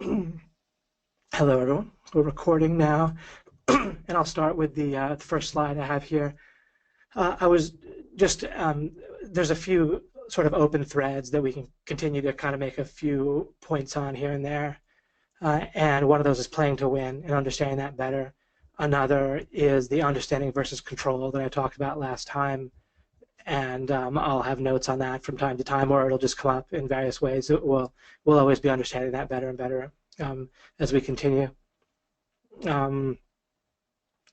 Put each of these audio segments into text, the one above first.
Hello, everyone. We're recording now, and I'll start with the first slide I have here. I was just there's a few sort of open threads that we can continue to kind of make a few points on here and there, and one of those is playing to win and understanding that better. Another is the understanding versus control that I talked about last time, and I'll have notes on that from time to time, or it'll just come up in various ways. We'll always be understanding that better and better as we continue. Um,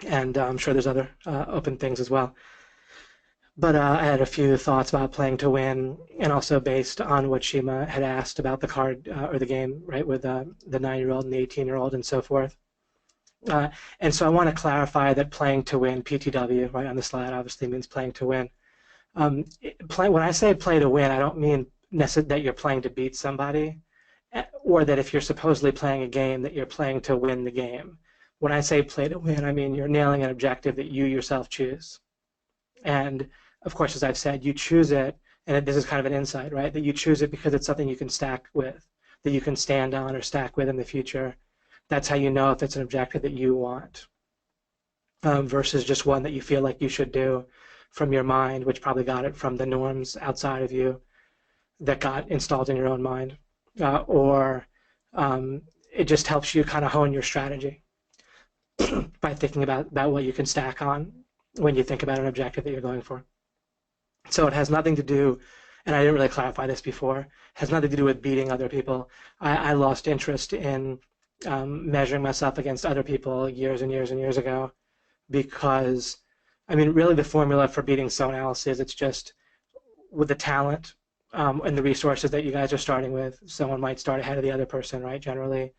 and I'm sure there's other open things as well. But I had a few thoughts about playing to win, and also based on what Shima had asked about the card or the game, right, with the 9-year-old and the 18-year-old and so forth. And so I want to clarify that playing to win, PTW, right on the slide, obviously means playing to win. When I say play to win, I don't mean that you're playing to beat somebody, or that if you're supposedly playing a game that you're playing to win the game. When I say play to win, I mean you're nailing an objective that you yourself choose. And of course, as I've said, you choose it, and this is kind of an insight, right? That you choose it because it's something you can stack with, that you can stand on or stack with in the future. That's how you know if it's an objective that you want, versus just one that you feel like you should do from your mind, which probably got it from the norms outside of you that got installed in your own mind. Or it just helps you kind of hone your strategy by thinking about what you can stack on when you think about an objective that you're going for. So it has nothing to do, and I didn't really clarify this before, has nothing to do with beating other people. I lost interest in measuring myself against other people years and years and years ago because, I mean, really the formula for beating someone else is it's just with the talent and the resources that you guys are starting with. Someone might start ahead of the other person, right? Generally,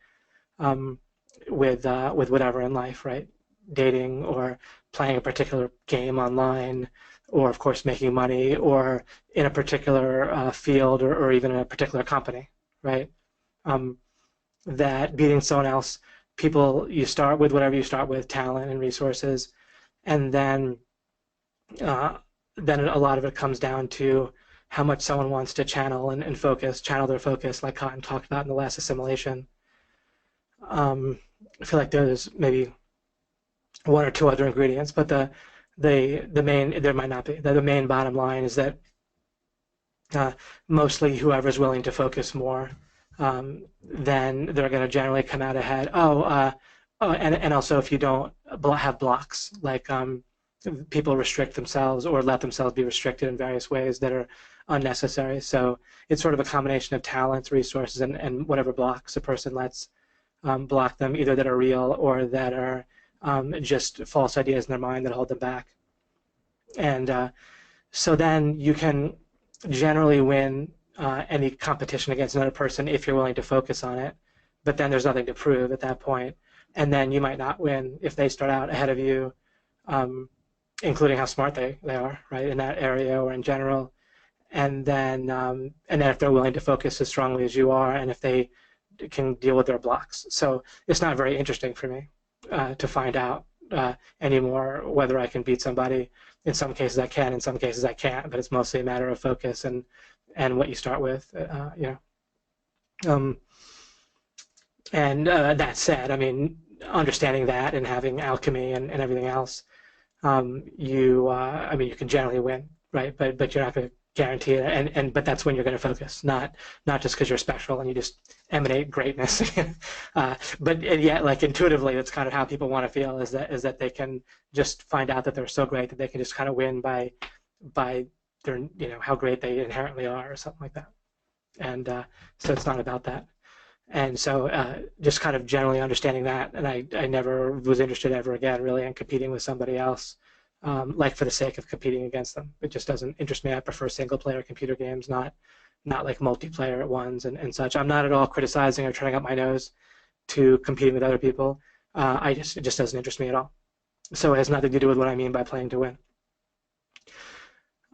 with whatever in life, right? Dating or playing a particular game online, or of course making money, or in a particular field, or even in a particular company, right? That beating someone else, you start with whatever you start with, talent and resources, and then a lot of it comes down to how much someone wants to channel their focus, like Cotton talked about in the last assimilation. I feel like there's maybe one or two other ingredients, but the main, there might not be. The main bottom line is that mostly whoever's willing to focus more, then they're going to generally come out ahead. And also if you don't have blocks, like people restrict themselves or let themselves be restricted in various ways that are unnecessary. So it's sort of a combination of talents, resources, and whatever blocks a person lets block them, either that are real or that are just false ideas in their mind that hold them back. And so then you can generally win any competition against another person if you're willing to focus on it, but then there's nothing to prove at that point. And then you might not win if they start out ahead of you, including how smart they are, right, in that area or in general. And then if they're willing to focus as strongly as you are, and if they can deal with their blocks. So it's not very interesting for me to find out anymore whether I can beat somebody. In some cases I can, in some cases I can't, but it's mostly a matter of focus and what you start with, that said, I mean, understanding that and having alchemy and everything else, I mean, you can generally win, right? But you're not going to guarantee it, but that's when you're going to focus, not just because you're special and you just emanate greatness. But yet, like intuitively, that's kind of how people want to feel, is that they can just find out that they're so great that they can just kind of win by their, how great they inherently are or something like that. And so it's not about that. And so just kind of generally understanding that, and I never was interested ever again really in competing with somebody else, like for the sake of competing against them. It just doesn't interest me. I prefer single-player computer games, not like multiplayer ones and such. I'm not at all criticizing or turning up my nose to competing with other people. It just doesn't interest me at all. So it has nothing to do with what I mean by playing to win.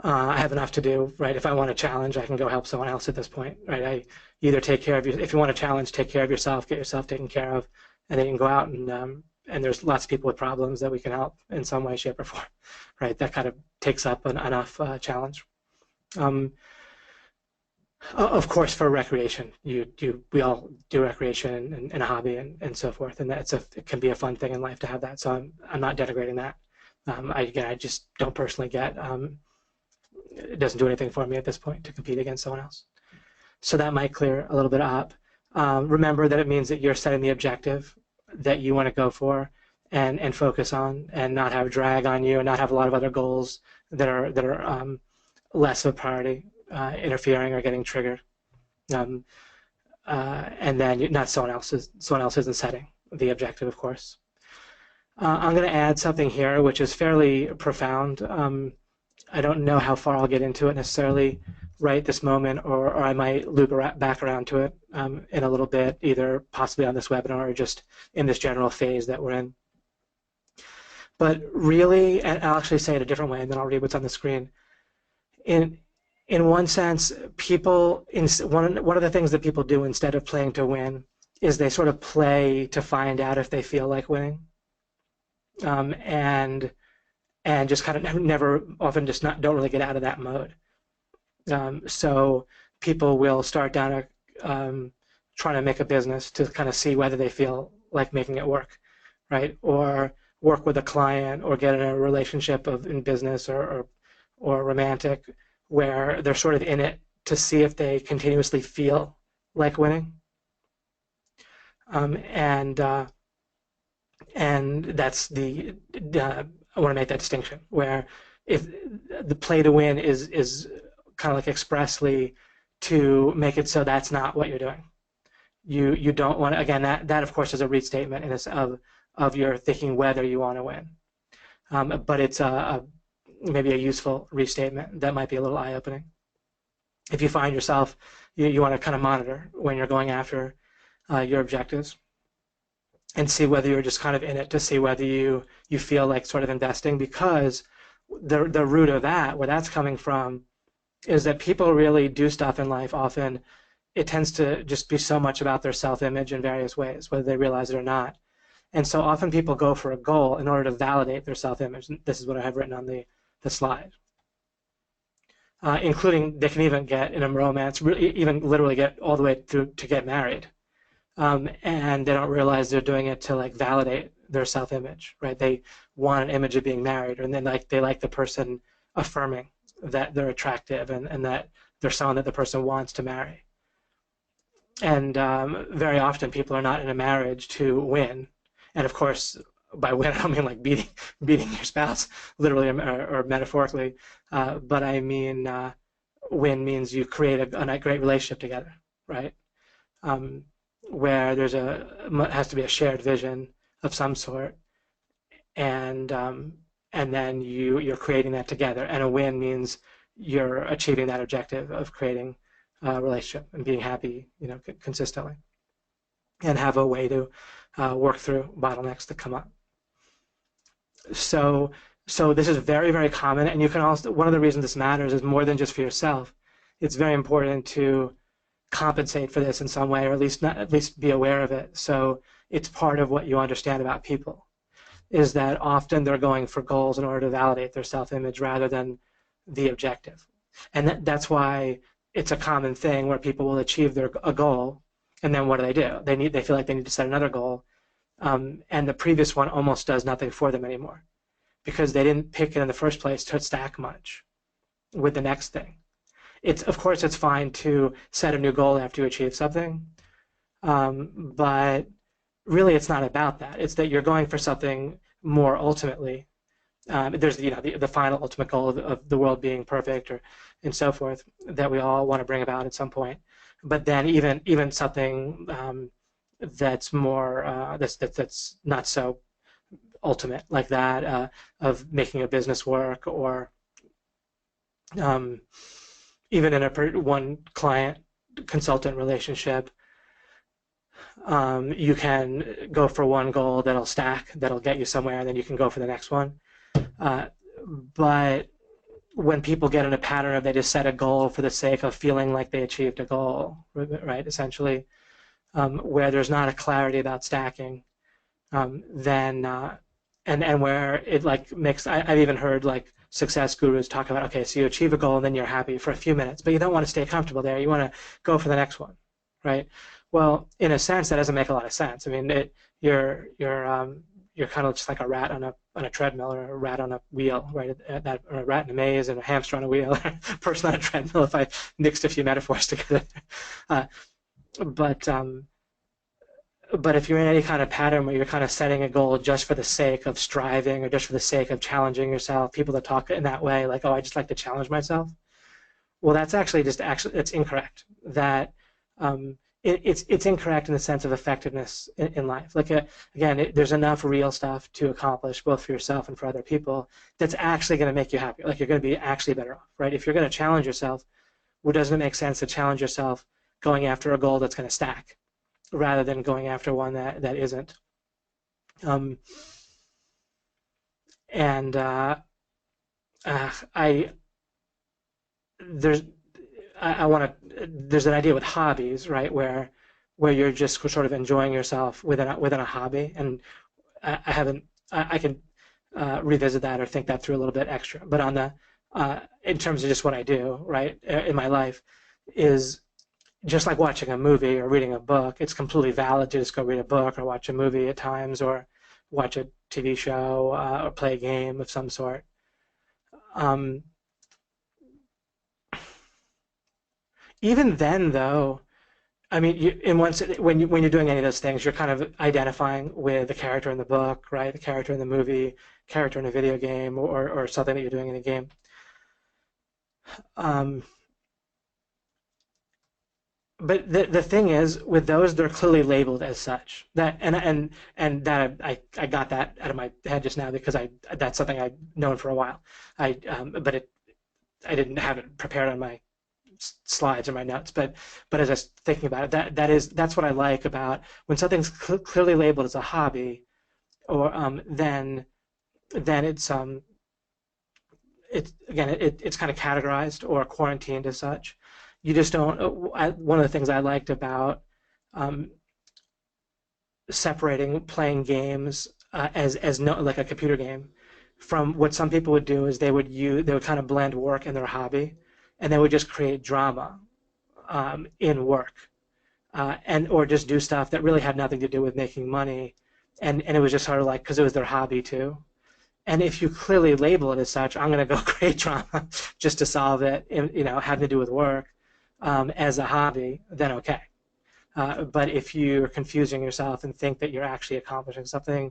I have enough to do, right? If I want a challenge, I can go help someone else at this point, right? I either take care of you. If you want a challenge, take care of yourself, get yourself taken care of, and then you can go out and there's lots of people with problems that we can help in some way, shape, or form, right? That kind of takes up enough challenge. Of course, for recreation, we all do recreation and a hobby and so forth, and it can be a fun thing in life to have that. So I'm not denigrating that. I just don't personally get it doesn't do anything for me at this point to compete against someone else. So that might clear a little bit up. Remember that it means that you're setting the objective that you want to go for and focus on, and not have drag on you, and not have a lot of other goals that are less of a priority, interfering or getting triggered. And then not someone else isn't setting the objective, of course. I'm going to add something here which is fairly profound. I don't know how far I'll get into it necessarily right this moment, or I might loop back around to it in a little bit, either possibly on this webinar or just in this general phase that we're in. But really, and I'll actually say it a different way, and then I'll read what's on the screen. In one sense, one of the things that people do instead of playing to win is they sort of play to find out if they feel like winning, and just kind of never, often just don't really get out of that mode. So people will start down trying to make a business to kind of see whether they feel like making it work, right? Or work with a client, or get in a relationship in business or romantic, where they're sort of in it to see if they continuously feel like winning. And that's I want to make that distinction, where if the play to win is kind of like expressly to make it so that's not what you're doing. You don't want to, again, that of course is a restatement in this of your thinking whether you want to win. But it's maybe a useful restatement that might be a little eye-opening. If you find yourself, you want to kind of monitor when you're going after your objectives, and see whether you're just kind of in it to see whether you feel like sort of investing, because the root of that, where that's coming from, is that people really do stuff in life. Often it tends to just be so much about their self-image in various ways, whether they realize it or not. And so often people go for a goal in order to validate their self-image. This is what I have written on the slide. Including, they can even get in a romance, even literally get all the way through to get married. And they don't realize they're doing it to like validate their self-image, right? They want an image of being married, and then they like the person affirming that they're attractive and that they're someone that the person wants to marry. And very often people are not in a marriage to win. And of course, by win, I don't mean like beating your spouse, literally or metaphorically, but I mean win means you create a great relationship together, right? Where has to be a shared vision of some sort, and then you're creating that together. And a win means you're achieving that objective of creating a relationship and being happy, consistently, and have a way to work through bottlenecks that come up. So this is very, very common, and you can also, one of the reasons this matters is more than just for yourself. It's very important to compensate for this in some way, or at least be aware of it. So it's part of what you understand about people, is that often they're going for goals in order to validate their self-image rather than the objective. And that's why it's a common thing where people will achieve a goal, and then what do? They feel like they need to set another goal, and the previous one almost does nothing for them anymore, because they didn't pick it in the first place to stack much with the next thing. Of course, it's fine to set a new goal after you achieve something, but really it's not about that. It's that you're going for something more ultimately. There's the final ultimate goal of the world being perfect, and so forth, that we all want to bring about at some point. But then even something that's more that's not so ultimate, like that, of making a business work, or even in a one client consultant relationship, you can go for one goal that'll get you somewhere, and then you can go for the next one. But when people get in a pattern of they just set a goal for the sake of feeling like they achieved a goal, right, essentially, where there's not a clarity about stacking, then and where it like makes, I've even heard like success gurus talk about, okay, so you achieve a goal and then you're happy for a few minutes, but you don't want to stay comfortable there. You want to go for the next one, right? Well, in a sense, that doesn't make a lot of sense. I mean, you're kind of just like a rat on a treadmill, or a rat on a wheel, right? Or a rat in a maze, and a hamster on a wheel, or a person on a treadmill. If I mixed a few metaphors together, uh, but if you're in any kind of pattern where you're kind of setting a goal just for the sake of striving or just for the sake of challenging yourself, people that talk in that way, like, oh, I just like to challenge myself. Well, that's actually it's incorrect. That it's incorrect in the sense of effectiveness in life. Like, again, there's enough real stuff to accomplish both for yourself and for other people that's actually going to make you happy. Like, you're going to be actually better off, right? If you're going to challenge yourself, well, doesn't it make sense to challenge yourself going after a goal that's going to stack, rather than going after one that isn't? There's there's an idea with hobbies, right, where you're just sort of enjoying yourself within a hobby, and I can revisit that or think that through a little bit extra. But on the in terms of just what I do, right, in my life, is just like watching a movie or reading a book. It's completely valid to just go read a book or watch a movie at times, or watch a TV show, or play a game of some sort. Even then, though, I mean, when you're doing any of those things, you're kind of identifying with the character in the book, right? The character in the movie, character in a video game, or something that you're doing in a game. But the thing is, with those, they're clearly labeled as such. That and that I got that out of my head just now, because that's something I've known for a while. But I didn't have it prepared on my slides or my notes. But as I was thinking about it, that's what I like about when something's clearly labeled as a hobby, or then it's it's kind of categorized or quarantined as such. You just don't. One of the things I liked about separating playing games as no, like a computer game, from what some people would do is they would kind of blend work and their hobby, and they would just create drama in work, or just do stuff that really had nothing to do with making money, and it was just sort of like, because it was their hobby too. And if you clearly label it as such, I'm going to go create drama just to solve it, having to do with work, as a hobby, then okay. But if you're confusing yourself and think that you're actually accomplishing something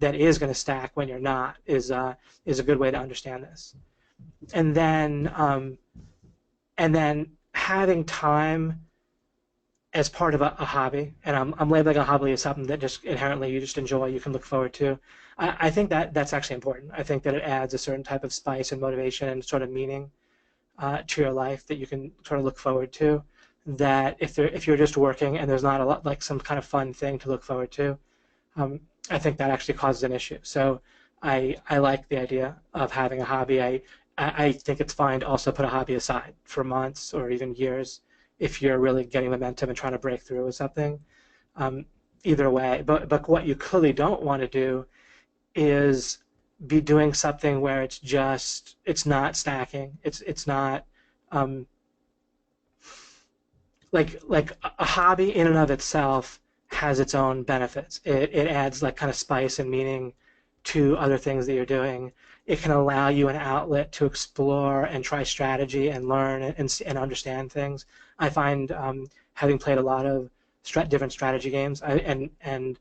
that is going to stack when you're not, is a good way to understand this. And then having time as part of a hobby, and I'm labeling a hobby as something that just inherently you just enjoy, you can look forward to. I think that's actually important. I think that it adds a certain type of spice and motivation and sort of meaning to your life that you can sort of look forward to. That if you're just working and there's not a lot, like some kind of fun thing to look forward to, I think that actually causes an issue. So I like the idea of having a hobby. I think it's fine to also put a hobby aside for months or even years if you're really getting momentum and trying to break through with something. Either way, but what you clearly don't want to do is be doing something where it's not stacking. It's not like a hobby in and of itself has its own benefits. It adds like kind of spice and meaning to other things that you're doing. It can allow you an outlet to explore and try strategy and learn and understand things. I find, having played a lot of different strategy games, and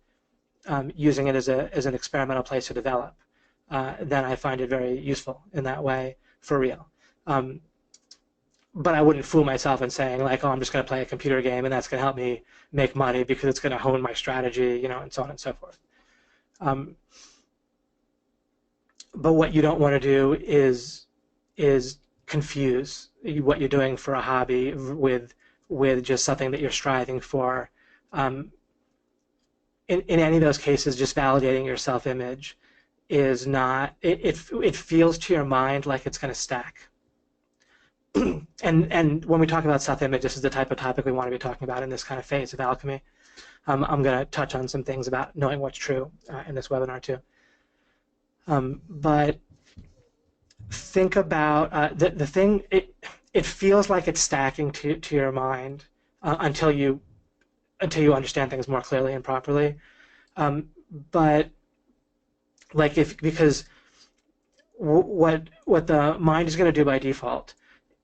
using it as an experimental place to develop, then I find it very useful in that way, for real. But I wouldn't fool myself in saying, like, oh, I'm just going to play a computer game and that's going to help me make money because it's going to hone my strategy, and so on and so forth. But what you don't want to do is confuse what you're doing for a hobby with just something that you're striving for. In any of those cases, just validating your self-image is not. It feels to your mind like it's going to stack. And when we talk about self-image, this is the type of topic we want to be talking about in this kind of phase of alchemy. I'm going to touch on some things about knowing what's true in this webinar too. But think about the thing. It feels like it's stacking to your mind until you understand things more clearly and properly. But like if because what the mind is going to do by default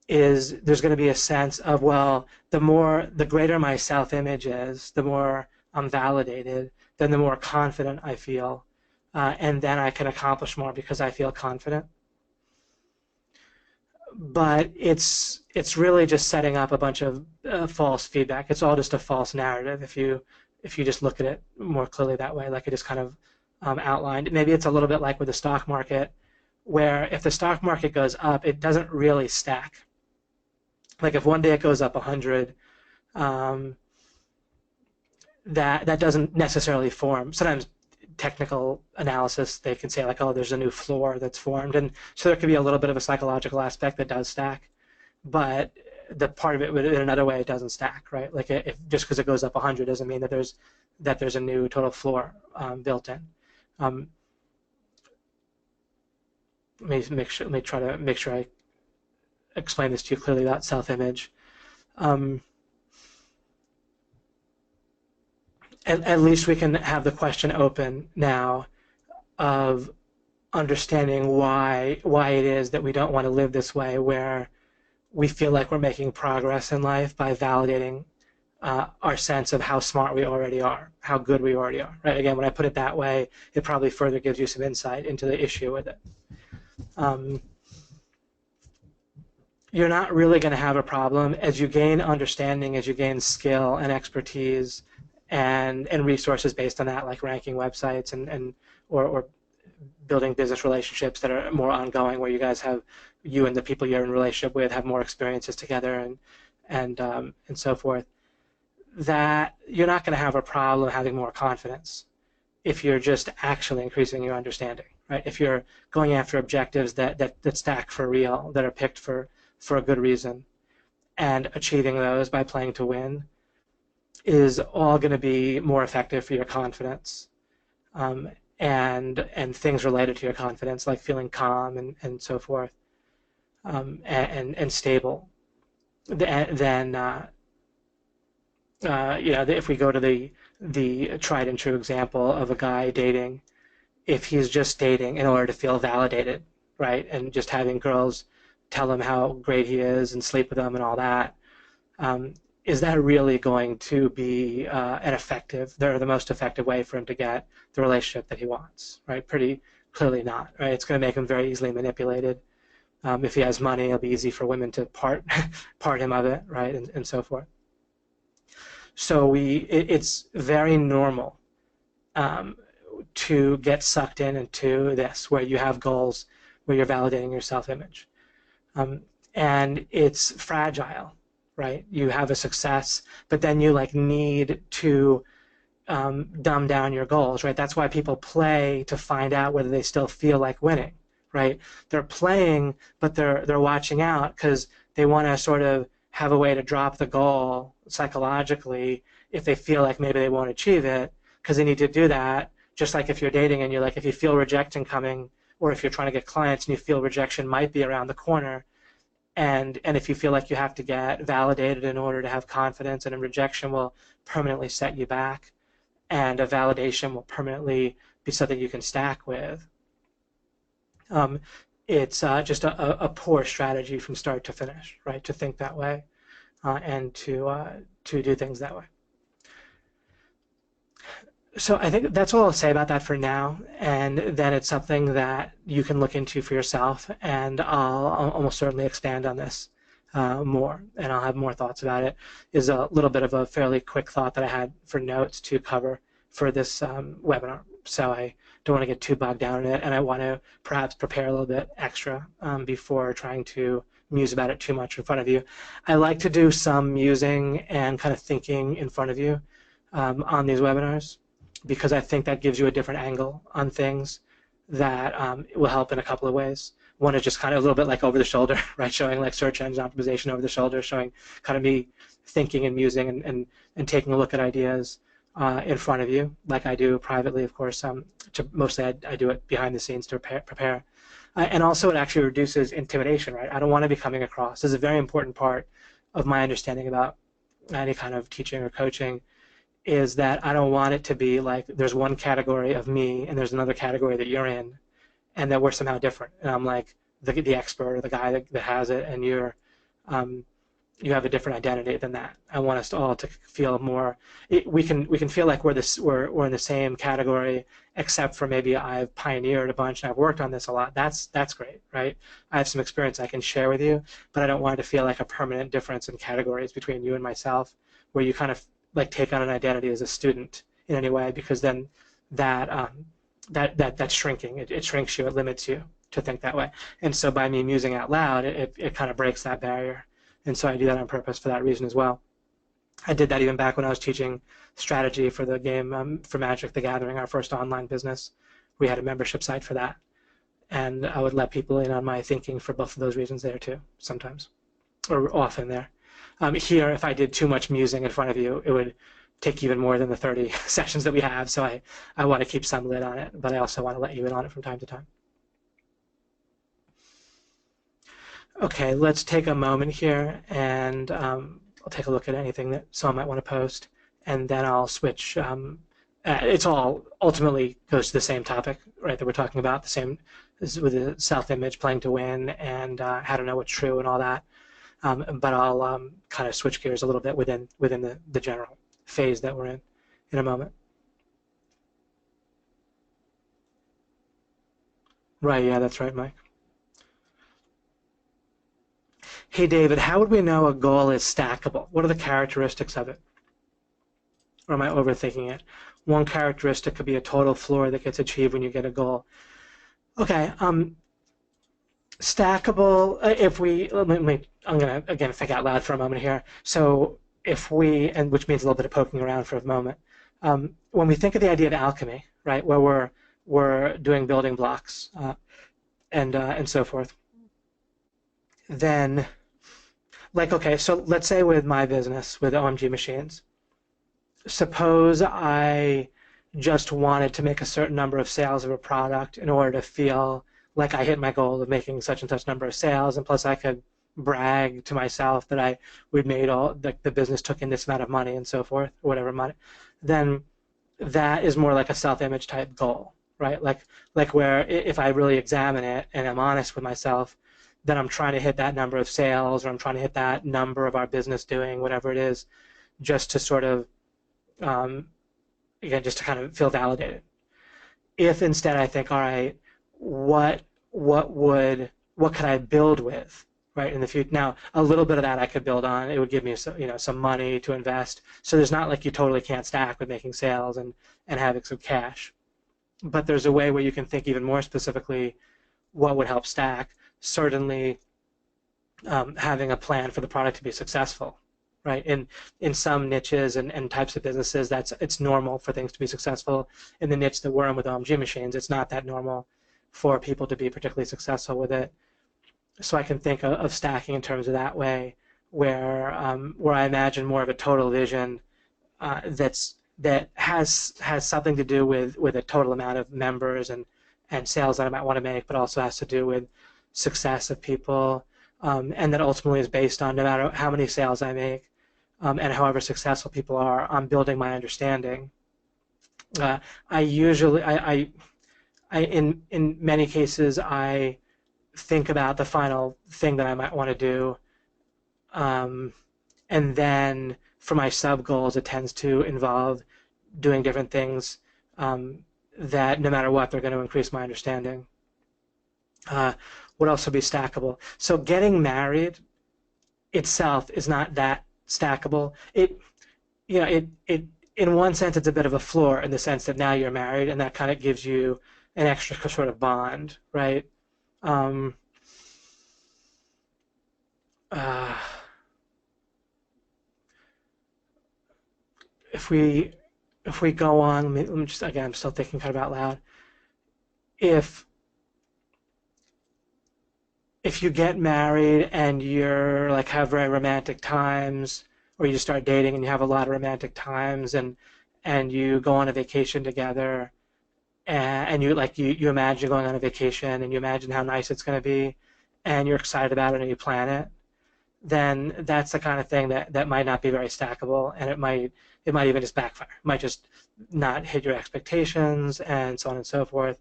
is there's going to be a sense of, well, the greater my self-image is, the more I'm validated, then the more confident I feel, and then I can accomplish more because I feel confident. But it's really just setting up a bunch of false feedback. It's all just a false narrative if you just look at it more clearly that way, like it is kind of outlined. Maybe it's a little bit like with the stock market, where if the stock market goes up, it doesn't really stack. Like if one day it goes up 100, that doesn't necessarily form. Sometimes technical analysis, they can say like, oh, there's a new floor that's formed, and so there could be a little bit of a psychological aspect that does stack, but the part of it in another way it doesn't stack, right? Like if just because it goes up 100 doesn't mean that there's a new total floor built in. Let me try to make sure I explain this to you clearly about self-image. At least we can have the question open now of understanding why it is that we don't want to live this way, where we feel like we're making progress in life by validating our sense of how smart we already are, how good we already are. Right? Again, when I put it that way, it probably further gives you some insight into the issue with it. You're not really going to have a problem as you gain understanding, as you gain skill and expertise and resources based on that, like ranking websites or building business relationships that are more ongoing, where you and the people you're in relationship with have more experiences together and so forth. That you're not going to have a problem having more confidence if you're just actually increasing your understanding, right? If you're going after objectives that stack for real, that are picked for a good reason, and achieving those by playing to win is all going to be more effective for your confidence, and things related to your confidence, like feeling calm and so forth, and stable. Then if we go to the tried and true example of a guy dating, if he's just dating in order to feel validated, right, and just having girls tell him how great he is and sleep with him and all that, is that really going to be the most effective way for him to get the relationship that he wants, right? Pretty clearly not, right? It's going to make him very easily manipulated. If he has money, it'll be easy for women to part him of it, right, and so forth. So it's very normal to get sucked into this, where you have goals, where you're validating your self-image. And it's fragile, right? You have a success, but then you need to dumb down your goals, right? That's why people play to find out whether they still feel like winning, right? They're playing, but they're watching out because they want to sort of have a way to drop the goal psychologically if they feel like maybe they won't achieve it, because they need to do that. Just like if you're dating and you're like, if you feel rejection coming, or if you're trying to get clients and you feel rejection might be around the corner, and if you feel like you have to get validated in order to have confidence, and a rejection will permanently set you back, and a validation will permanently be something you can stack with, it's just a poor strategy from start to finish, right? To think that way, and to do things that way. So I think that's all I'll say about that for now, and then it's something that you can look into for yourself, and I'll almost certainly expand on this more, and I'll have more thoughts about it. Is a little bit of a fairly quick thought that I had for notes to cover for this webinar, so I don't want to get too bogged down in it, and I want to perhaps prepare a little bit extra before trying to muse about it too much in front of you. I like to do some musing and kind of thinking in front of you on these webinars, because I think that gives you a different angle on things that will help in a couple of ways. One is just kind of a little bit like over the shoulder, right? Showing like search engine optimization over the shoulder, showing kind of me thinking and musing and taking a look at ideas in front of you, like I do privately, of course. Mostly I do it behind the scenes to prepare. And also it actually reduces intimidation, right? I don't want to be coming across. This is a very important part of my understanding about any kind of teaching or coaching, is that I don't want it to be like there's one category of me and there's another category that you're in, and that we're somehow different. And I'm like the expert or the guy that has it, and um, you have a different identity than that. I want us all to feel more. We can feel like we're in the same category, except for maybe I've pioneered a bunch and I've worked on this a lot. That's great, right? I have some experience I can share with you, but I don't want it to feel like a permanent difference in categories between you and myself, where you kind of like take on an identity as a student in any way, because then that's shrinking. It shrinks you. It limits you to think that way. And so by me musing out loud, it kind of breaks that barrier. And so I do that on purpose for that reason as well. I did that even back when I was teaching strategy for the game, for Magic the Gathering, our first online business. We had a membership site for that. And I would let people in on my thinking for both of those reasons there too, sometimes, or often there. Here, if I did too much musing in front of you, it would take even more than the 30 sessions that we have. So I want to keep some lid on it, but I also want to let you in on it from time to time. Okay, let's take a moment here, and I'll take a look at anything that someone might want to post, and then I'll switch. It's all ultimately goes to the same topic, right, that we're talking about, the same with the self-image, playing to win, and how to know what's true and all that. But I'll kind of switch gears a little bit within the general phase that we're in a moment. Right, yeah, that's right, Mike. Hey, David, how would we know a goal is stackable? What are the characteristics of it? Or am I overthinking it? One characteristic could be a total floor that gets achieved when you get a goal. Okay, stackable, I'm going to, again, think out loud for a moment here. So if we, and which means a little bit of poking around for a moment, when we think of the idea of alchemy, right, where we're doing building blocks and so forth, then, like, okay, so let's say with my business, with OMG Machines, suppose I just wanted to make a certain number of sales of a product in order to feel like I hit my goal of making such and such number of sales, and plus I could brag to myself that we'd made the business took in this amount of money and so forth, or whatever money, then that is more like a self-image type goal, right? Like where if I really examine it and I'm honest with myself, then I'm trying to hit that number of sales, or I'm trying to hit that number of our business doing whatever it is, just to sort of, again, just to kind of feel validated. If instead I think, all right, what could I build with, right, in the future? Now, a little bit of that I could build on. It would give me some money to invest. So there's not like you totally can't stack with making sales and having some cash. But there's a way where you can think even more specifically what would help stack. Certainly having a plan for the product to be successful, right? In some niches and types of businesses, it's normal for things to be successful. In the niche that we're in with OMG Machines, it's not that normal for people to be particularly successful with it. So I can think of stacking in terms of that way, where I imagine more of a total vision that has something to do with a total amount of members and sales that I might want to make, but also has to do with success of people, and that ultimately is based on no matter how many sales I make and however successful people are, I'm building my understanding. I usually, in many cases, I think about the final thing that I might want to do, and then for my sub goals, it tends to involve doing different things that no matter what, they're going to increase my understanding. Would also be stackable. So getting married itself is not that stackable. It in one sense it's a bit of a floor in the sense that now you're married and that kind of gives you an extra sort of bond, right? If we go on, let me just, again, I'm still thinking kind of out loud. If you get married and you're like have very romantic times, or you just start dating and you have a lot of romantic times, and and you go on a vacation together, and you imagine going on a vacation, and you imagine how nice it's going to be, and you're excited about it, and you plan it, then that's the kind of thing that might not be very stackable, and it might even just backfire. It might just not hit your expectations, and so on and so forth.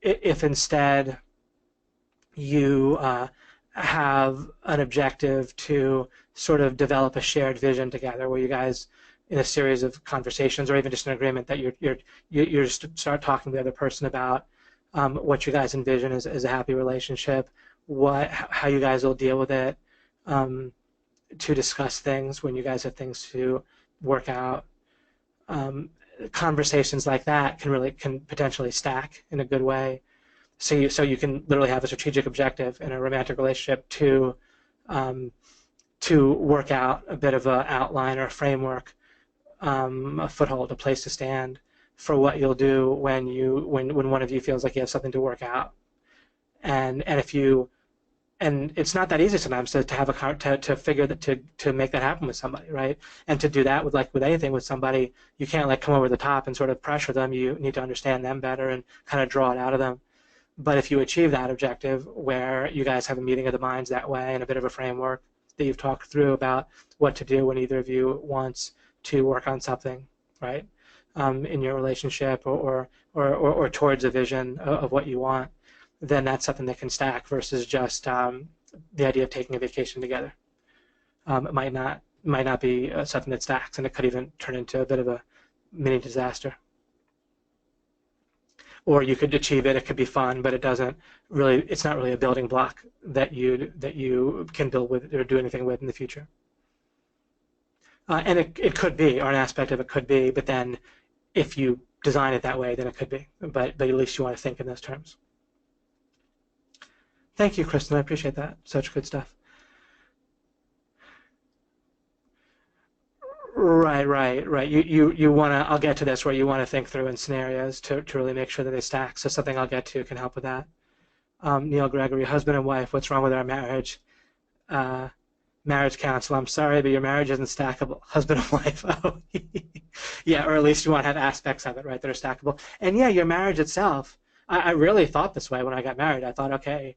If instead you have an objective to sort of develop a shared vision together, where you guys, in a series of conversations, or even just an agreement that you just start talking to the other person about what you guys envision as a happy relationship, how you guys will deal with it, to discuss things when you guys have things to work out. Conversations like that can potentially stack in a good way. So you can literally have a strategic objective in a romantic relationship to work out a bit of an outline or a framework, a foothold, a place to stand for what you'll do when one of you feels like you have something to work out. And it's not that easy sometimes to have to figure that to make that happen with somebody, right? And to do that with anything with somebody, you can't come over the top and sort of pressure them. You need to understand them better and kind of draw it out of them. But if you achieve that objective, where you guys have a meeting of the minds that way, and a bit of a framework that you've talked through about what to do when either of you wants to work on something, right, in your relationship, or towards a vision of what you want, then that's something that can stack versus just the idea of taking a vacation together. It might not be something that stacks, and it could even turn into a bit of a mini disaster. Or you could achieve it. It could be fun, but it's not really a building block that you can build with or do anything with in the future. And it could be, or an aspect of it could be, but then if you design it that way, then it could be. But at least you want to think in those terms. Thank you, Kristen. I appreciate that. Such good stuff. Right. You want to, I'll get to this, where you want to think through in scenarios to really make sure that they stack. So something I'll get to can help with that. Neil Gregory, husband and wife, what's wrong with our marriage? Marriage counsel, I'm sorry, but your marriage isn't stackable. Husband and wife, oh. Yeah, or at least you want to have aspects of it, right, that are stackable. And yeah, your marriage itself, I really thought this way when I got married. I thought, okay,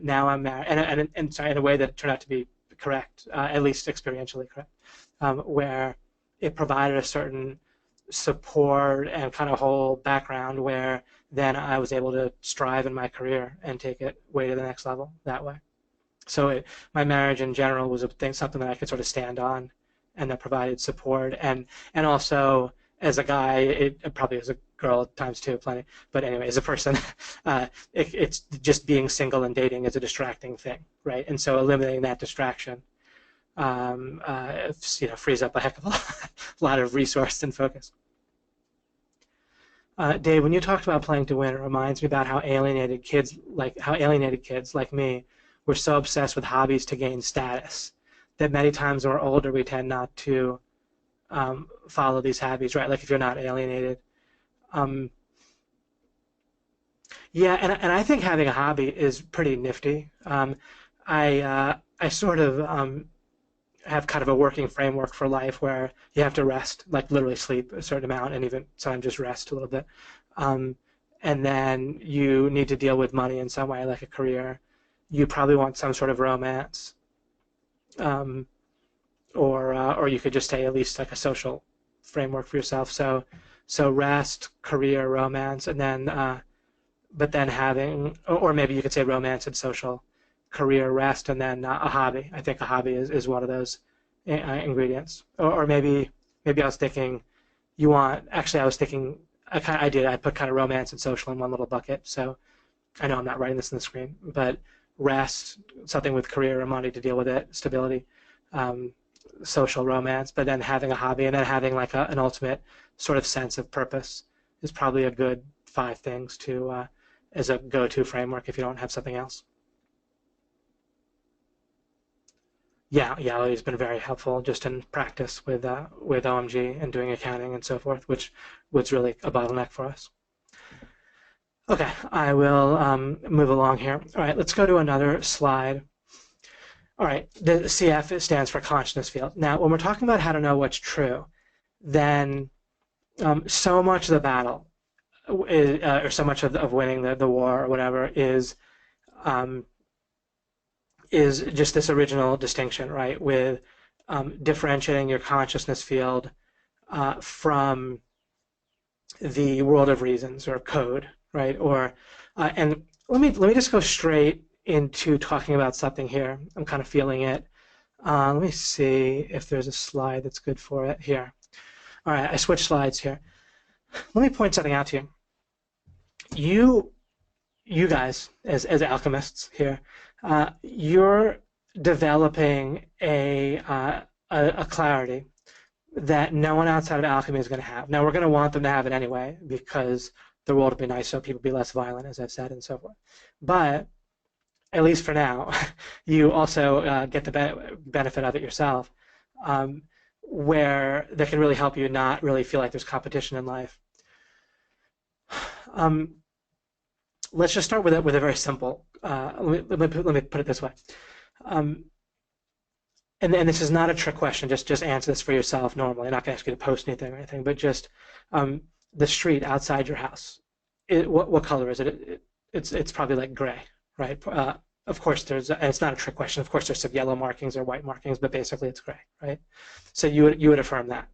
now I'm married, and sorry, in a way that turned out to be correct, at least experientially correct, where it provided a certain support and kind of whole background, where then I was able to strive in my career and take it way to the next level that way. So my marriage in general was something that I could sort of stand on, and that provided support, and also as a guy, probably as a girl at times too, plenty. But anyway, as a person, it's just being single and dating is a distracting thing, right? And so eliminating that distraction, frees up a heck of a lot of resource and focus. Dave, when you talked about playing to win, it reminds me about how alienated kids like me were so obsessed with hobbies to gain status that many times when we're older we tend not to follow these hobbies, right? Like if you're not alienated. Yeah, and I think having a hobby is pretty nifty. I sort of have kind of a working framework for life where you have to rest, like literally sleep a certain amount, and even sometimes just rest a little bit. And then you need to deal with money in some way, like a career. You probably want some sort of romance, or you could just say at least like a social framework for yourself. So rest, career, romance, and then but then having, or maybe you could say romance and social, career, rest, and then a hobby. I think a hobby is one of those ingredients. Or maybe I was thinking I put kind of romance and social in one little bucket. So I know I'm not writing this on the screen, but rest, something with career or money to deal with it, stability, social, romance, but then having a hobby, and then having like an ultimate sort of sense of purpose is probably a good 5 things to as a go-to framework if you don't have something else. Yeah, it's been very helpful just in practice with OMG and doing accounting and so forth, which was really a bottleneck for us. Okay, I will move along here. All right, let's go to another slide. All right, the CF stands for consciousness field. Now, when we're talking about how to know what's true, then so much of the battle or so much of winning the war or whatever um, is just this original distinction, right? With differentiating your consciousness field from the world of reasons or code, right? Or and let me just go straight into talking about something here. I'm kind of feeling it. Let me see if there's a slide that's good for it here. All right, I switched slides here. Let me point something out to you. You guys, as alchemists here, you're developing a clarity that no one outside of alchemy is going to have. Now, we're going to want them to have it anyway because the world will be nicer, people will be less violent, as I've said, and so forth. But at least for now, you also get the benefit of it yourself, where that can really help you not really feel like there's competition in life. Let's just start with a very simple. Let me put it this way. And this is not a trick question. Just answer this for yourself normally. I'm not going to ask you to post anything or anything, but just the street outside your house. What color is it? It's probably like gray, right? Of course, it's not a trick question. Of course, there's some yellow markings or white markings, but basically it's gray, right? So you would affirm that.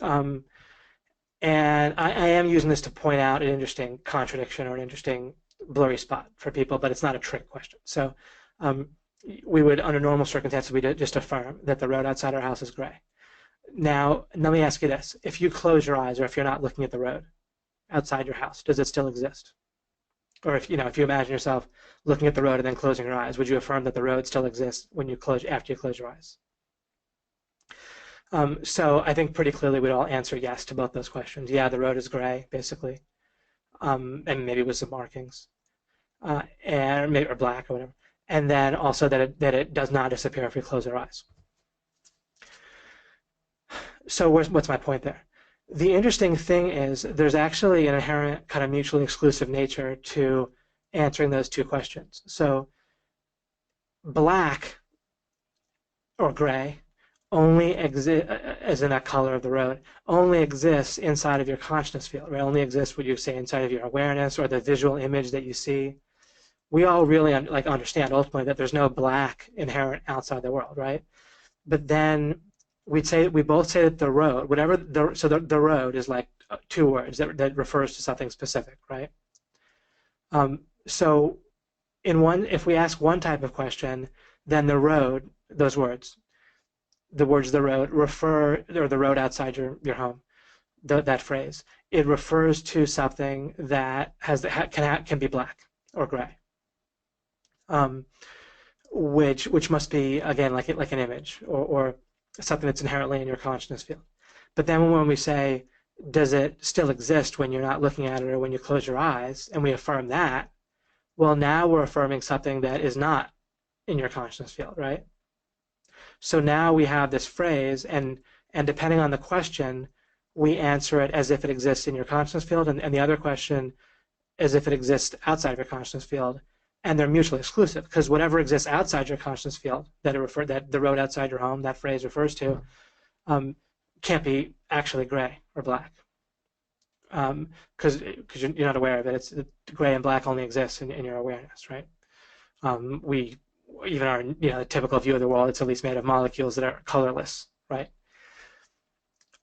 And I am using this to point out an interesting contradiction or an interesting blurry spot for people, but it's not a trick question. So we would, under normal circumstances, we just affirm that the road outside our house is gray. Now, let me ask you this. If you close your eyes or if you're not looking at the road outside your house, does it still exist? Or if you imagine yourself looking at the road and then closing your eyes, would you affirm that the road still exists after you close your eyes? So I think pretty clearly we'd all answer yes to both those questions. Yeah, the road is gray, basically, and maybe with some markings, and maybe or black or whatever. And then also that it does not disappear if we close our eyes. So what's my point there? The interesting thing is there's actually an inherent kind of mutually exclusive nature to answering those two questions. So black or gray only exists, as in that color of the road, only exists inside of your consciousness field, right? Only exists, would you say, inside of your awareness or the visual image that you see. We all really understand ultimately that there's no black inherent outside the world, right? But then we both say that the road, the road is like two words that refers to something specific, right? So if we ask one type of question, then the road, those words, the words the road refer, or the road outside your home, that phrase, it refers to something that can be black or gray, which must be, again, like an image or something that's inherently in your consciousness field. But then when we say, does it still exist when you're not looking at it or when you close your eyes, and we affirm that, well, now we're affirming something that is not in your consciousness field, right? So now we have this phrase, and depending on the question, we answer it as if it exists in your consciousness field, and the other question as if it exists outside of your consciousness field, and they're mutually exclusive, because whatever exists outside your consciousness field that the road outside your home, that phrase refers to, can't be actually gray or black, because you're not aware of it. It's gray and black only exists in your awareness, right? Even our the typical view of the world, it's at least made of molecules that are colorless, right?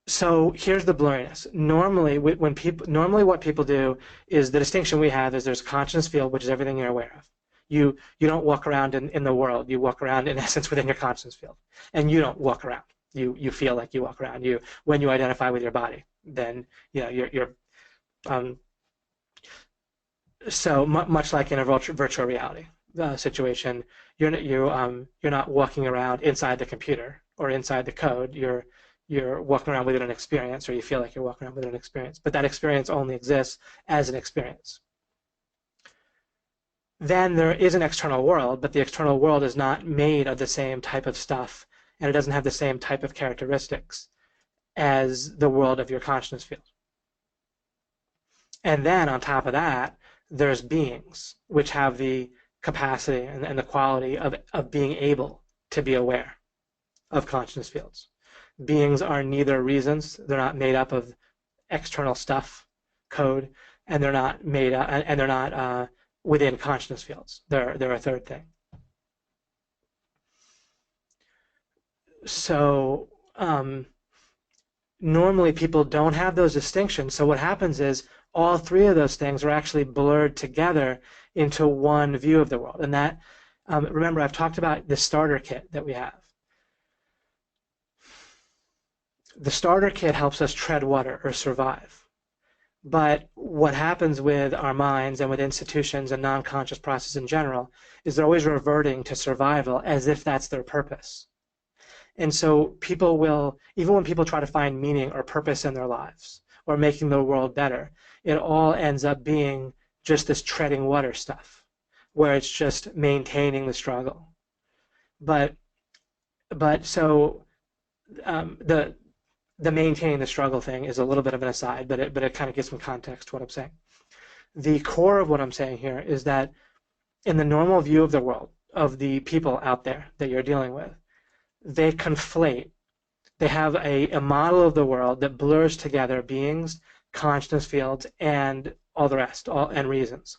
So here's the blurriness. Normally, what people do is the distinction we have is there's a consciousness field, which is everything you're aware of. You don't walk around in the world. You walk around in essence within your consciousness field, and you don't walk around. You feel like you walk around. When you identify with your body, then you're so much like in a virtual reality situation, you're not walking around inside the computer or inside the code. You're walking around within an experience, or you feel like you're walking around within an experience, but that experience only exists as an experience. Then there is an external world, but the external world is not made of the same type of stuff, and it doesn't have the same type of characteristics as the world of your consciousness field. And then on top of that, there's beings which have the capacity and the quality of being able to be aware of consciousness fields. beings are neither reasons, they're not made up of external stuff, code, and they're not made up, and they're not within consciousness fields. They're a third thing. So normally people don't have those distinctions. So what happens is all three of those things are actually blurred together into one view of the world. And that, remember, I've talked about the starter kit that we have. The starter kit helps us tread water or survive. But what happens with our minds and with institutions and non-conscious processes in general is they're always reverting to survival as if that's their purpose. And so people will, even when people try to find meaning or purpose in their lives or making the world better, it all ends up being just this treading water stuff, where it's just maintaining the struggle. But so the maintaining the struggle thing is a little bit of an aside, but it kind of gives some context to what I'm saying. The core of what I'm saying here is that in the normal view of the world, of the people out there that you're dealing with, they conflate. They have a model of the world that blurs together beings, consciousness fields, and all the rest, and reasons,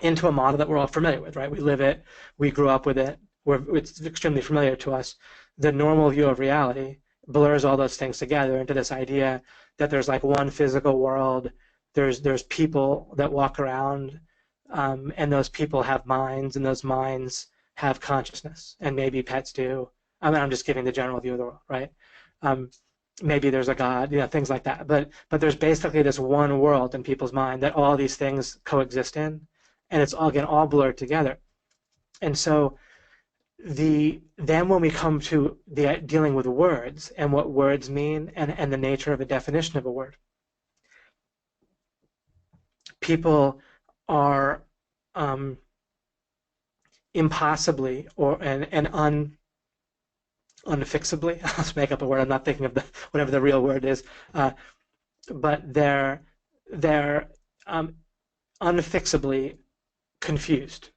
into a model that we're all familiar with, right? We live it, we grew up with it, it's extremely familiar to us. The normal view of reality blurs all those things together into this idea that there's like one physical world, there's people that walk around, and those people have minds, and those minds have consciousness, and maybe pets do. I mean, I'm just giving the general view of the world, right? Maybe there's a God, things like that. But there's basically this one world in people's mind that all these things coexist in, and it's all, again, all blurred together. And so then when we come to dealing with words and what words mean and the nature of a definition of a word, people are impossibly unfixably, I'll just make up a word, I'm not thinking of whatever the real word is, but they're unfixably confused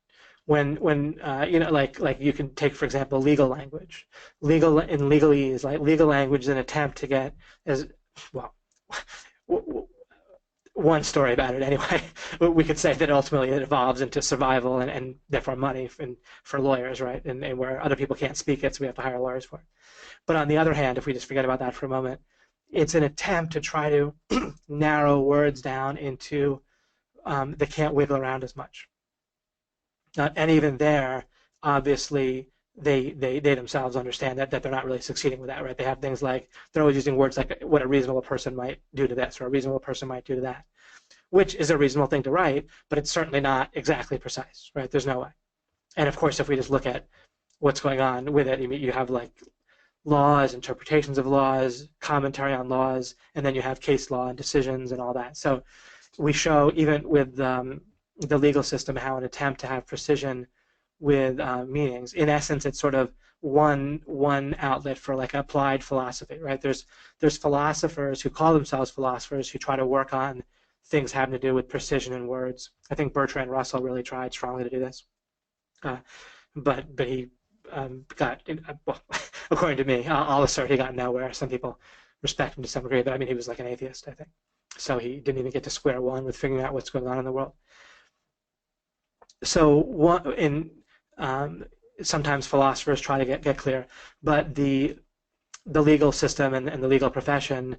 when like you can take, for example, legal language. In legalese, like legal language is an attempt to get as well. One story about it anyway. We could say that ultimately it evolves into survival and therefore money for lawyers, right? And where other people can't speak it, so we have to hire lawyers for it. But on the other hand, if we just forget about that for a moment, it's an attempt to try to narrow words down into they can't wiggle around as much. And even there, obviously, they themselves understand that they're not really succeeding with that, right? They have things like, they're always using words like what a reasonable person might do to this or a reasonable person might do to that, which is a reasonable thing to write, but it's certainly not exactly precise, right? There's no way. And of course, if we just look at what's going on with it, you have like laws, interpretations of laws, commentary on laws, and then you have case law and decisions and all that. So we show, even with the legal system, how an attempt to have precision with meanings, in essence, it's sort of one outlet for like applied philosophy, right? There's philosophers who call themselves philosophers who try to work on things having to do with precision in words. I think Bertrand Russell really tried strongly to do this, but he got, well, according to me, I'll assert he got nowhere. Some people respect him to some degree, but I mean, he was like an atheist, I think. So he didn't even get to square one with figuring out what's going on in the world. So sometimes philosophers try to get clear, but the legal system and the legal profession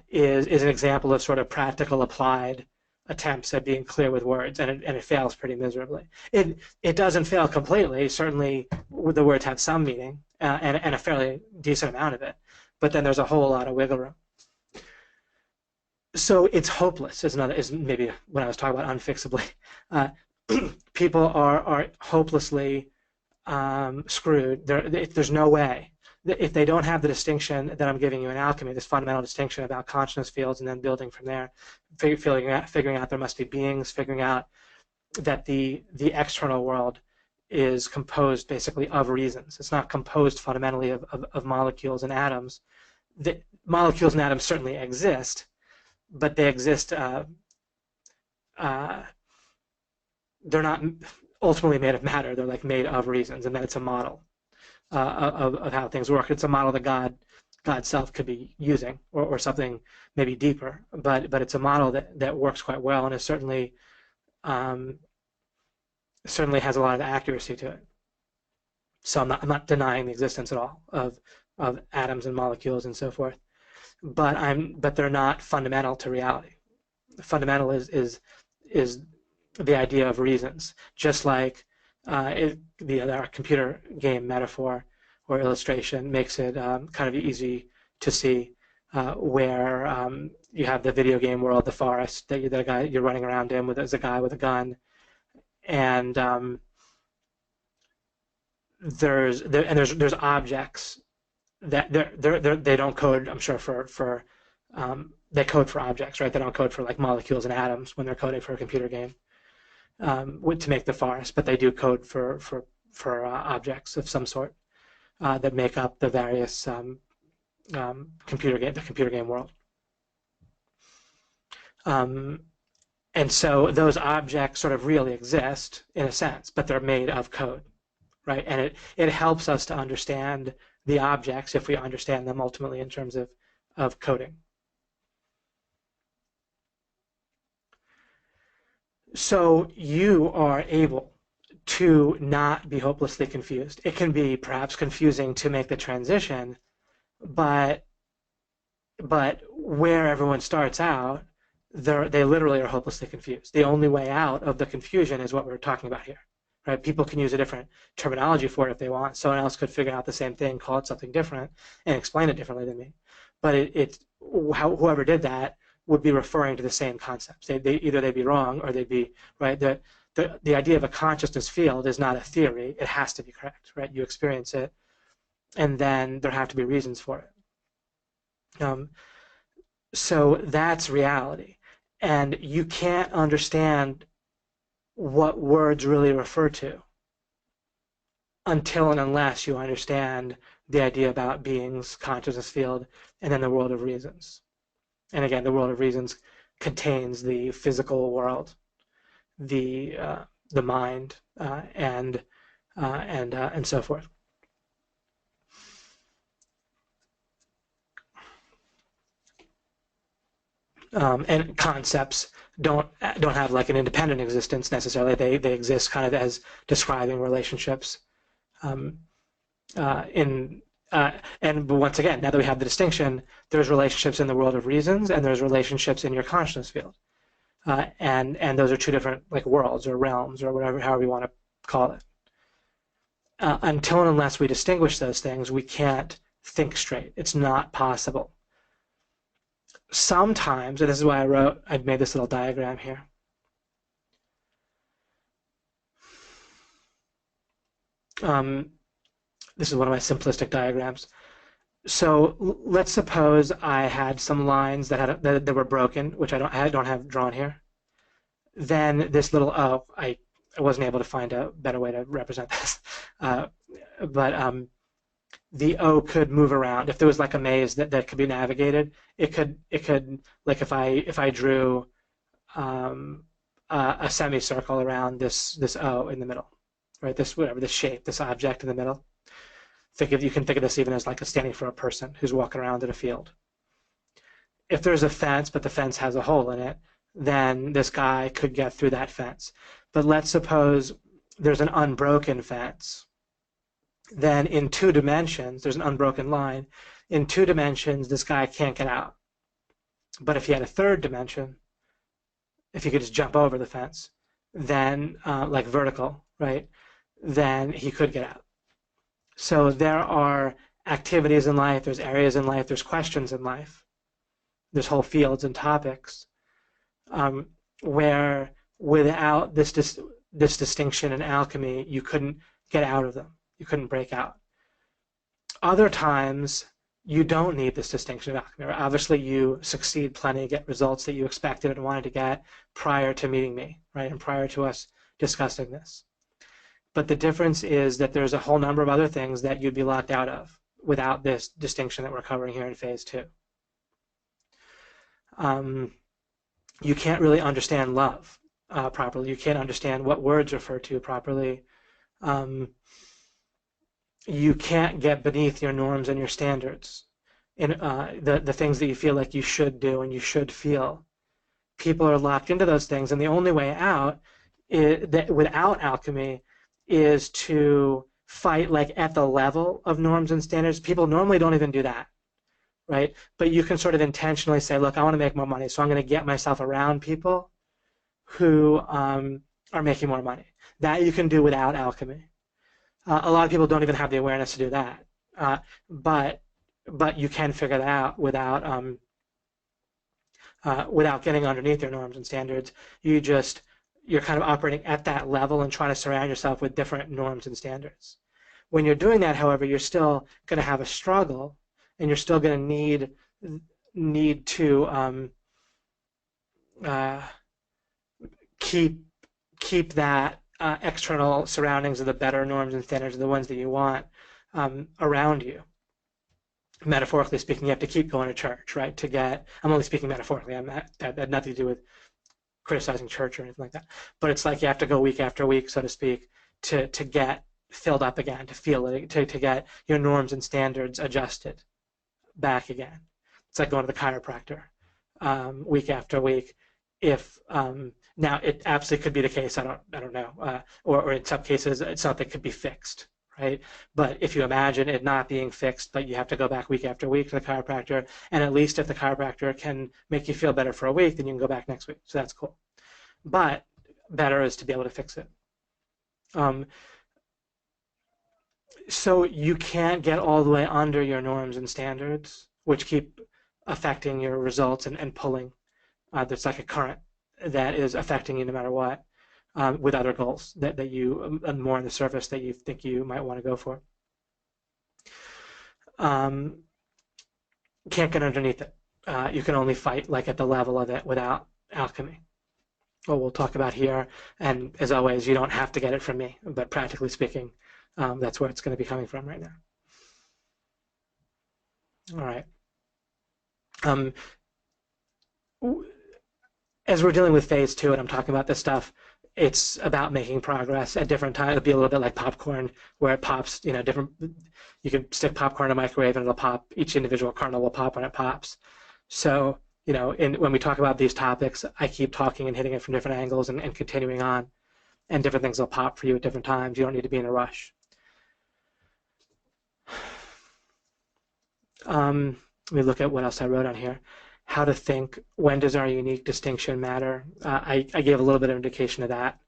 is an example of sort of practical applied attempts at being clear with words, and it fails pretty miserably. It doesn't fail completely. Certainly, the words have some meaning and a fairly decent amount of it, but then there's a whole lot of wiggle room. So it's hopeless. Is maybe when I was talking about unfixably. People are hopelessly screwed. There's no way. If they don't have the distinction that I'm giving you in alchemy, this fundamental distinction about consciousness fields and then building from there, figuring out there must be beings, figuring out that the external world is composed basically of reasons. It's not composed fundamentally of molecules and atoms. The molecules and atoms certainly exist, but they exist, they're not ultimately made of matter. They're like made of reasons, and then it's a model. of how things work. It's a model that God's self could be using, or something maybe deeper, but it's a model that works quite well, and is um, certainly has a lot of accuracy to it. So I'm not denying the existence at all of atoms and molecules and so forth, but they're not fundamental to reality. Fundamental is the idea of reasons, just like our computer game metaphor or illustration makes it kind of easy to see, where you have the video game world, the forest that guy you're running around in as a guy with a gun, and there's objects that they don't code, I'm sure, for they code for objects, right? They don't code for like molecules and atoms when they're coding for a computer game, to make the forest, but they do code for objects of some sort that make up the various the computer game world. And so those objects sort of really exist in a sense, but they're made of code, right? And it helps us to understand the objects if we understand them ultimately in terms of coding. So you are able to not be hopelessly confused. It can be perhaps confusing to make the transition, but where everyone starts out, they literally are hopelessly confused. The only way out of the confusion is what we're talking about here, right? People can use a different terminology for it if they want. Someone else could figure out the same thing, call it something different, and explain it differently than me. But whoever did that would be referring to the same concepts. Either they'd be wrong or they'd be right. The idea of a consciousness field is not a theory. It has to be correct, right? You experience it, and then there have to be reasons for it. So that's reality. And you can't understand what words really refer to until and unless you understand the idea about beings, consciousness field, and then the world of reasons. And again, the world of reasons contains the physical world, the mind, and so forth. And concepts don't have like an independent existence necessarily. They exist kind of as describing relationships. And once again, now that we have the distinction, there's relationships in the world of reasons, and there's relationships in your consciousness field, and those are two different like worlds or realms or whatever, however you want to call it. Until and unless we distinguish those things, we can't think straight. It's not possible. Sometimes, and this is why I made this little diagram here. This is one of my simplistic diagrams. So let's suppose I had some lines that were broken, which I don't have drawn here. Then this little O, I wasn't able to find a better way to represent this, but the O could move around. If there was like a maze that could be navigated, it could like if I drew a semicircle around this O in the middle, right? This shape, this object in the middle. You can think of this even as like standing for a person who's walking around in a field. If there's a fence, but the fence has a hole in it, then this guy could get through that fence. But let's suppose there's an unbroken fence. Then in 2 dimensions, there's an unbroken line. In 2 dimensions, this guy can't get out. But if he had a 3rd dimension, if he could just jump over the fence, then like vertical, right? Then he could get out. So there are activities in life, there's areas in life, there's questions in life, there's whole fields and topics where without this distinction in alchemy, you couldn't get out of them. You couldn't break out. Other times, you don't need this distinction of alchemy. Obviously, you succeed plenty, get results that you expected and wanted to get prior to meeting me, right, and prior to us discussing this. But the difference is that there's a whole number of other things that you'd be locked out of without this distinction that we're covering here in phase 2. You can't really understand love properly. You can't understand what words refer to properly you can't get beneath your norms and your standards in the things that you feel like you should do and you should feel. People are locked into those things, and the only way out without alchemy is to fight like at the level of norms and standards. People normally don't even do that, right? But you can sort of intentionally say, look, I want to make more money, so I'm going to get myself around people who are making more money. That you can do without alchemy. A lot of people don't even have the awareness to do that, but you can figure that out without getting underneath your norms and standards. You're kind of operating at that level and trying to surround yourself with different norms and standards. When you're doing that, however, you're still going to have a struggle, and you're still going to need to keep that external surroundings of the better norms and standards, the ones that you want, around you. Metaphorically speaking, you have to keep going to church, right? I'm only speaking metaphorically. That had nothing to do with criticizing church or anything like that. But it's like you have to go week after week, so to speak, to get filled up again, to feel it, to get your norms and standards adjusted back again. It's like going to the chiropractor week after week. If now it absolutely could be the case, I don't know, or in some cases it's something that could be fixed, right? But if you imagine it not being fixed, but you have to go back week after week to the chiropractor, and at least if the chiropractor can make you feel better for a week, then you can go back next week. So that's cool. But better is to be able to fix it. So you can't get all the way under your norms and standards, which keep affecting your results and pulling. There's like a current that is affecting you no matter what, with other goals that you more on the surface that you think you might want to go for. Can't get underneath it. You can only fight like at the level of it without alchemy. What we'll talk about here, and as always, you don't have to get it from me, but practically speaking, that's where it's going to be coming from right now. All right. As we're dealing with phase 2 and I'm talking about this stuff, it's about making progress at different times. It'll be a little bit like popcorn, where it pops, you can stick popcorn in a microwave and it'll pop. Each individual kernel will pop when it pops. So, when we talk about these topics, I keep talking and hitting it from different angles and continuing on, and different things will pop for you at different times. You don't need to be in a rush. Let me look at what else I wrote on here. How to think. When does our unique distinction matter? I gave a little bit of indication of that,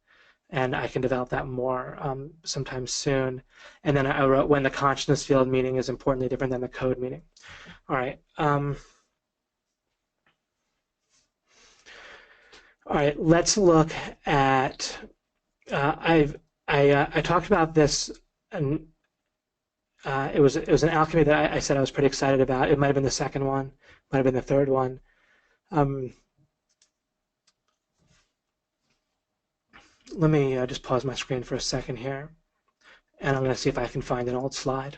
and I can develop that more sometime soon. And then I wrote when the consciousness field meaning is importantly different than the code meaning. All right. All right. Let's look at. I talked about this, and it was an alchemy that I said I was pretty excited about. It might have been the second one. Might have been the third one. Let me just pause my screen for a second here, and I'm going to see if I can find an old slide.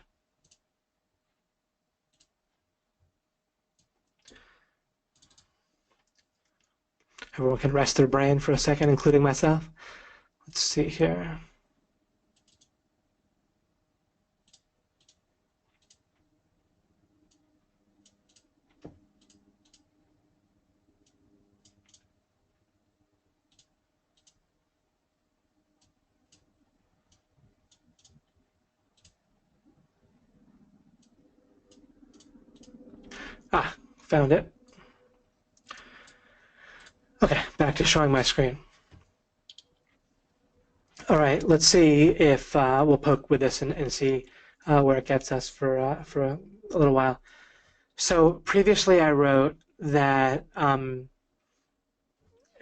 Everyone can rest their brain for a second, including myself. Let's see here. Found it. Okay, back to showing my screen. All right, let's see if we'll poke with this and see where it gets us for a little while. So previously I wrote that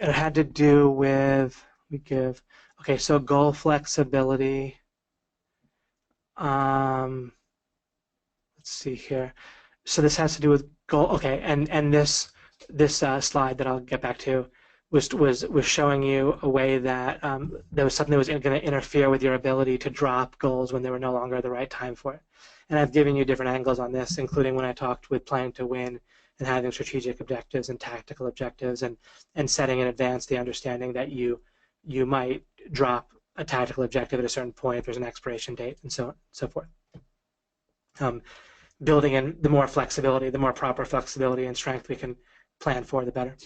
it had to do with, okay, so goal flexibility. Let's see here. So this has to do with goal, okay, and this slide that I'll get back to was showing you a way that there was something that was going to interfere with your ability to drop goals when they were no longer the right time for it. And I've given you different angles on this, including when I talked with planning to win and having strategic objectives and tactical objectives, and setting in advance the understanding that you might drop a tactical objective at a certain point if there's an expiration date, and so on and so forth. Building in the more flexibility, the more proper flexibility and strength we can plan for, the better.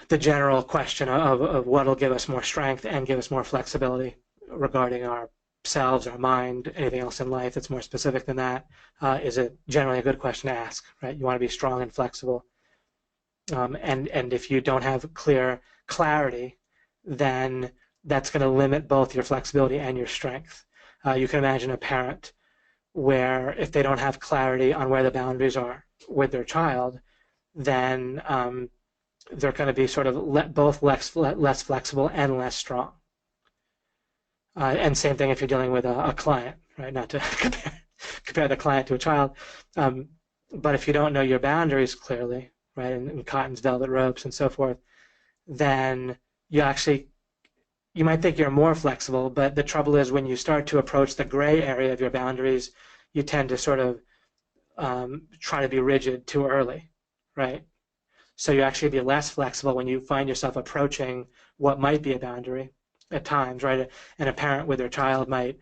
The general question of what will give us more strength and give us more flexibility regarding ourselves, our mind, anything else in life that's more specific than that, is generally a good question to ask, right? You want to be strong and flexible. And if you don't have clear clarity, then that's going to limit both your flexibility and your strength. You can imagine a parent where if they don't have clarity on where the boundaries are with their child, then they're going to be sort of both less flexible and less strong. And same thing if you're dealing with a client, right? Not to compare the client to a child, but if you don't know your boundaries clearly, right, and Cotton's velvet ropes and so forth, then you might think you're more flexible, but the trouble is when you start to approach the gray area of your boundaries, you tend to sort of try to be rigid too early, right? So you actually be less flexible when you find yourself approaching what might be a boundary at times, right? And a parent with their child might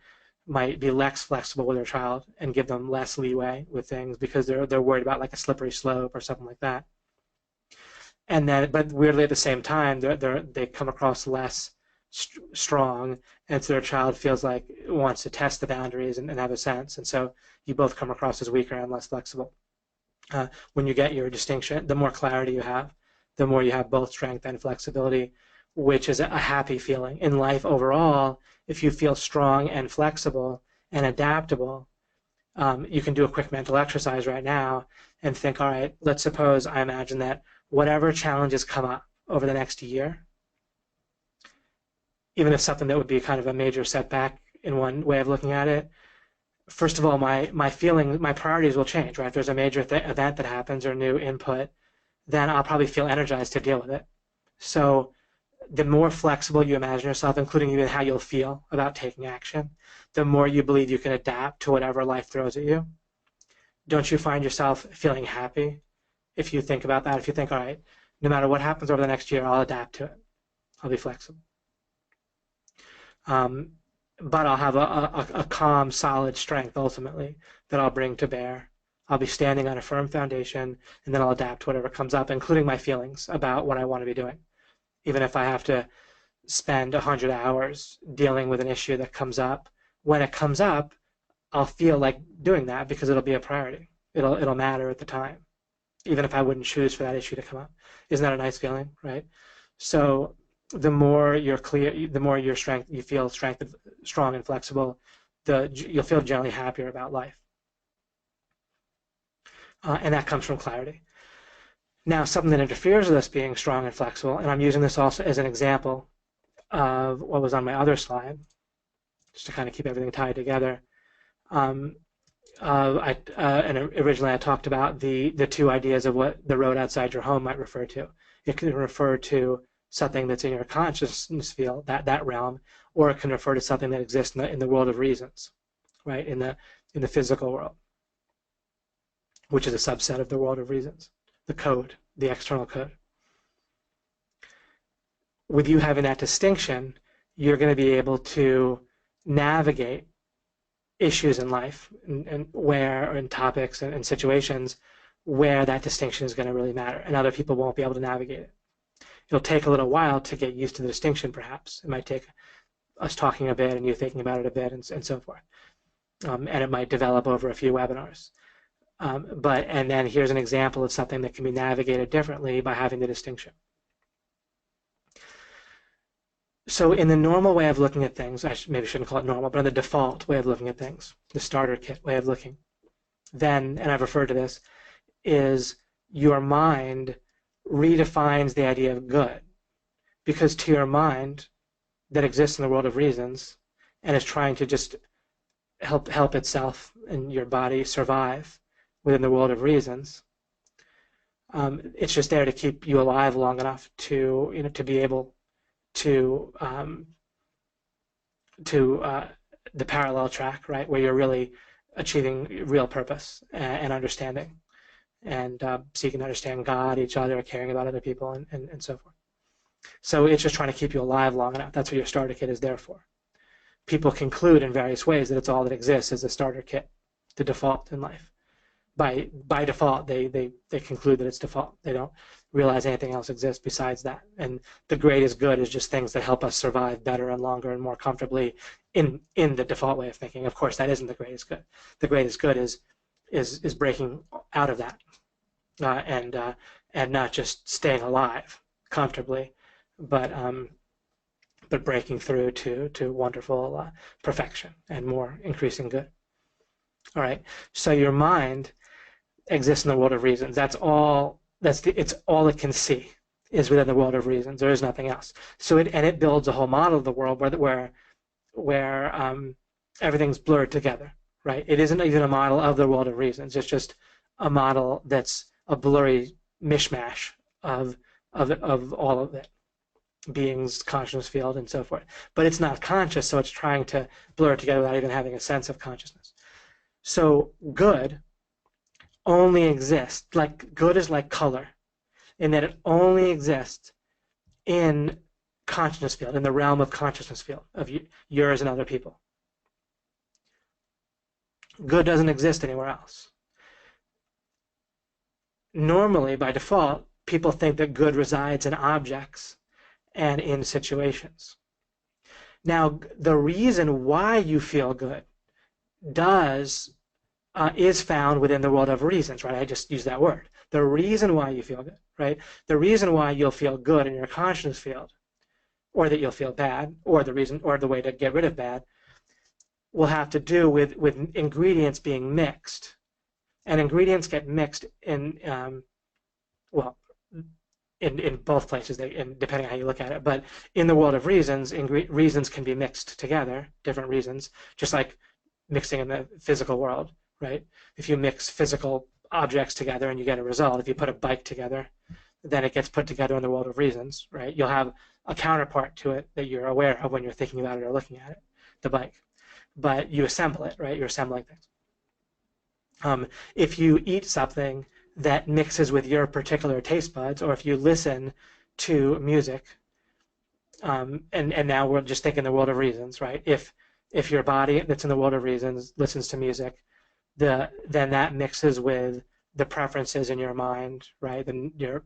be less flexible with their child and give them less leeway with things because they're worried about like a slippery slope or something like that. And then, but weirdly at the same time, they come across less strong, and so their child feels like wants to test the boundaries and have a sense, and so you both come across as weaker and less flexible. When you get your distinction, the more clarity you have, the more you have both strength and flexibility, which is a happy feeling. In life overall, if you feel strong and flexible and adaptable, you can do a quick mental exercise right now and think, all right, let's suppose I imagine that whatever challenges come up over the next year, even if something that would be kind of a major setback in one way of looking at it, first of all, my priorities will change, right? If there's a major event that happens or new input, then I'll probably feel energized to deal with it. So the more flexible you imagine yourself, including even how you'll feel about taking action, the more you believe you can adapt to whatever life throws at you. Don't you find yourself feeling happy if you think about that? If you think, all right, no matter what happens over the next year, I'll adapt to it. I'll be flexible. But I'll have a calm, solid strength ultimately that I'll bring to bear. I'll be standing on a firm foundation, and then I'll adapt to whatever comes up, including my feelings about what I want to be doing. Even if I have to spend 100 hours dealing with an issue that comes up, when it comes up, I'll feel like doing that because it'll be a priority. It'll matter at the time, even if I wouldn't choose for that issue to come up. Isn't that a nice feeling, right? So the more you're clear, the more you feel strong and flexible, you'll feel generally happier about life. And that comes from clarity. Now, something that interferes with us being strong and flexible, and I'm using this also as an example of what was on my other slide, just to kind of keep everything tied together. And originally I talked about the two ideas of what the road outside your home might refer to. It can refer to something that's in your consciousness field, that realm, or it can refer to something that exists in the world of reasons, right? In the physical world, which is a subset of the world of reasons, the code, the external code. With you having that distinction, you're going to be able to navigate issues in life and where, or in topics and situations where that distinction is going to really matter, and other people won't be able to navigate it. It'll take a little while to get used to the distinction, perhaps. It might take us talking a bit and you thinking about it a bit and so forth. And it might develop over a few webinars. And then here's an example of something that can be navigated differently by having the distinction. So in the normal way of looking at things, maybe shouldn't call it normal, but in the default way of looking at things, the starter kit way of looking, then, and I've referred to this, is your mind redefines the idea of good, because to your mind that exists in the world of reasons and is trying to just help itself and your body survive within the world of reasons, it's just there to keep you alive long enough to to be able to the parallel track, right, where you're really achieving real purpose and understanding, and seeking to understand God, each other, caring about other people, and so forth. So it's just trying to keep you alive long enough. That's what your starter kit is there for. people conclude in various ways that it's all that exists as a starter kit, the default in life. By default, they conclude that it's default. They don't realize anything else exists besides that. And the greatest good is just things that help us survive better and longer and more comfortably in the default way of thinking. Of course, that isn't the greatest good. The greatest good is breaking out of that and not just staying alive comfortably, but breaking through to wonderful perfection and more increasing good. All right. So your mind exists in the world of reasons. It's all it can see is within the world of reasons. There is nothing else. So it builds a whole model of the world where everything's blurred together, right? It isn't even a model of the world of reasons. It's just a model that's a blurry mishmash of all of it, beings, consciousness field, and so forth. But it's not conscious, so it's trying to blur it together without even having a sense of consciousness. So good only exists, like good is like color, in that it only exists in consciousness field, in the realm of consciousness field, of yours and other people. Good doesn't exist anywhere else. Normally, by default, people think that good resides in objects and in situations. Now, the reason why you feel good is found within the world of reasons, right? I just used that word. The reason why you feel good, right? The reason why you'll feel good in your consciousness field, or that you'll feel bad, or the way to get rid of bad, will have to do with ingredients being mixed. And ingredients get mixed in both places, depending on how you look at it. But in the world of reasons, reasons can be mixed together, different reasons, just like mixing in the physical world, right? If you mix physical objects together and you get a result, if you put a bike together, then it gets put together in the world of reasons, right? You'll have a counterpart to it that you're aware of when you're thinking about it or looking at it, the bike. But you assemble it, right? You're assembling things. If you eat something that mixes with your particular taste buds, or if you listen to music, and now we're just thinking the world of reasons, right? If your body that's in the world of reasons listens to music, then that mixes with the preferences in your mind, right? And your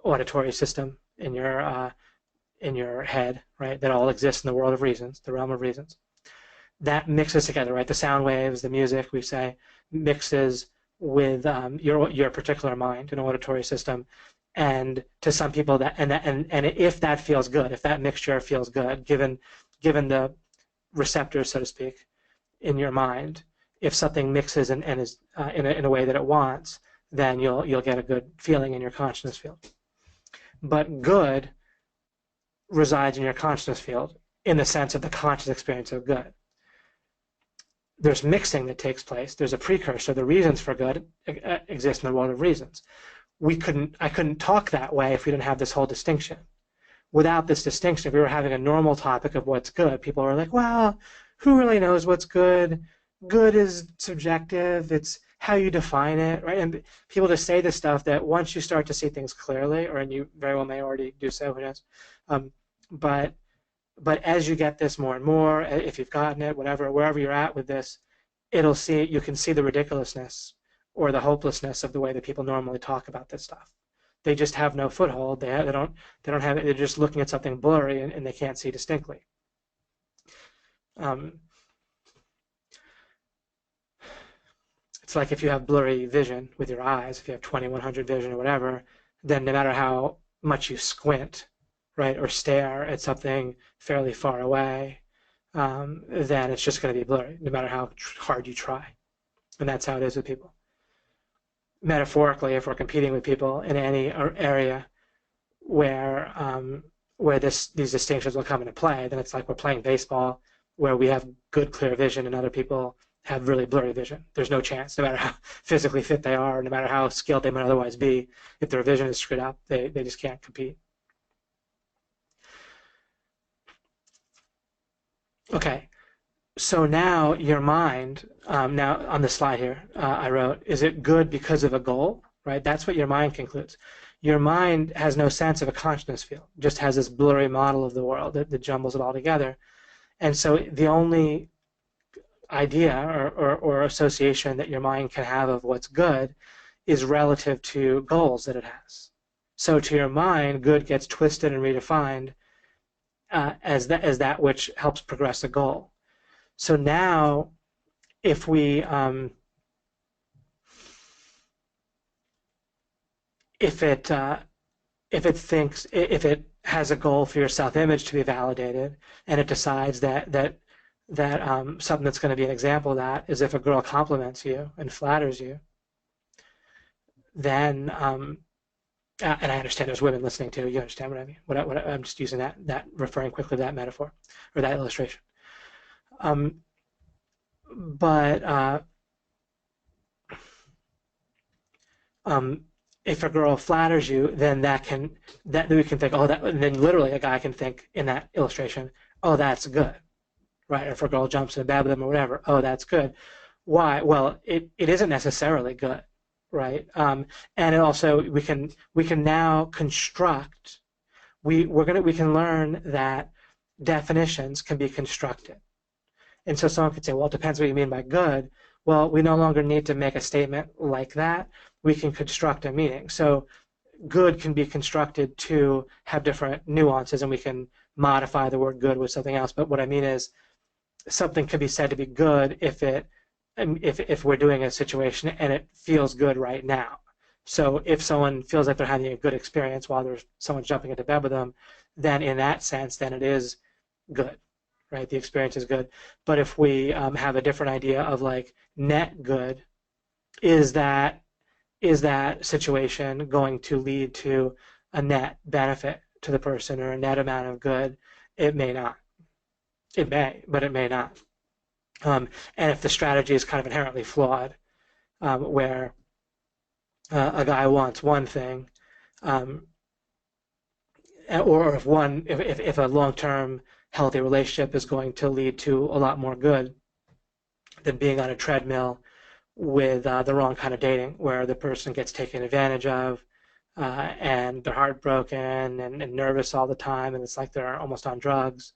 auditory system in your head, right? That all exists in the world of reasons, the realm of reasons. That mixes together, right? The sound waves, the music, we say, mixes with your particular mind and auditory system, and to some people and if that feels good, if that mixture feels good, given the receptors, so to speak, in your mind, if something mixes and is in a way that it wants, then you'll get a good feeling in your consciousness field. But good resides in your consciousness field in the sense of the conscious experience of good. There's mixing that takes place. There's a precursor. The reasons for good exist in the world of reasons. I couldn't talk that way if we didn't have this whole distinction. Without this distinction, if we were having a normal topic of what's good, people are like, well, who really knows what's good? Good is subjective. It's how you define it, right? And people just say this stuff that once you start to see things clearly, and you very well may already do so, who knows? But as you get this more and more, if you've gotten it, wherever you're at with this, you can see the ridiculousness or the hopelessness of the way that people normally talk about this stuff. They just have no foothold. They don't have it. They're just looking at something blurry and they can't see distinctly. It's like if you have blurry vision with your eyes, if you have 2100 vision or whatever, then no matter how much you squint, right, or stare at something fairly far away, then it's just going to be blurry, no matter how hard you try. And that's how it is with people. Metaphorically, if we're competing with people in any area where these distinctions will come into play, then it's like we're playing baseball, where we have good, clear vision and other people have really blurry vision. There's no chance, no matter how physically fit they are, no matter how skilled they might otherwise be, if their vision is screwed up, they just can't compete. Okay, so now your mind, now on the slide here I wrote, is it good because of a goal, right? That's what your mind concludes. Your mind has no sense of a consciousness field, just has this blurry model of the world that jumbles it all together. And so the only idea or association that your mind can have of what's good is relative to goals that it has. So to your mind, good gets twisted and redefined as that which helps progress a goal. So now, if we if it has a goal for your self-image to be validated, and it decides that something that's going to be an example of that is if a girl compliments you and flatters you, then and I understand there's women listening too. You understand what I mean? I'm just using that referring quickly to that metaphor or that illustration. If a girl flatters you, then we can think, oh, that, and then literally a guy can think in that illustration, oh, that's good, right? Or if a girl jumps in bed with him or whatever, oh, that's good. Why? Well, it isn't necessarily good, right? And it also we can now construct. We can learn that definitions can be constructed, and so someone could say, well, it depends what you mean by good. Well, we no longer need to make a statement like that. We can construct a meaning. So good can be constructed to have different nuances, and we can modify the word good with something else. But what I mean is something can be said to be good if we're doing a situation and it feels good right now. So if someone feels like they're having a good experience while there's someone jumping into bed with them, then in that sense, then it is good. Right, the experience is good. But if we have a different idea of like net good, is that situation going to lead to a net benefit to the person or a net amount of good? It may not. It may, but it may not. And if the strategy is kind of inherently flawed, where a guy wants one thing, or if a long-term healthy relationship is going to lead to a lot more good than being on a treadmill with the wrong kind of dating, where the person gets taken advantage of and they're heartbroken and nervous all the time, and it's like they're almost on drugs,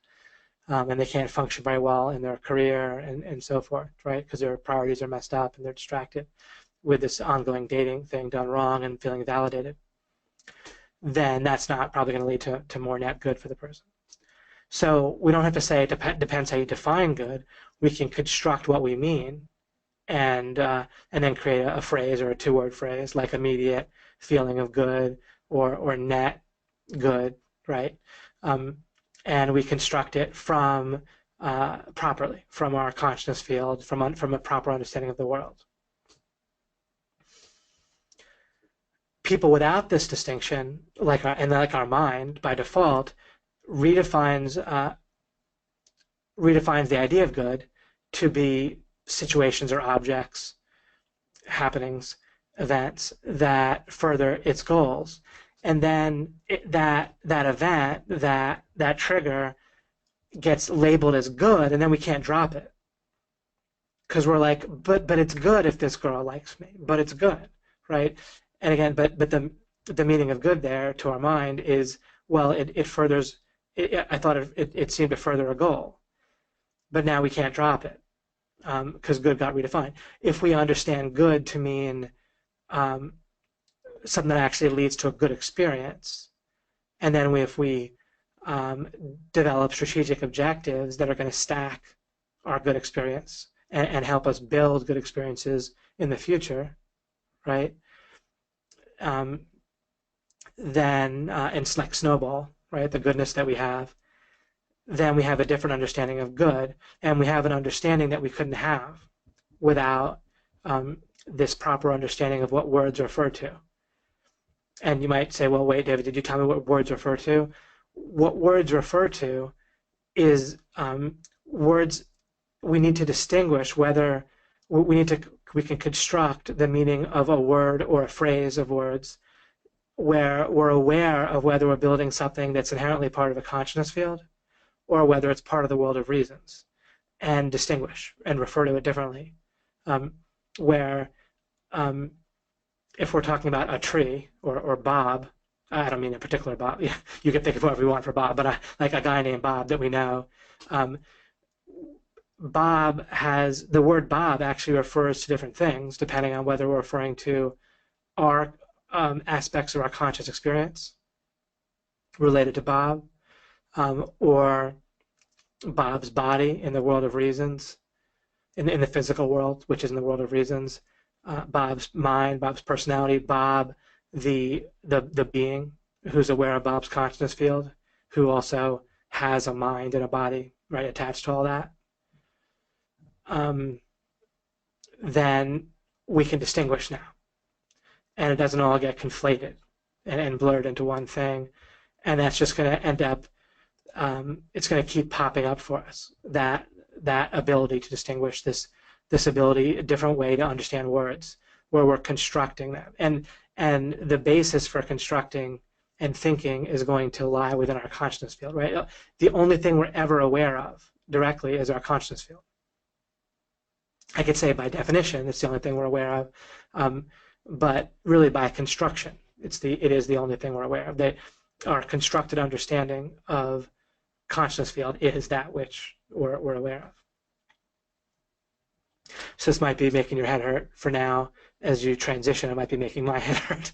and they can't function very well in their career and so forth, right? Because their priorities are messed up and they're distracted with this ongoing dating thing done wrong and feeling validated. Then that's not probably going to lead to more net good for the person. So we don't have to say it depends how you define good. We can construct what we mean, and then create a phrase or a two-word phrase like immediate feeling of good or net good, right? And we construct it from properly from our consciousness field, from a proper understanding of the world. People without this distinction, like our mind by default, redefines the idea of good to be situations or objects, happenings, events that further its goals, and then that event, that trigger, gets labeled as good, and then we can't drop it because we're like, but it's good if this girl likes me, but it's good, right? And again, but the meaning of good there to our mind is, well, it furthers. I thought it seemed to further a goal, but now we can't drop it because good got redefined. If we understand good to mean something that actually leads to a good experience, and then if we develop strategic objectives that are going to stack our good experience and help us build good experiences in the future, right? Then it's like snowball, right? The goodness that we have, then we have a different understanding of good, and we have an understanding that we couldn't have without this proper understanding of what words refer to. And you might say, well, wait, David, did you tell me what words refer to? What words refer to is words. We need to distinguish whether we can construct the meaning of a word or a phrase of words where we're aware of whether we're building something that's inherently part of a consciousness field or whether it's part of the world of reasons, and distinguish and refer to it differently. If we're talking about a tree or Bob, I don't mean a particular Bob. You can think of whoever you want for Bob, but like a guy named Bob that we know, Bob has the word Bob actually refers to different things depending on whether we're referring to our aspects of our conscious experience related to Bob, or Bob's body in the world of reasons, in the physical world, which is in the world of reasons, Bob's mind, Bob's personality, Bob, the being who's aware of Bob's consciousness field, who also has a mind and a body, right, attached to all that. Then we can distinguish now, and it doesn't all get conflated and blurred into one thing, and that's just going to end up, it's going to keep popping up for us, that ability to distinguish, this ability, a different way to understand words, where we're constructing them, and the basis for constructing and thinking is going to lie within our consciousness field, right? The only thing we're ever aware of directly is our consciousness field. I could say by definition it's the only thing we're aware of, but really by construction it is the only thing we're aware of. That our constructed understanding of consciousness field is that which we're aware of. So this might be making your head hurt for now. As you transition, it might be making my head hurt.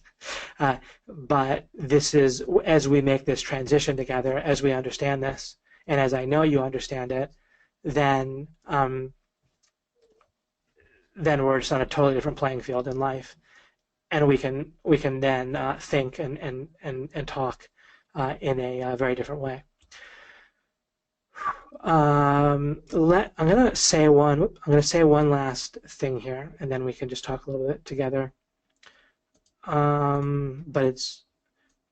But this is, as we make this transition together, as we understand this, and as I know you understand it, then we're just on a totally different playing field in life, and we can then think and talk in a very different way. I'm gonna say one last thing here, and then we can just talk a little bit together. But it's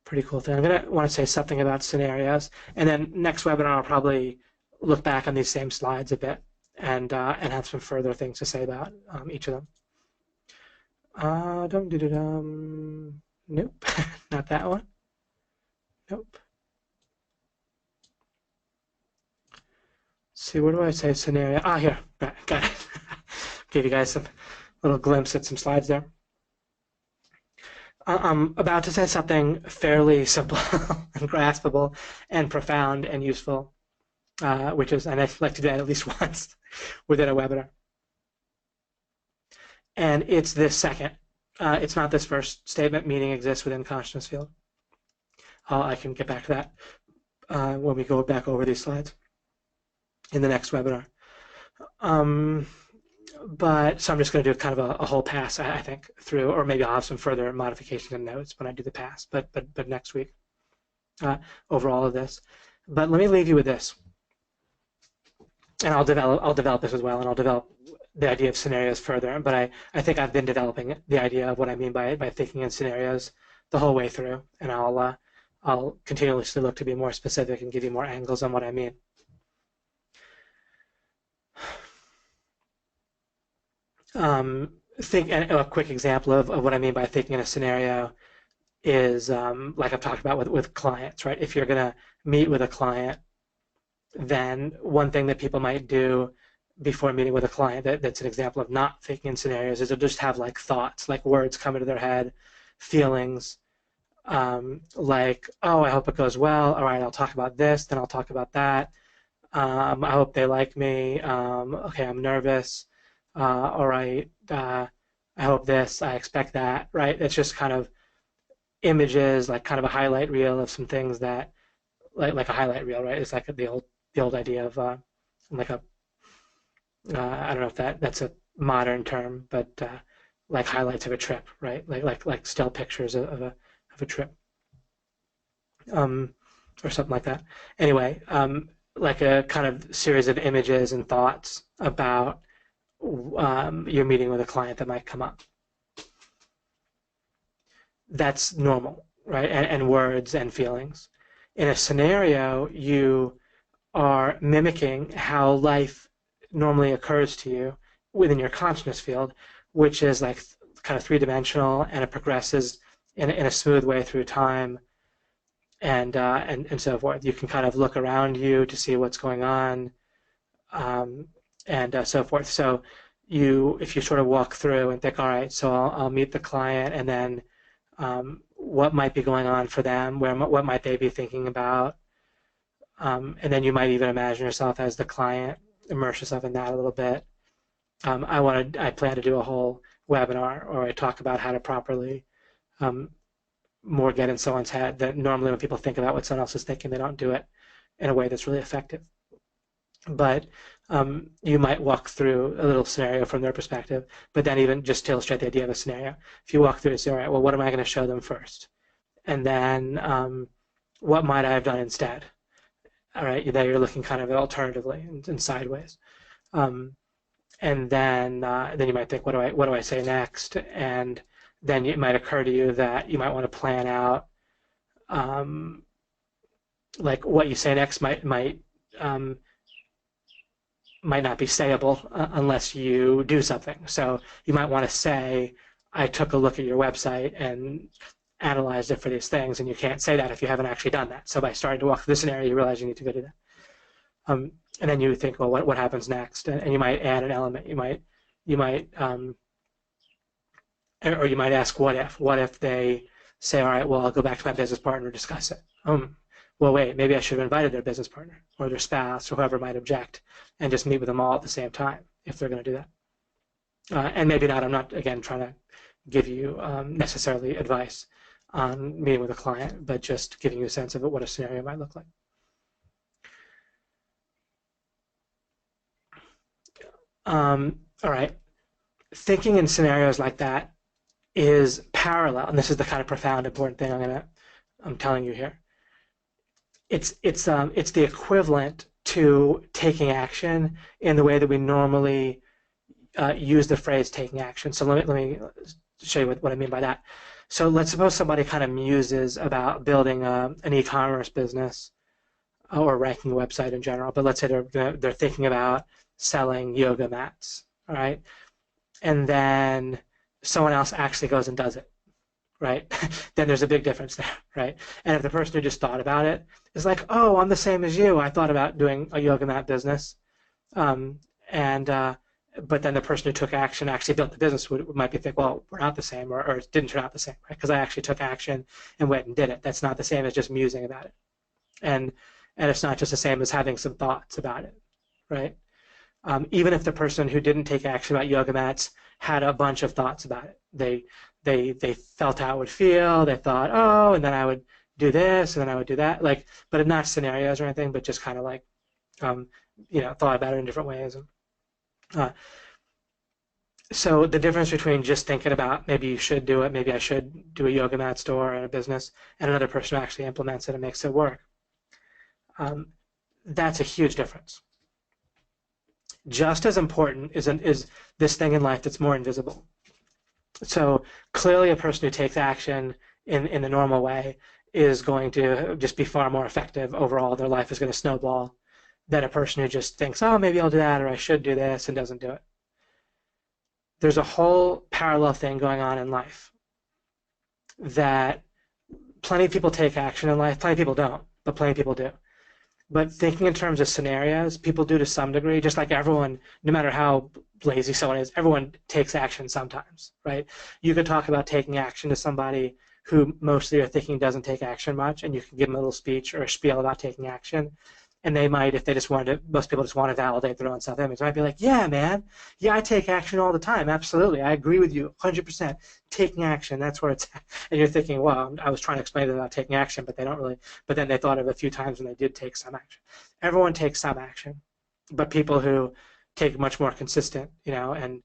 a pretty cool thing. I'm gonna want to say something about scenarios, and then next webinar I'll probably look back on these same slides a bit and have some further things to say about each of them. Nope, not that one. Nope. See, where do I say scenario? Ah, here, right, got it. Gave you guys some little glimpse at some slides there. I'm about to say something fairly simple and graspable and profound and useful, which is, and I'd like to do that at least once within a webinar. And it's this second. It's not this first statement, meaning exists within consciousness field. I can get back to that when we go back over these slides in the next webinar. But so I'm just going to do kind of a whole pass, I think, through, or maybe I'll have some further modifications and notes when I do the pass, but next week over all of this. But let me leave you with this, and I'll develop this as well, and I'll develop the idea of scenarios further. But I think I've been developing the idea of what I mean by thinking in scenarios the whole way through, and I'll continuously look to be more specific and give you more angles on what I mean. A quick example of what I mean by thinking in a scenario is like I've talked about with clients, right? If you're going to meet with a client, then one thing that people might do before meeting with a client that's an example of not thinking in scenarios is they'll just have like thoughts, like words come into their head, feelings, like, oh, I hope it goes well. All right, I'll talk about this, then I'll talk about that. I hope they like me. Okay, I'm nervous. All right, I hope this, I expect that, right? It's just kind of images, like kind of a highlight reel of some things that, like a highlight reel, right? It's like the old idea of like a, I don't know if that's a modern term, but like highlights of a trip, right? Like still pictures of a trip, or something like that. Anyway, like a kind of series of images and thoughts about your meeting with a client that might come up. That's normal, right? And words and feelings. In a scenario, you are mimicking how life normally occurs to you within your consciousness field, which is like kind of three-dimensional, and it progresses in a smooth way through time, and so forth. You can kind of look around you to see what's going on, and so forth. So if you sort of walk through and think, all right, so I'll meet the client, and then what might be going on for them, what might they be thinking about, and then you might even imagine yourself as the client, immerse yourself in that a little bit. I plan to do a whole webinar, or I talk about how to properly more get in someone's head. That normally when people think about what someone else is thinking, they don't do it in a way that's really effective. But you might walk through a little scenario from their perspective, but then even just to illustrate the idea of a scenario, if you walk through and say, all right, well, what am I going to show them first? And then what might I have done instead? All right, there you're looking kind of alternatively and sideways. And then you might think, what do I say next? And then it might occur to you that you might want to plan out like what you say next might not be sayable unless you do something. So you might want to say, I took a look at your website and analyzed it for these things, and you can't say that if you haven't actually done that. So by starting to walk through this scenario, you realize you need to go do that. And then you think, well, what happens next? And you might add an element. You might or you might ask, what if? What if they say, all right, well, I'll go back to my business partner, discuss it. Well, wait, maybe I should have invited their business partner or their spouse or whoever might object and just meet with them all at the same time if they're going to do that. And maybe not. I'm not, again, trying to give you necessarily advice on meeting with a client, but just giving you a sense of what a scenario might look like. All right. Thinking in scenarios like that is parallel, and this is the kind of profound, important thing I'm telling you here. It's the equivalent to taking action in the way that we normally use the phrase taking action. So let me show you what I mean by that. So let's suppose somebody kind of muses about building an e-commerce business or ranking a website in general, but let's say they're thinking about selling yoga mats, all right? And then someone else actually goes and does it, right? Then there's a big difference there, right? And if the person who just thought about it is like, oh, I'm the same as you. I thought about doing a yoga mat business, but then the person who took action actually built the business might be think, well, we're not the same, or it didn't turn out the same, right? Because I actually took action and went and did it. That's not the same as just musing about it, and it's not just the same as having some thoughts about it, right? Even if the person who didn't take action about yoga mats had a bunch of thoughts about it, they felt how it would feel. They thought, oh, and then I would do this, and then I would do that, like, but not scenarios or anything, but just kind of like, thought about it in different ways. So the difference between just thinking about maybe you should do it, maybe I should do a yoga mat store and a business, and another person who actually implements it and makes it work, that's a huge difference. Just as important is this thing in life that's more invisible. So clearly a person who takes action in the normal way is going to just be far more effective overall. Their life is going to snowball than a person who just thinks, oh, maybe I'll do that, or I should do this, and doesn't do it. There's a whole parallel thing going on in life that plenty of people take action in life. Plenty of people don't, but plenty of people do. But thinking in terms of scenarios, people do to some degree, just like everyone, no matter how lazy someone is, everyone takes action sometimes, right? You could talk about taking action to somebody who mostly you're thinking doesn't take action much, and you can give them a little speech or a spiel about taking action. And they might, if they just wanted to, most people just want to validate their own self-image. They might be like, yeah, man, yeah, I take action all the time. Absolutely. I agree with you 100%. Taking action, that's where it's at. And you're thinking, well, I was trying to explain to them about taking action, but they don't really, but then they thought of a few times when they did take some action. Everyone takes some action, but people who take much more consistent, and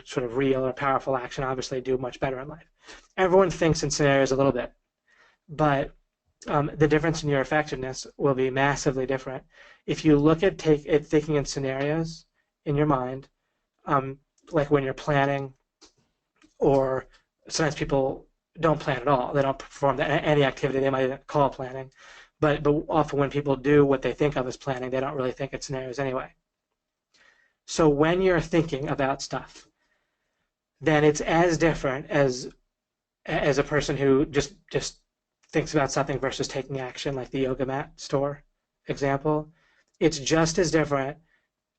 sort of real or powerful action obviously do much better in life. Everyone thinks in scenarios a little bit, but the difference in your effectiveness will be massively different if you look at thinking in scenarios in your mind, like when you're planning, or sometimes people don't plan at all. They don't perform any activity they might call planning, but often when people do what they think of as planning, they don't really think it's scenarios anyway. So when you're thinking about stuff, then it's as different as a person who just thinks about something versus taking action, like the yoga mat store example. It's just as different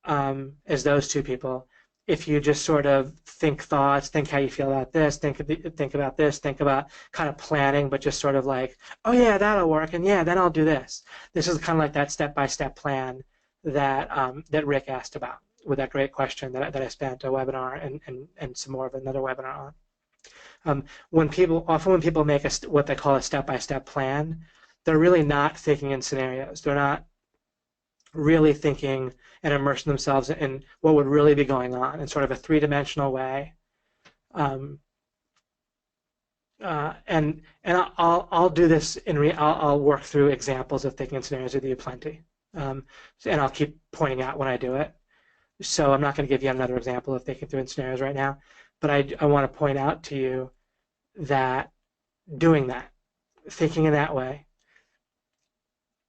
as those two people. If you just sort of think thoughts, think how you feel about this, think about this, think about kind of planning, but just sort of like, oh yeah, that'll work, and yeah, then I'll do this. This is kind of like that step-by-step plan that Rick asked about with that great question that I spent a webinar and some more of another webinar on. When people make what they call a step-by-step plan, they're really not thinking in scenarios. They're not really thinking and immersing themselves in what would really be going on in sort of a three-dimensional way. And I'll do this I'll work through examples of thinking in scenarios with you plenty, and I'll keep pointing out when I do it. So I'm not going to give you another example of thinking through in scenarios right now, but I want to point out to you that doing that, thinking in that way,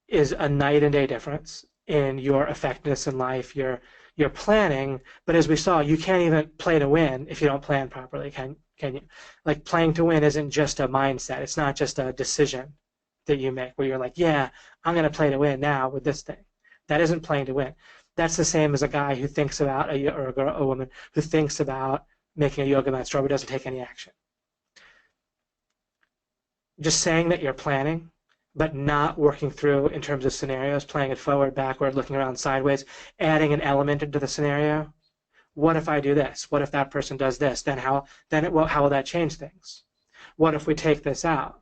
is a night and day difference in your effectiveness in life, your planning. But as we saw, you can't even play to win if you don't plan properly, can you? Like, playing to win isn't just a mindset. It's not just a decision that you make where you're like, yeah, I'm going to play to win now with this thing. That isn't playing to win. That's the same as a guy who thinks about, or a woman who thinks about making a yoga mat stroke but doesn't take any action. Just saying that you're planning, but not working through in terms of scenarios, playing it forward, backward, looking around sideways, adding an element into the scenario. What if I do this? What if that person does this? Then how will that change things? What if we take this out?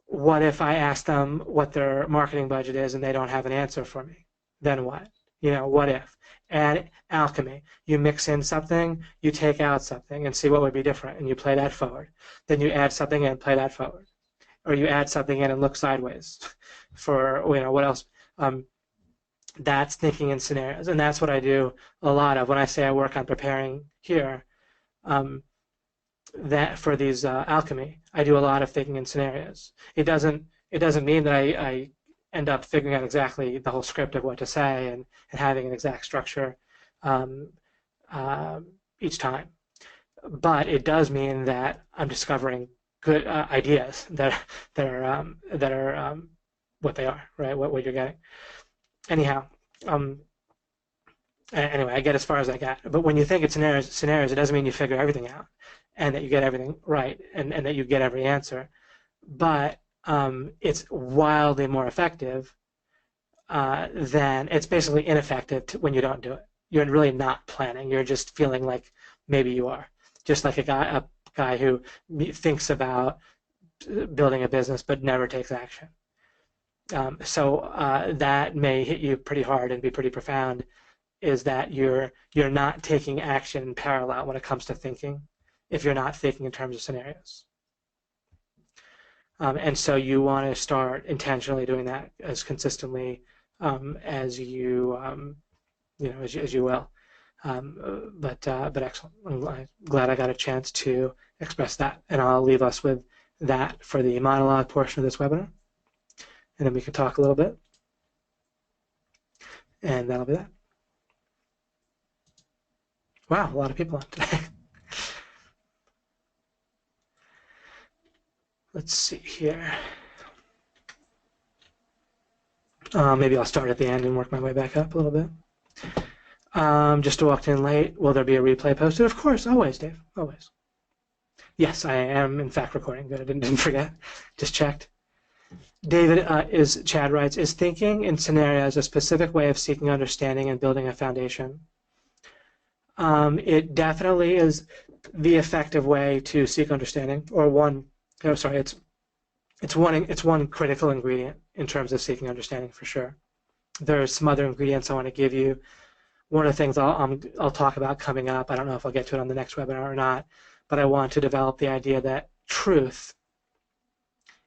What if I ask them what their marketing budget is and they don't have an answer for me? Then what? What if? Add alchemy. You mix in something, you take out something, and see what would be different, and you play that forward. Then you add something in and play that forward. Or you add something in and look sideways for, what else? That's thinking in scenarios, and that's what I do a lot of when I say I work on preparing here. That for these alchemy, I do a lot of thinking in scenarios. It doesn't mean that I end up figuring out exactly the whole script of what to say and having an exact structure each time, but it does mean that I'm discovering good ideas that are what they are, right? What you're getting. Anyhow, anyway, I get as far as I got. But when you think it's scenarios, it doesn't mean you figure everything out and that you get everything right and that you get every answer. But it's wildly more effective than it's basically ineffective when you don't do it. You're really not planning. You're just feeling like maybe you are. Just like a guy who thinks about building a business but never takes action. So that may hit you pretty hard and be pretty profound, is that you're not taking action in parallel when it comes to thinking if you're not thinking in terms of scenarios. And so you want to start intentionally doing that as consistently as you as you will. But excellent. I'm glad I got a chance to express that, and I'll leave us with that for the monologue portion of this webinar. And then we can talk a little bit, and that'll be that. Wow, a lot of people on today. Let's see here. Maybe I'll start at the end and work my way back up a little bit. Just walked in late. Will there be a replay posted? Of course, always, Dave, always. Yes, I am, in fact, recording. Good, I didn't forget. Just checked. David, Chad writes, is thinking in scenarios a specific way of seeking understanding and building a foundation? It definitely is the effective way to seek understanding, or it's one critical ingredient in terms of seeking understanding for sure. There's some other ingredients I want to give you. One of the things I'll talk about coming up, I don't know if I'll get to it on the next webinar or not, but I want to develop the idea that truth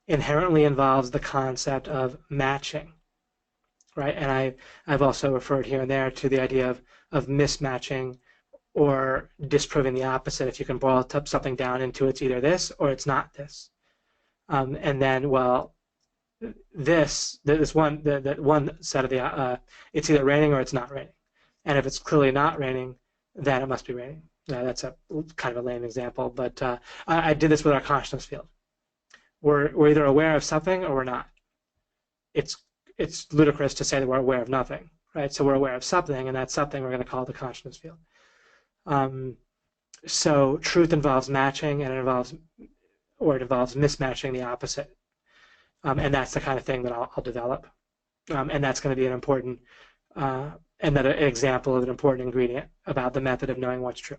inherently involves the concept of matching, right? And I've also referred here and there to the idea of mismatching or disproving the opposite. If you can boil something down into it's either this or it's not this, and then that one set of the it's either raining or it's not raining, and if it's clearly not raining, then it must be raining. That's a kind of a lame example, but I did this with our consciousness field. We're either aware of something or we're not. It's ludicrous to say that we're aware of nothing, right? So we're aware of something, and that something we're going to call the consciousness field. So truth involves matching, and it involves mismatching the opposite, and that's the kind of thing that I'll develop. And that's going to be an important, another example of an important ingredient about the method of knowing what's true.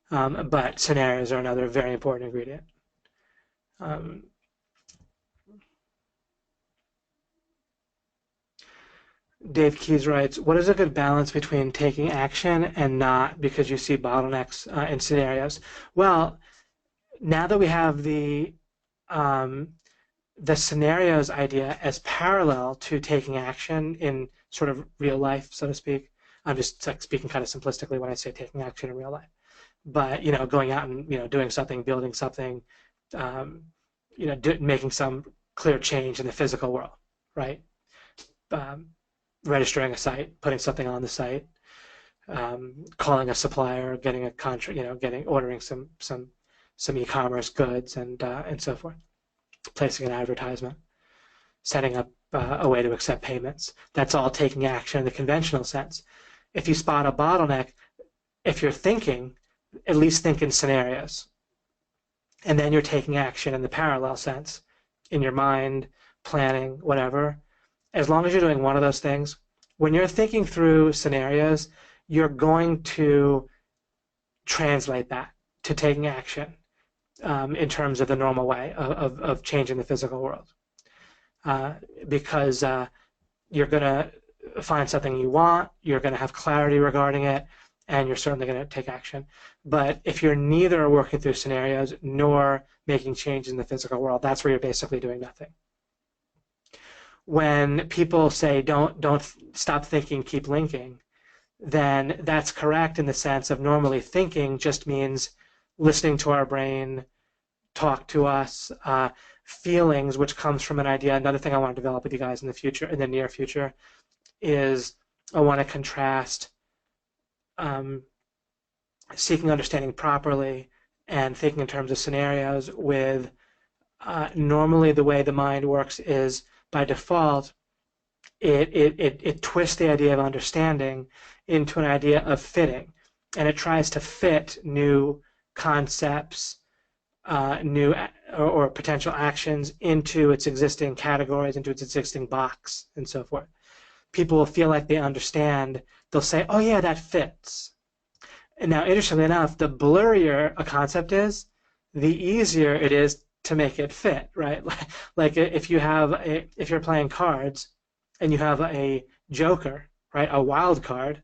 But scenarios are another very important ingredient. Dave Keyes writes, what is a good balance between taking action and not because you see bottlenecks in scenarios? Well, now that we have the scenarios idea as parallel to taking action in sort of real life, so to speak. I'm just like speaking kind of simplistically when I say taking action in real life. But, going out and, doing something, building something, making some clear change in the physical world, right? Registering a site, putting something on the site, calling a supplier, getting a contract, ordering some e-commerce goods and so forth, placing an advertisement, setting up a way to accept payments. That's all taking action in the conventional sense. If you spot a bottleneck, if you're thinking, at least think in scenarios. And then you're taking action in the parallel sense, in your mind, planning, whatever. As long as you're doing one of those things, when you're thinking through scenarios, you're going to translate that to taking action in terms of the normal way of changing the physical world. Because you're going to find something you want, you're going to have clarity regarding it, and you're certainly going to take action. But if you're neither working through scenarios nor making changes in the physical world, that's where you're basically doing nothing. When people say don't stop thinking, keep linking, then that's correct in the sense of normally thinking just means listening to our brain talk to us, feelings, which comes from an idea. Another thing I want to develop with you guys in the future, in the near future, is I want to contrast seeking understanding properly and thinking in terms of scenarios with normally the way the mind works is by default it twists the idea of understanding into an idea of fitting, and it tries to fit new concepts, new or potential actions into its existing categories, into its existing box, and so forth. People will feel like they understand. They'll say, oh yeah, that fits. And now, interestingly enough, the blurrier a concept is, the easier it is to make it fit, right? Like if you're playing cards and you have a joker, right, a wild card,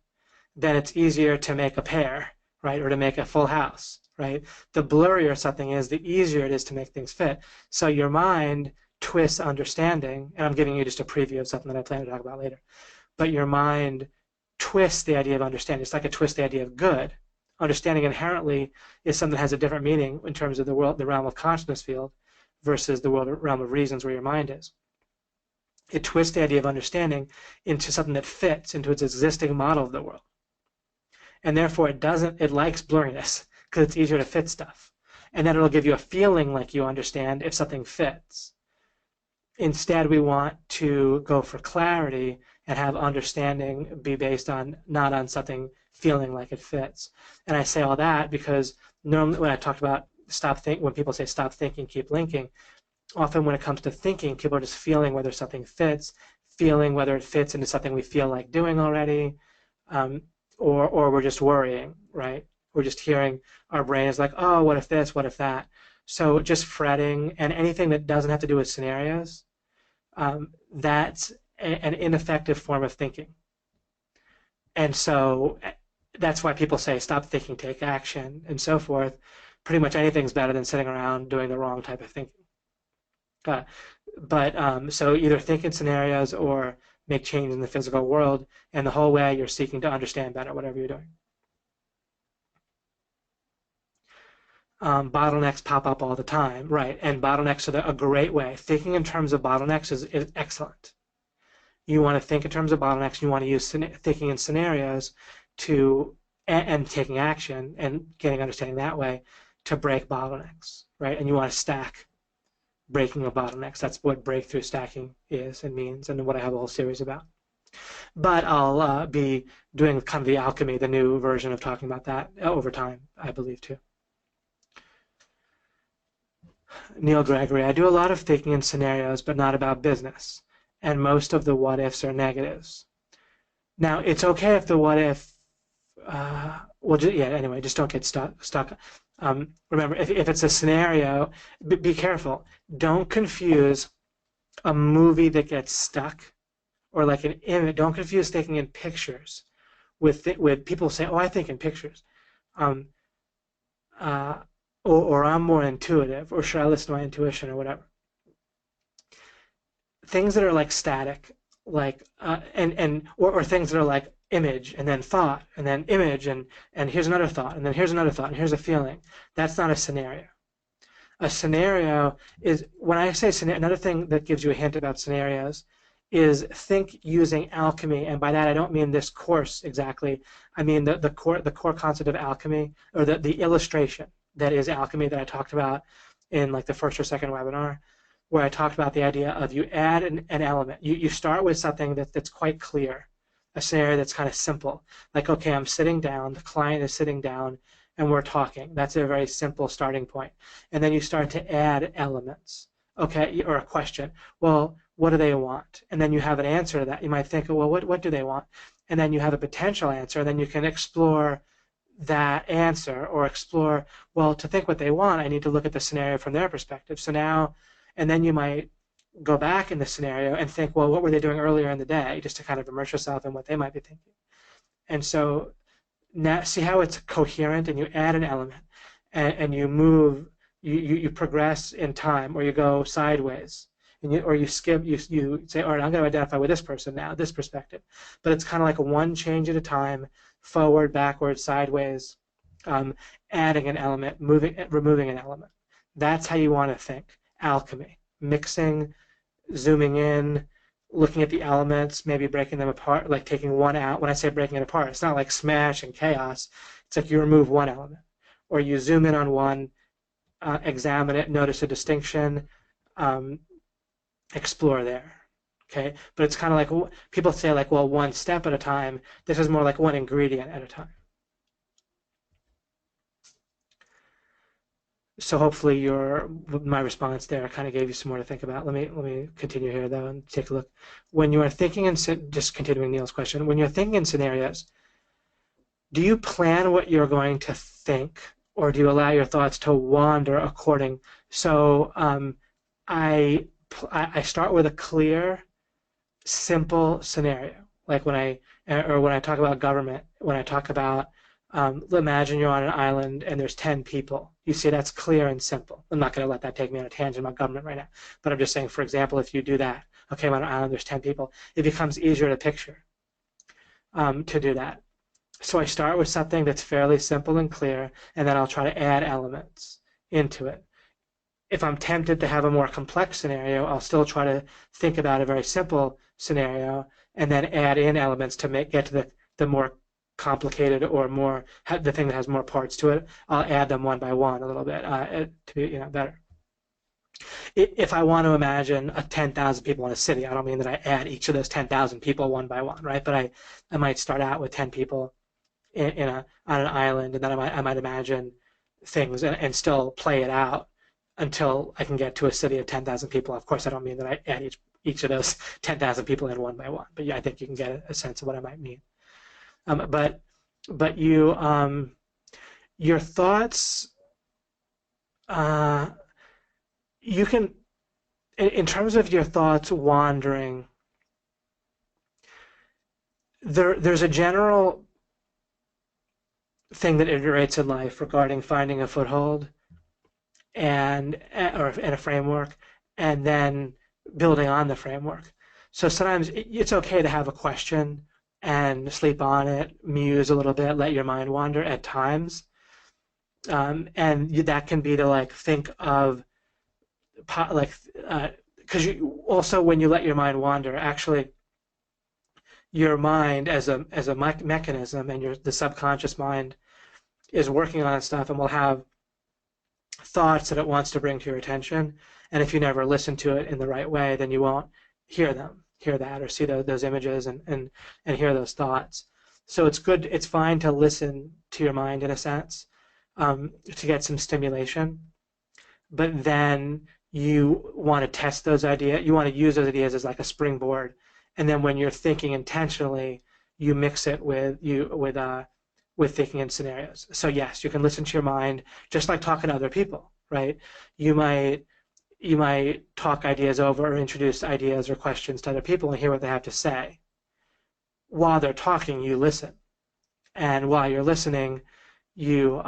then it's easier to make a pair, right, or to make a full house, right? The blurrier something is, the easier it is to make things fit. So your mind twists understanding, and I'm giving you just a preview of something that I plan to talk about later, but your mind twists the idea of understanding. It's like a twist the idea of good. Understanding inherently is something that has a different meaning in terms of the world, the realm of consciousness field, versus the realm of reasons where your mind is. It twists the idea of understanding into something that fits into its existing model of the world. And therefore it likes blurriness because it's easier to fit stuff. And then it'll give you a feeling like you understand if something fits. Instead, we want to go for clarity and have understanding be based on not on something feeling like it fits. And I say all that because normally when I talked about when people say stop thinking, keep linking, often when it comes to thinking, people are just feeling whether something fits, feeling whether it fits into something we feel like doing already, or we're just worrying, right? We're just hearing our brain is like, oh, what if this, what if that? So just fretting and anything that doesn't have to do with scenarios, that's an ineffective form of thinking. And so that's why people say stop thinking, take action, and so forth. Pretty much anything's better than sitting around doing the wrong type of thinking. So either think in scenarios or make change in the physical world, and the whole way you're seeking to understand better whatever you're doing. Bottlenecks pop up all the time, right? And bottlenecks are a great way. Thinking in terms of bottlenecks is excellent. You want to think in terms of bottlenecks. You want to use thinking in scenarios and taking action and getting understanding that way to break bottlenecks, right? And you want to stack breaking of bottlenecks. That's what breakthrough stacking is and means, and what I have a whole series about. But I'll be doing kind of the alchemy, the new version of talking about that over time, I believe, too. Neil Gregory, I do a lot of thinking in scenarios, but not about business. And most of the what ifs are negatives. Now, it's okay if the what if, yeah, anyway, just don't get stuck. Remember, if it's a scenario, be careful. Don't confuse a movie that gets stuck or like an image. Don't confuse thinking in pictures with people say, oh, I think in pictures. Um, uh, or I'm more intuitive, or should I listen to my intuition or whatever. Things that are like static, like or things that are like image and then thought and then image and here's another thought and then here's another thought and here's a feeling. That's not a scenario. A scenario is, when I say scenario, another thing that gives you a hint about scenarios is think using alchemy, and by that I don't mean this course exactly. I mean the core concept of alchemy, or the illustration that is alchemy that I talked about in like the first or second webinar, where I talked about the idea of you add an element. You start with something that's quite clear, a scenario that's kind of simple. Like, okay, I'm sitting down, the client is sitting down, and we're talking. That's a very simple starting point. And then you start to add elements, okay, or a question. Well, what do they want? And then you have an answer to that. You might think, well, what do they want? And then you have a potential answer, and then you can explore that answer, or explore, well, to think what they want, I need to look at the scenario from their perspective. So now, and then you might go back in the scenario and think, well, what were they doing earlier in the day, just to kind of immerse yourself in what they might be thinking. And so now see how it's coherent, and you add an element, and you move, you progress in time, or you go sideways, and or you skip, you say, all right, I'm going to identify with this person now, this perspective. But it's kind of like one change at a time, forward, backward, sideways, adding an element, removing an element. That's how you want to think. Alchemy, mixing, zooming in, looking at the elements, maybe breaking them apart, like taking one out. When I say breaking it apart, it's not like smash and chaos. It's like you remove one element, or you zoom in on one, examine it, notice a distinction, explore there. Okay, but it's kind of like people say, like, well, one step at a time. This is more like one ingredient at a time. So hopefully my response there kind of gave you some more to think about. Let me continue here though and take a look. When you are thinking in, just continuing Neil's question, when you're thinking in scenarios, do you plan what you're going to think, or do you allow your thoughts to wander according? So I start with a clear, simple scenario, like when I talk about government, when I talk about imagine you're on an island and there's 10 people. You see, that's clear and simple. I'm not going to let that take me on a tangent about government right now, but I'm just saying, for example, if you do that, okay, I'm on an island, there's 10 people, it becomes easier to picture to do that. So I start with something that's fairly simple and clear, and then I'll try to add elements into it. If I'm tempted to have a more complex scenario, I'll still try to think about a very simple scenario and then add in elements to get to the more complicated, or more the thing that has more parts to it. I'll add them one by one a little bit to be better. If I want to imagine 10,000 people in a city, I don't mean that I add each of those 10,000 people one by one, right? But I might start out with 10 people on an island, and then I might imagine things and still play it out until I can get to a city of 10,000 people. Of course, I don't mean that I add each of those 10,000 people in one by one, but yeah, I think you can get a sense of what I might mean. But your thoughts, you can, in terms of your thoughts wandering, there's a general thing that iterates in life regarding finding a foothold and a framework, and then building on the framework. So sometimes it's okay to have a question and sleep on it, muse a little bit, let your mind wander at times, and that can be to like think of because you also, when you let your mind wander, actually your mind as a mechanism, and the subconscious mind is working on stuff and will have thoughts that it wants to bring to your attention, and if you never listen to it in the right way, then you won't hear that or see those images and hear those thoughts. So it's fine to listen to your mind in a sense, to get some stimulation. but then you want to test those ideas. You want to use those ideas as like a springboard, and then when you're thinking intentionally, you mix it with thinking in scenarios. So yes, you can listen to your mind just like talking to other people, right? You might you might talk ideas over or introduce ideas or questions to other people and hear what they have to say. While they're talking, you listen, and while you're listening, you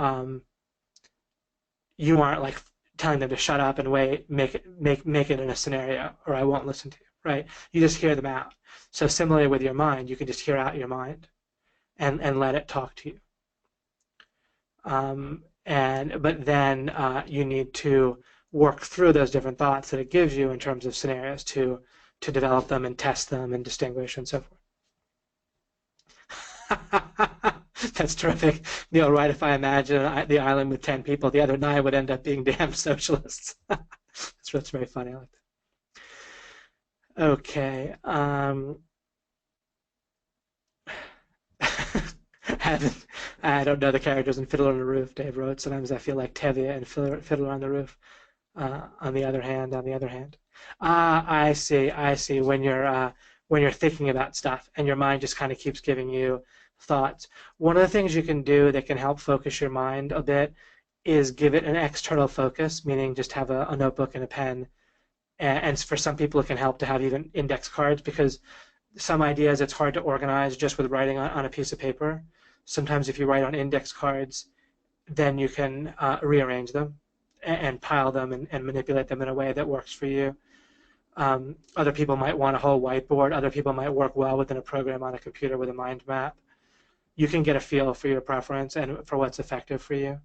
you aren't like telling them to shut up and wait, make it in a scenario, or I won't listen to you, right? You just hear them out. So similarly with your mind, you can just hear out your mind and let it talk to you. But then you need to work through those different thoughts that it gives you in terms of scenarios to develop them and test them and distinguish and so forth. That's terrific. Neil, right? If I imagine the island with 10 people, the other 9 would end up being damn socialists. That's very funny. I like that. Okay. I don't know the characters in Fiddler on the Roof, Dave wrote. Sometimes I feel like Tevye and Fiddler on the Roof. On the other hand. I see. When you're thinking about stuff and your mind just kind of keeps giving you thoughts. One of the things you can do that can help focus your mind a bit is give it an external focus, meaning just have a notebook and a pen. And for some people, it can help to have even index cards because some ideas it's hard to organize just with writing on a piece of paper. Sometimes if you write on index cards, then you can rearrange them and pile them and manipulate them in a way that works for you. Other people might want a whole whiteboard. Other people might work well within a program on a computer with a mind map. You can get a feel for your preference and for what's effective for you.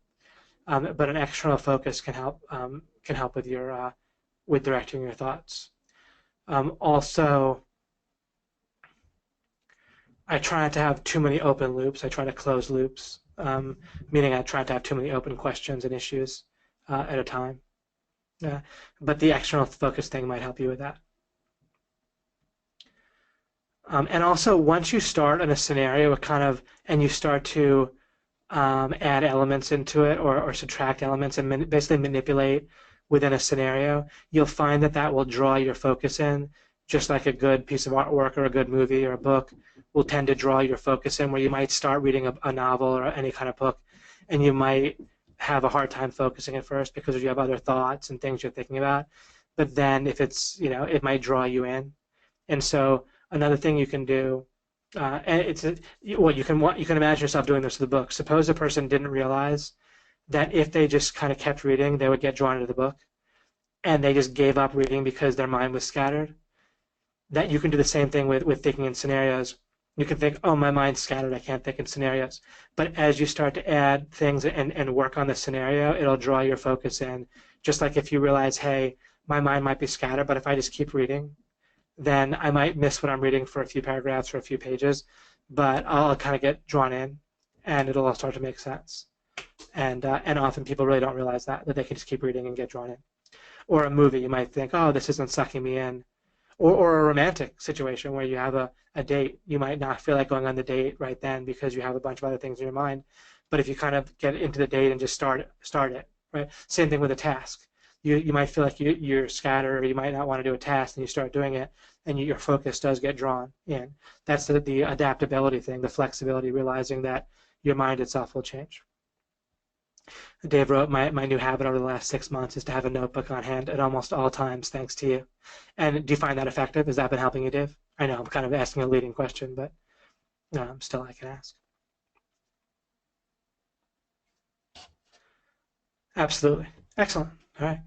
But an external focus can help with your with directing your thoughts. Also, I try not to have too many open loops. I try to close loops, meaning I try not to have too many open questions and issues at a time. But the external focus thing might help you with that. And also, once you start in a scenario, and you start to add elements into it or subtract elements and basically manipulate within a scenario, you'll find that will draw your focus in, just like a good piece of artwork or a good movie or a book will tend to draw your focus in, where you might start reading a novel or any kind of book, and you might have a hard time focusing at first because you have other thoughts and things you're thinking about. But then if it's, it might draw you in. And so another thing you can do, you can imagine yourself doing this with the book. Suppose a person didn't realize that if they just kind of kept reading, they would get drawn into the book, and they just gave up reading because their mind was scattered. That you can do the same thing with thinking in scenarios. You can think, oh, my mind's scattered, I can't think in scenarios. But as you start to add things and work on the scenario, it'll draw your focus in. Just like if you realize, hey, my mind might be scattered, but if I just keep reading, then I might miss what I'm reading for a few paragraphs or a few pages, but I'll kind of get drawn in, and it'll all start to make sense. And often people really don't realize that they can just keep reading and get drawn in. Or a movie, you might think, oh, this isn't sucking me in. Or a romantic situation where you have a date. You might not feel like going on the date right then because you have a bunch of other things in your mind. But if you kind of get into the date and just start it, right? Same thing with a task. You might feel like you're scattered, or you might not want to do a task, and you start doing it, and your focus does get drawn in. That's the adaptability thing, the flexibility, realizing that your mind itself will change. Dave wrote, my new habit over the last 6 months is to have a notebook on hand at almost all times, thanks to you. And do you find that effective? Has that been helping you, Dave? I know I'm kind of asking a leading question, but still I can ask. Absolutely. Excellent. All right.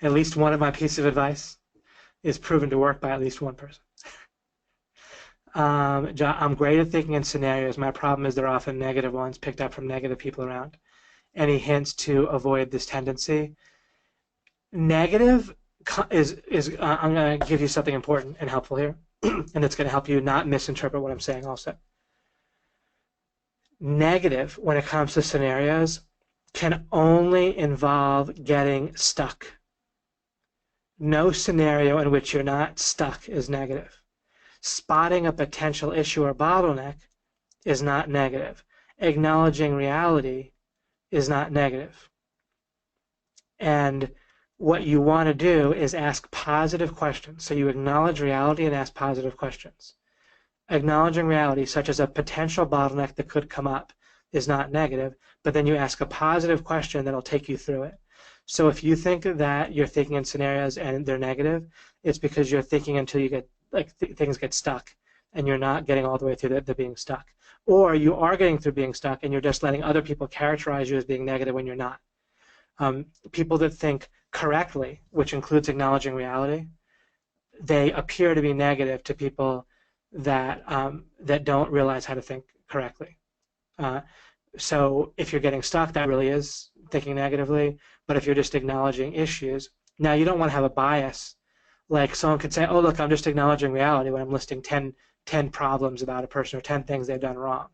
At least one of my pieces of advice is proven to work by at least one person. John, I'm great at thinking in scenarios. My problem is they're often negative ones picked up from negative people around. Any hints to avoid this tendency? Negative is I'm going to give you something important and helpful here, and it's going to help you not misinterpret what I'm saying also. Negative, when it comes to scenarios, can only involve getting stuck. No scenario in which you're not stuck is negative. Spotting a potential issue or bottleneck is not negative. Acknowledging reality is not negative. And what you want to do is ask positive questions. So you acknowledge reality and ask positive questions. Acknowledging reality, such as a potential bottleneck that could come up, is not negative, but then you ask a positive question that'll take you through it. So if you think that you're thinking in scenarios and they're negative, it's because you're thinking until you get things get stuck and you're not getting all the way through the being stuck. Or you are getting through being stuck and you're just letting other people characterize you as being negative when you're not. People that think correctly, which includes acknowledging reality, they appear to be negative to people that that don't realize how to think correctly. So if you're getting stuck, that really is thinking negatively. But if you're just acknowledging issues, now you don't want to have a bias. Like someone could say, oh, look, I'm just acknowledging reality when I'm listing 10 problems about a person or 10 things they've done wrong.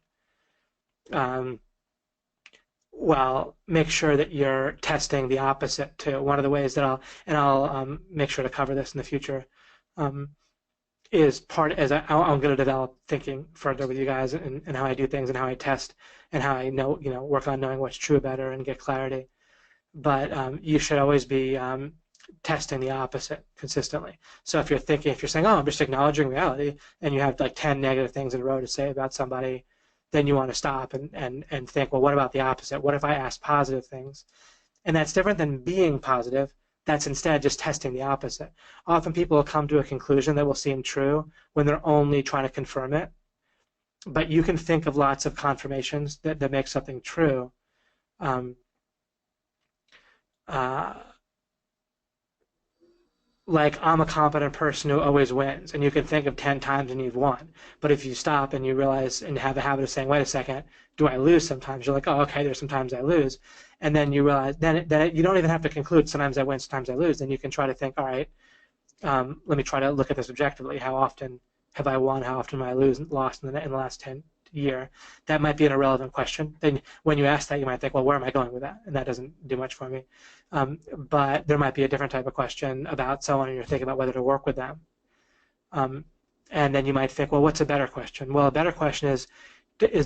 Well, make sure that you're testing the opposite too. One of the ways that I'll make sure to cover this in the future, is I'm going to develop thinking further with you guys and how I do things and how I test and how I work on knowing what's true better and get clarity. But you should always be testing the opposite consistently. So if you're saying, oh, I'm just acknowledging reality, and you have like 10 negative things in a row to say about somebody, then you want to stop and think, well, what about the opposite? What if I ask positive things? And that's different than being positive. That's instead just testing the opposite. Often people will come to a conclusion that will seem true when they're only trying to confirm it. But you can think of lots of confirmations that make something true. Like, I'm a competent person who always wins, and you can think of 10 times when you've won. But if you stop and you realize and have a habit of saying, wait a second, do I lose sometimes? You're like, oh, okay, there's sometimes I lose. And then you realize, then you don't even have to conclude sometimes I win, sometimes I lose. Then you can try to think, all right, let me try to look at this objectively. How often have I won? How often have I lost in the last 10 year? That might be an irrelevant question. Then when you ask that, you might think, well, where am I going with that? And that doesn't do much for me. But there might be a different type of question about someone and you're thinking about whether to work with them. And then you might think, well, what's a better question? Well, a better question is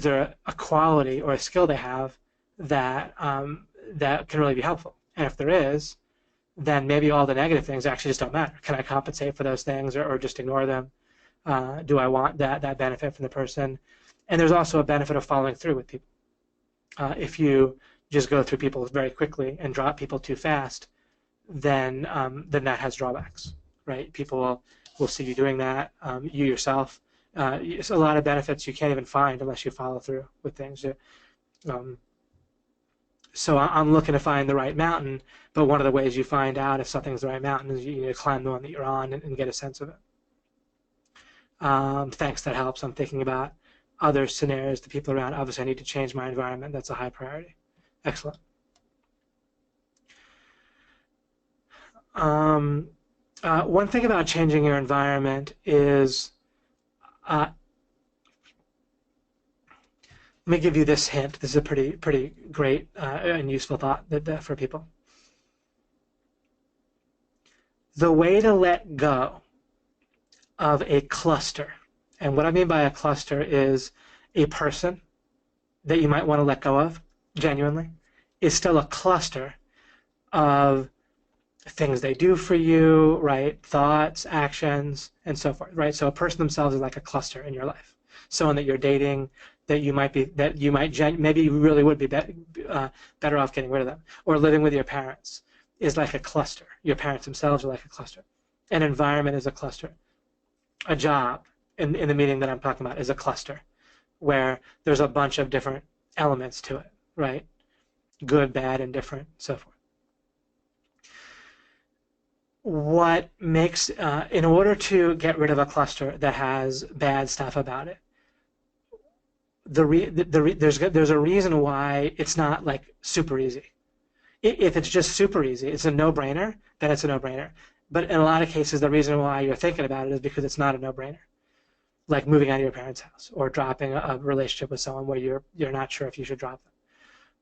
there a quality or a skill they have that that can really be helpful? And if there is, then maybe all the negative things actually just don't matter. Can I compensate for those things or just ignore them? Do I want that benefit from the person? And there's also a benefit of following through with people. If you just go through people very quickly and drop people too fast, then that has drawbacks, right? People will see you doing that. You yourself, it's a lot of benefits you can't even find unless you follow through with things. So I'm looking to find the right mountain, but one of the ways you find out if something's the right mountain is you need to climb the one that you're on and get a sense of it. Thanks, that helps. I'm thinking about other scenarios, the people around. Obviously, I need to change my environment. That's a high priority. Excellent. One thing about changing your environment is, let me give you this hint. This is a pretty great and useful thought for people. The way to let go of a cluster, and what I mean by a cluster is a person that you might want to let go of, genuinely, is still a cluster of things they do for you, right? Thoughts, actions, and so forth, right? So a person themselves is like a cluster in your life. Someone that you're dating, maybe you really would be better off getting rid of them. Or living with your parents is like a cluster. Your parents themselves are like a cluster. An environment is a cluster. A job, in the meaning that I'm talking about, is a cluster where there's a bunch of different elements to it, right? Good, bad, indifferent, so forth. What makes, in order to get rid of a cluster that has bad stuff about it, there's a reason why it's not like super easy. If it's just super easy, it's a no-brainer, then it's a no-brainer. But in a lot of cases, the reason why you're thinking about it is because it's not a no-brainer. Like moving out of your parents' house or dropping a relationship with someone where you're not sure if you should drop them.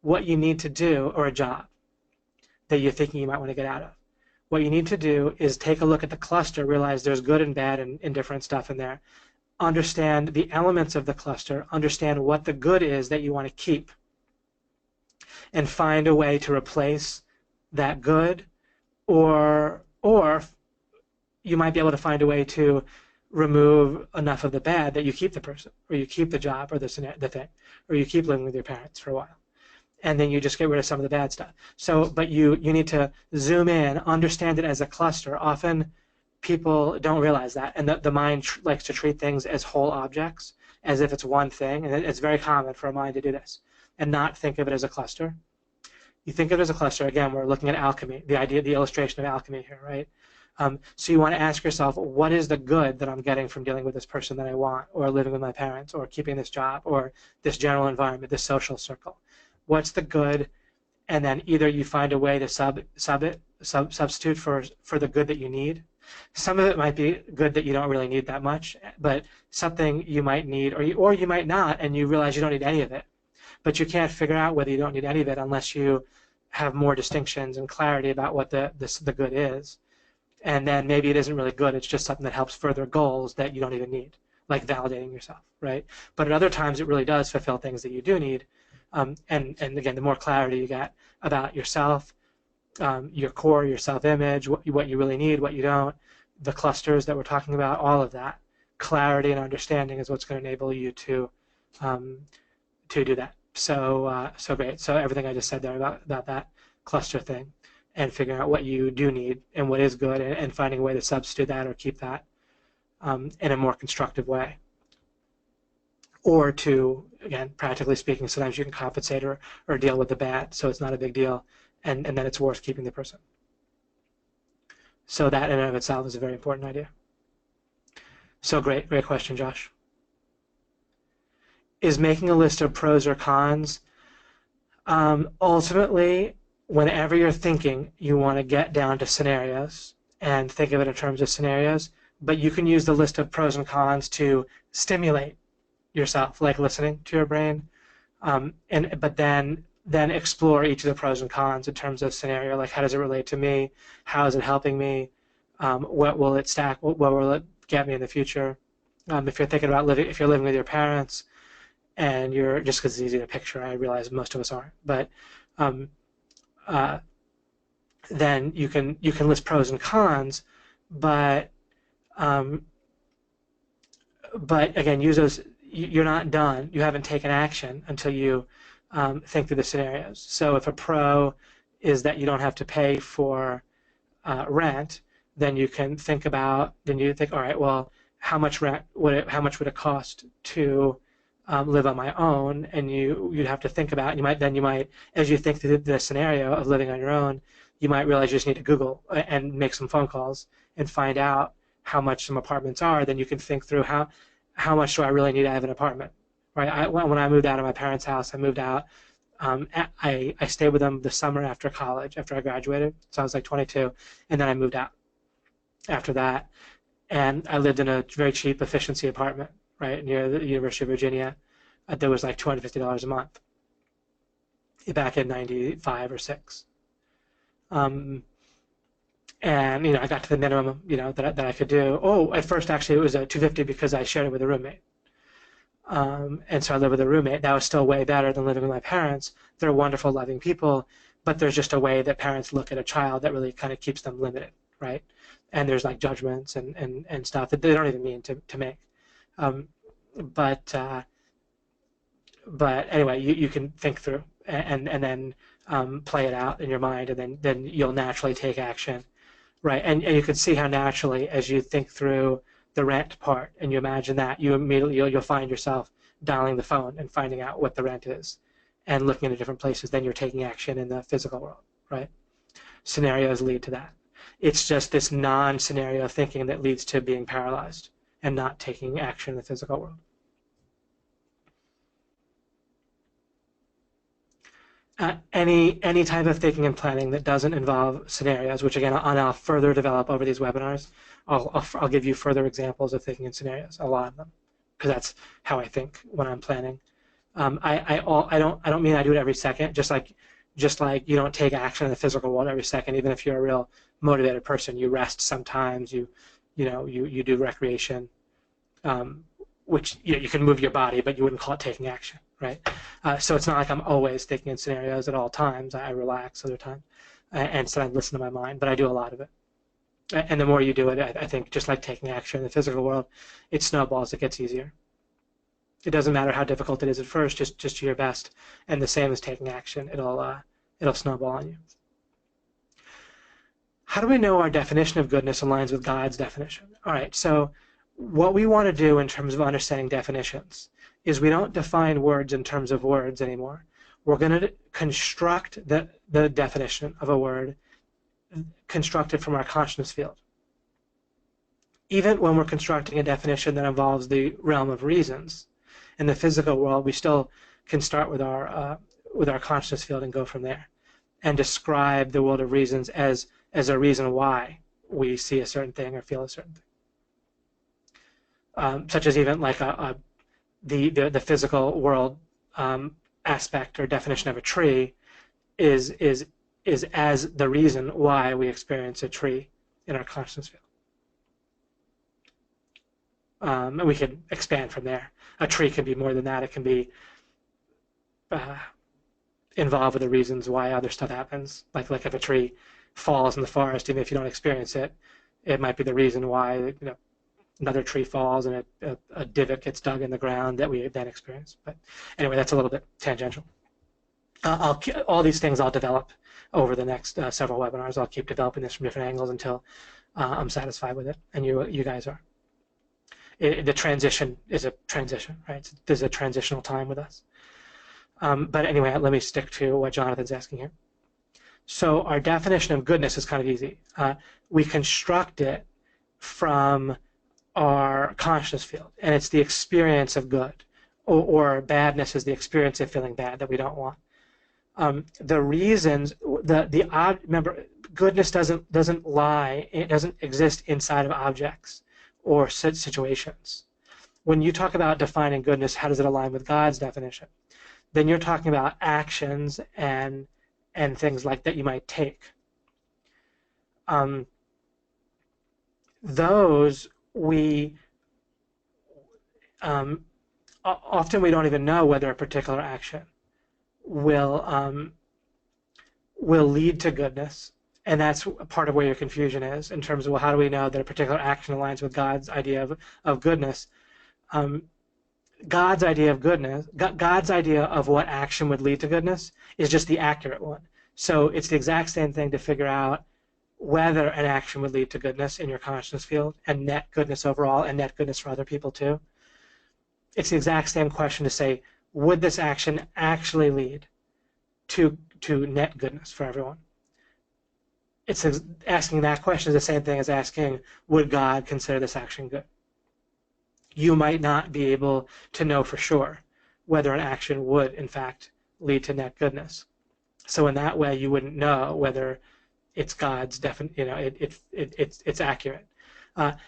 What you need to do, or a job that you're thinking you might want to get out of, what you need to do is take a look at the cluster, realize there's good and bad and indifferent stuff in there, understand the elements of the cluster, understand what the good is that you want to keep, and find a way to replace that good, or you might be able to find a way to remove enough of the bad that you keep the person, or you keep the job, or the thing, or you keep living with your parents for a while, and then you just get rid of some of the bad stuff. So, but you need to zoom in, understand it as a cluster. Often people don't realize that, and the mind likes to treat things as whole objects, as if it's one thing, and it's very common for a mind to do this, and not think of it as a cluster. You think of it as a cluster. Again, we're looking at alchemy, the idea, the illustration of alchemy here, right? So you want to ask yourself, what is the good that I'm getting from dealing with this person that I want, or living with my parents, or keeping this job, or this general environment, this social circle? What's the good? And then either you find a way to substitute for the good that you need. Some of it might be good that you don't really need that much, but something you might need, or you might not, and you realize you don't need any of it. But you can't figure out whether you don't need any of it unless you have more distinctions and clarity about what the good is. And then maybe it isn't really good, it's just something that helps further goals that you don't even need, like validating yourself, right? But at other times it really does fulfill things that you do need. And again, the more clarity you get about yourself, your core, your self-image, what you really need, what you don't, the clusters that we're talking about, all of that, clarity and understanding is what's going to enable you to do that. So great. So everything I just said there about that cluster thing, and figuring out what you do need and what is good, and finding a way to substitute that or keep that in a more constructive way. Or to, again, practically speaking, sometimes you can compensate or deal with the bad, so it's not a big deal, and then it's worth keeping the person. So that in and of itself is a very important idea. So great question, Josh. Is making a list of pros or cons? Ultimately, whenever you're thinking, you want to get down to scenarios and think of it in terms of scenarios, but you can use the list of pros and cons to stimulate yourself, like listening to your brain, but then explore each of the pros and cons in terms of scenario, like how does it relate to me, how is it helping me, what will it stack, what will it get me in the future. If you're thinking about if you're living with your parents, and you're, just because it's easy to picture, I realize most of us aren't, but then you can list pros and cons, but again, use those. You're not done. You haven't taken action until you think through the scenarios. So if a pro is that you don't have to pay for rent, then you can think about. Then you think, all right, well, how much rent how much would it cost to live on my own? And you'd have to think about. You might, as you think through the scenario of living on your own, you might realize you just need to Google and make some phone calls and find out how much some apartments are. Then you can think through how much do I really need to have an apartment, right? When I moved out of my parents' house, I moved out. I stayed with them the summer after college, after I graduated. So I was like 22, and then I moved out after that. And I lived in a very cheap efficiency apartment, right, near the University of Virginia. That was like $250 a month back in 95 or 6. And I got to the minimum, that I could do. Oh, at first actually it was a $250 because I shared it with a roommate. And so I lived with a roommate. That was still way better than living with my parents. They're wonderful, loving people, but there's just a way that parents look at a child that really kind of keeps them limited, right? And there's like judgments and stuff that they don't even mean to make. But anyway, you can think through and then play it out in your mind, and then you'll naturally take action. Right, and you can see how naturally, as you think through the rent part and you imagine that, you immediately you'll find yourself dialing the phone and finding out what the rent is, and looking into different places. Then you're taking action in the physical world, right? Scenarios lead to that. It's just this non-scenario thinking that leads to being paralyzed and not taking action in the physical world. Any type of thinking and planning that doesn't involve scenarios, which again I'll further develop over these webinars. I'll give you further examples of thinking in scenarios, a lot of them, because that's how I think when I'm planning. I don't mean I do it every second. Just like you don't take action in the physical world every second. Even if you're a real motivated person, you rest sometimes. You do recreation, which you can move your body, but you wouldn't call it taking action. Right, so it's not like I'm always thinking in scenarios at all times. I relax other times, and so I listen to my mind, but I do a lot of it. And the more you do it, I think just like taking action in the physical world, it snowballs, it gets easier. It doesn't matter how difficult it is at first, just do your best. And the same as taking action, it'll snowball on you. How do we know our definition of goodness aligns with God's definition? All right, so what we want to do in terms of understanding definitions is we don't define words in terms of words anymore. We're going to construct the definition of a word constructed from our consciousness field. Even when we're constructing a definition that involves the realm of reasons, in the physical world, we still can start with our consciousness field and go from there, and describe the world of reasons as a reason why we see a certain thing or feel a certain thing, such as even like the physical world aspect or definition of a tree is as the reason why we experience a tree in our consciousness field. And we can expand from there. A tree can be more than that. It can be involved with the reasons why other stuff happens. Like if a tree falls in the forest, even if you don't experience it, it might be the reason why another tree falls and a divot gets dug in the ground that we then experience. But anyway, that's a little bit tangential. All these things I'll develop over the next several webinars. I'll keep developing this from different angles until I'm satisfied with it, and you guys are. The transition is a transition, right? There's a transitional time with us. But anyway, let me stick to what Jonathan's asking here. So our definition of goodness is kind of easy. We construct it from our consciousness field, and it's the experience of good, or badness is the experience of feeling bad that we don't want. The reasons, remember, goodness doesn't lie. It doesn't exist inside of objects or situations. When you talk about defining goodness, how does it align with God's definition? Then you're talking about actions and things like that you might take. Those often we don't even know whether a particular action will lead to goodness, and that's part of where your confusion is in terms of, well, how do we know that a particular action aligns with God's idea of goodness? God's idea of goodness, God's idea of what action would lead to goodness is just the accurate one. So it's the exact same thing to figure out whether an action would lead to goodness in your consciousness field and net goodness overall and net goodness for other people too. It's the exact same question to say, would this action actually lead to net goodness for everyone? It's asking that question is the same thing as asking, would God consider this action good? You might not be able to know for sure whether an action would, in fact, lead to net goodness. So in that way, you wouldn't know whether it's God's it's accurate.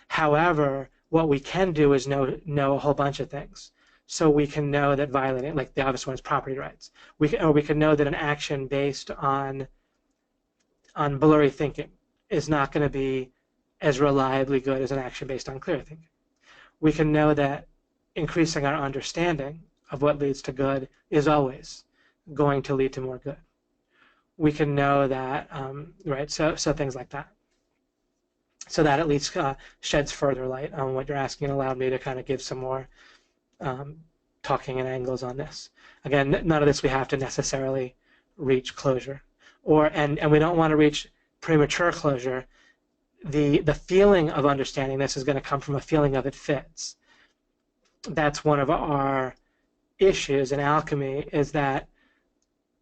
However, what we can do is know a whole bunch of things. So we can know that violating, like the obvious one is property rights. We can know that an action based on blurry thinking is not going to be as reliably good as an action based on clear thinking. We can know that increasing our understanding of what leads to good is always going to lead to more good. We can know that, right, so things like that. So that at least sheds further light on what you're asking and allowed me to kind of give some more talking and angles on this. Again, none of this we have to necessarily reach closure, and we don't want to reach premature closure. The feeling of understanding this is going to come from a feeling of it fits. That's one of our issues in alchemy, is that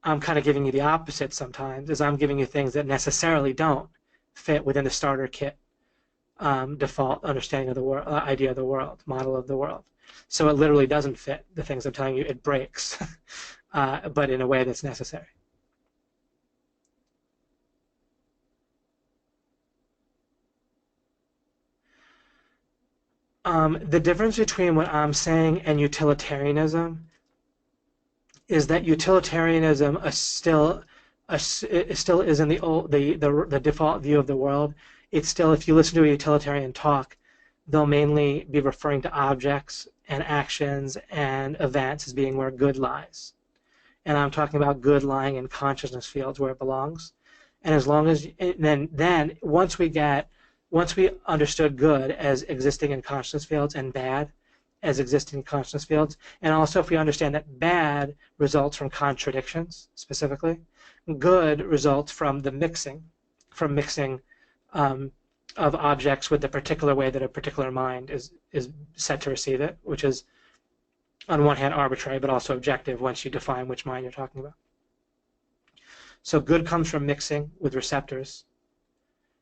I'm kind of giving you the opposite sometimes, is I'm giving you things that necessarily don't fit within the starter kit default understanding of the world, idea of the world, model of the world. So it literally doesn't fit the things I'm telling you. It breaks, but in a way that's necessary. The difference between what I'm saying and utilitarianism is that utilitarianism still is in the default view of the world. It's still, if you listen to a utilitarian talk, they'll mainly be referring to objects and actions and events as being where good lies. And I'm talking about good lying in consciousness fields where it belongs. And as long as then once we understood good as existing in consciousness fields and bad as existing in consciousness fields, and also if we understand that bad results from contradictions specifically, good results from the mixing, of objects with the particular way that a particular mind is set to receive it, which is on one hand arbitrary but also objective once you define which mind you're talking about. So good comes from mixing with receptors.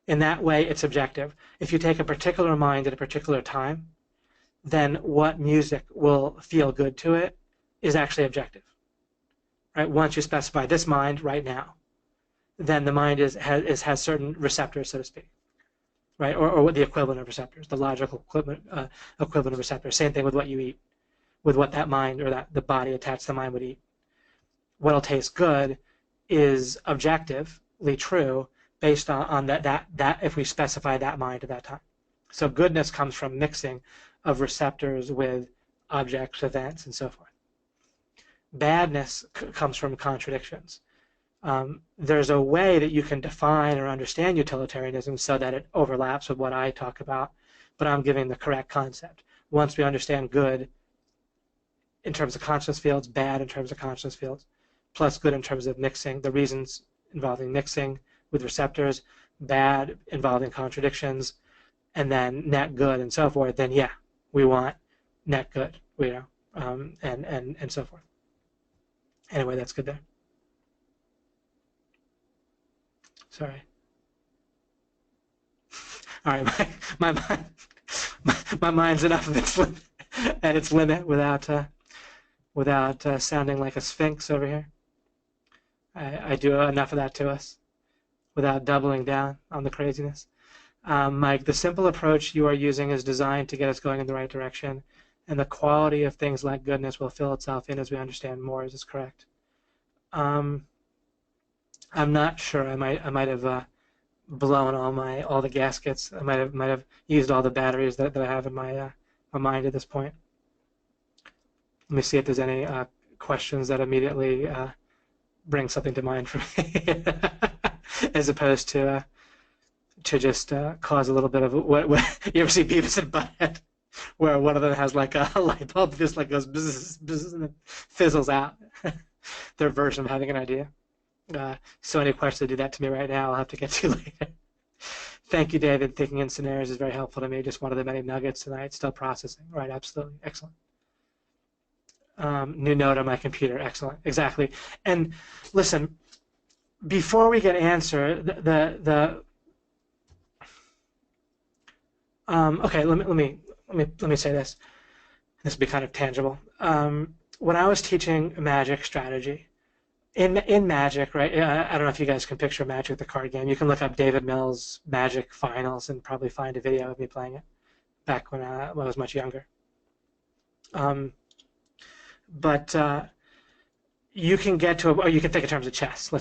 In that way, it's objective. If you take a particular mind at a particular time, then what music will feel good to it is actually objective. Right? Once you specify this mind right now, then the mind has certain receptors, so to speak. Right? Or the equivalent of receptors, the logical equivalent of receptors. Same thing with what you eat, with what that mind or the body attached to the mind would eat. What'll taste good is objectively true based on that if we specify that mind at that time. So goodness comes from mixing of receptors with objects, events, and so forth. Badness comes from contradictions. There's a way that you can define or understand utilitarianism so that it overlaps with what I talk about, but I'm giving the correct concept. Once we understand good in terms of consciousness fields, bad in terms of consciousness fields, plus good in terms of mixing, the reasons involving mixing with receptors, bad involving contradictions, and then net good and so forth, then yeah, we want net good, and so forth. Anyway, that's good there. Sorry. All right, my mind's enough of its limit, at its limit without sounding like a sphinx over here. I do enough of that to us without doubling down on the craziness. Mike, the simple approach you are using is designed to get us going in the right direction, and the quality of things like goodness will fill itself in as we understand more. Is this correct? I'm not sure. I might have blown all the gaskets. I might have used all the batteries that I have in my mind at this point. Let me see if there's any questions that immediately bring something to mind for me, as opposed to just cause a little bit of what you ever see Beavis and Butthead, where one of them has like a light bulb just like goes bzz, bzz, and then fizzles out. Their version of having an idea. So any questions that do that to me right now, I'll have to get to later. Thank you, David. Thinking in scenarios is very helpful to me. Just one of the many nuggets tonight. Still processing. Right, absolutely. Excellent. New note on my computer. Excellent. Exactly. And listen, before we get answer, okay, let me say this. This will be kind of tangible. When I was teaching magic strategy, in Magic, right? I don't know if you guys can picture Magic, the card game. You can look up David Mills' Magic Finals and probably find a video of me playing it back when I was much younger. But you can get to, or you can think in terms of chess.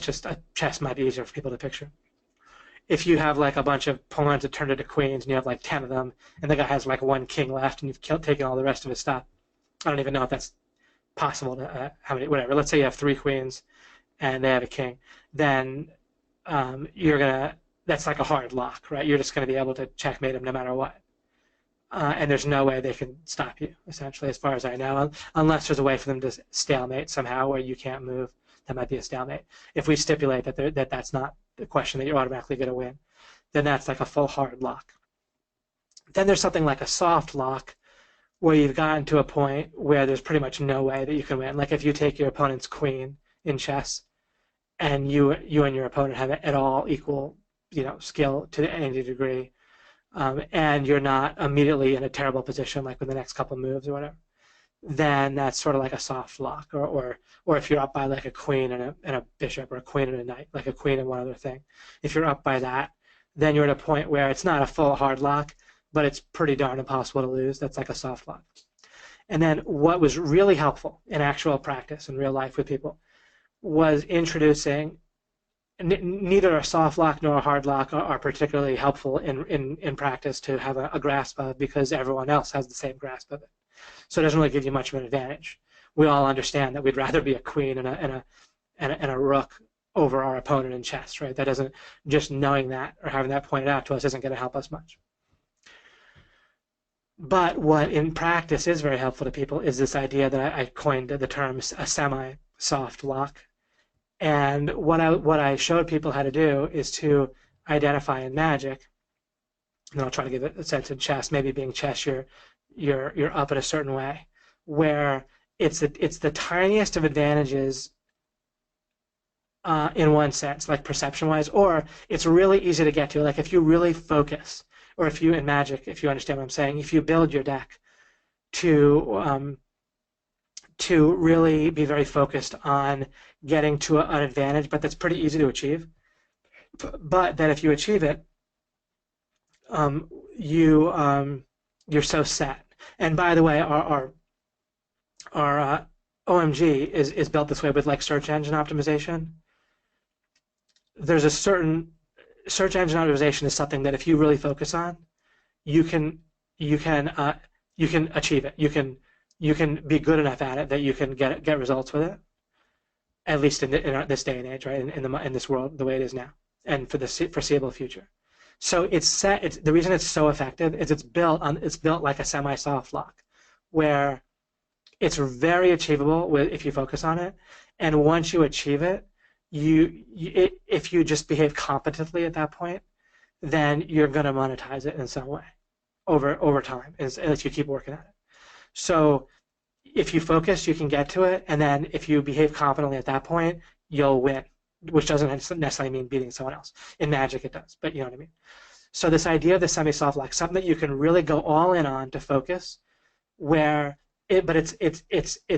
Chess might be easier for people to picture. If you have like a bunch of pawns that turn into queens and you have like 10 of them, and the guy has like one king left and you've taken all the rest of his stuff, I don't even know if that's possible to how many, whatever. Let's say you have 3 queens and they have a king, then that's like a hard lock, right? You're just gonna be able to checkmate them no matter what. And there's no way they can stop you, essentially, as far as I know, unless there's a way for them to stalemate somehow where you can't move. That might be a stalemate. If we stipulate that that's not the question that you're automatically going to win, then that's like a full hard lock. Then there's something like a soft lock where you've gotten to a point where there's pretty much no way that you can win. Like if you take your opponent's queen in chess and you and your opponent have at all equal skill to any degree, and you're not immediately in a terrible position like with the next couple moves or whatever, then that's sort of like a soft lock. Or if you're up by like a queen and a bishop, or a queen and a knight, like a queen and one other thing, if you're up by that, then you're at a point where it's not a full hard lock, but it's pretty darn impossible to lose. That's like a soft lock. And then what was really helpful in actual practice in real life with people was introducing, neither a soft lock nor a hard lock are particularly helpful in practice to have a grasp of, because everyone else has the same grasp of it. So it doesn't really give you much of an advantage. We all understand that we'd rather be a queen and a rook over our opponent in chess, right? That doesn't, just knowing that or having that pointed out to us isn't going to help us much. But what in practice is very helpful to people is this idea that I coined the term a semi-soft lock. And what I showed people how to do is to identify in Magic, and I'll try to give it a sense in chess. Maybe being chess, you're up in a certain way, where it's the tiniest of advantages in one sense, like perception-wise, or it's really easy to get to. Like if you really focus, or if you in Magic, if you understand what I'm saying, if you build your deck to really be very focused on getting to an advantage, but that's pretty easy to achieve. But then if you achieve it, you're so set. And by the way, our OMG is built this way with like search engine optimization. There's a certain search engine optimization is something that if you really focus on, you can achieve it. You can be good enough at it that you can get results with it. At least in this day and age, right? In this world, the way it is now, and for the foreseeable future. So it's set. The reason it's so effective is it's built like a semi-soft lock, where it's very achievable if you focus on it, and once you achieve it, if you just behave competently at that point, then you're going to monetize it in some way over time as you keep working at it. So if you focus, you can get to it, and then if you behave competently at that point, you'll win, which doesn't necessarily mean beating someone else. In Magic, it does, but you know what I mean. So this idea of the semi-soft lock, something that you can really go all in on to focus, but it's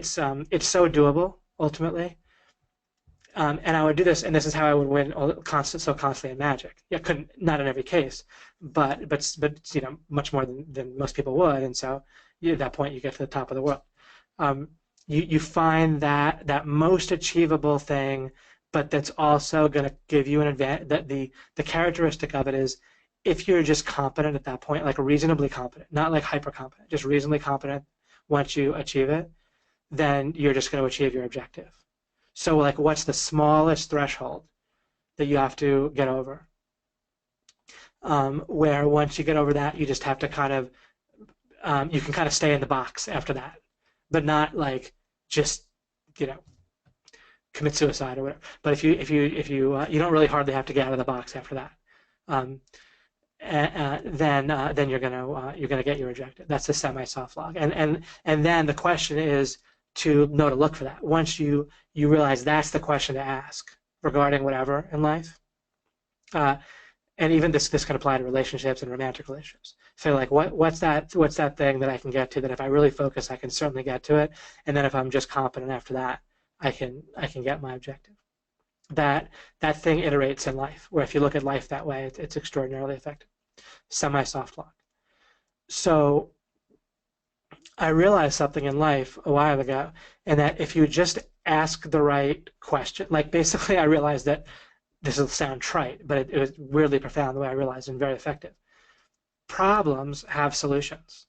so doable ultimately. And I would do this, and this is how I would win constantly in Magic. Yeah, not in every case, but you know, much more than most people would, and so at that point you get to the top of the world. You find that most achievable thing, but that's also going to give you an advantage. That the characteristic of it is, if you're just competent at that point, like reasonably competent, not like hyper competent, just reasonably competent. Once you achieve it, then you're just going to achieve your objective. So like, what's the smallest threshold that you have to get over? Where once you get over that, you just have to kind of, you can kind of stay in the box after that, but not like just, you know, commit suicide or whatever. But if you you don't really hardly have to get out of the box after that. Then you're gonna get your objective. That's the semi-soft lock. And then the question is to know to look for that. Once you realize that's the question to ask regarding whatever in life, and even this can apply to relationships and romantic relationships. So like, what's that thing that I can get to, that if I really focus I can certainly get to it, and then if I'm just competent after that, I can get my objective. That thing iterates in life, where if you look at life that way, it's extraordinarily effective. Semi-soft lock. So I realized something in life a while ago, and that if you just ask the right question, like basically I realized that, this will sound trite, but it was weirdly profound the way I realized, and very effective. Problems have solutions.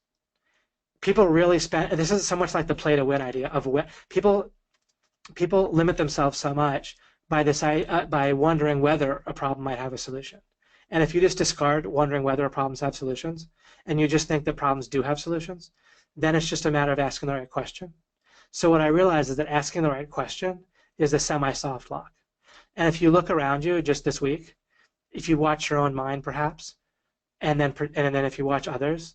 People really spend, this is so much like the play to win idea of people limit themselves so much by wondering whether a problem might have a solution. And if you just discard wondering whether problems have solutions, and you just think that problems do have solutions, then it's just a matter of asking the right question. So what I realized is that asking the right question is a semi-soft lock. And if you look around you just this week, if you watch your own mind perhaps, and then if you watch others,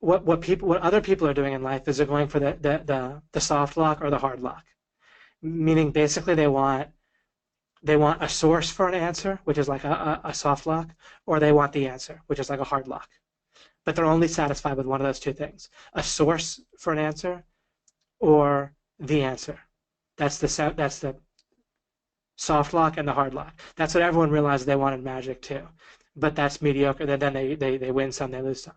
what other people are doing in life is they're going for the soft lock or the hard lock. Meaning basically they want a source for an answer, which is like a soft lock, or they want the answer, which is like a hard lock. But they're only satisfied with one of those two things: a source for an answer, or the answer. That's the soft lock and the hard lock. That's what everyone realized they wanted Magic too. But that's mediocre. Then they win some, they lose some.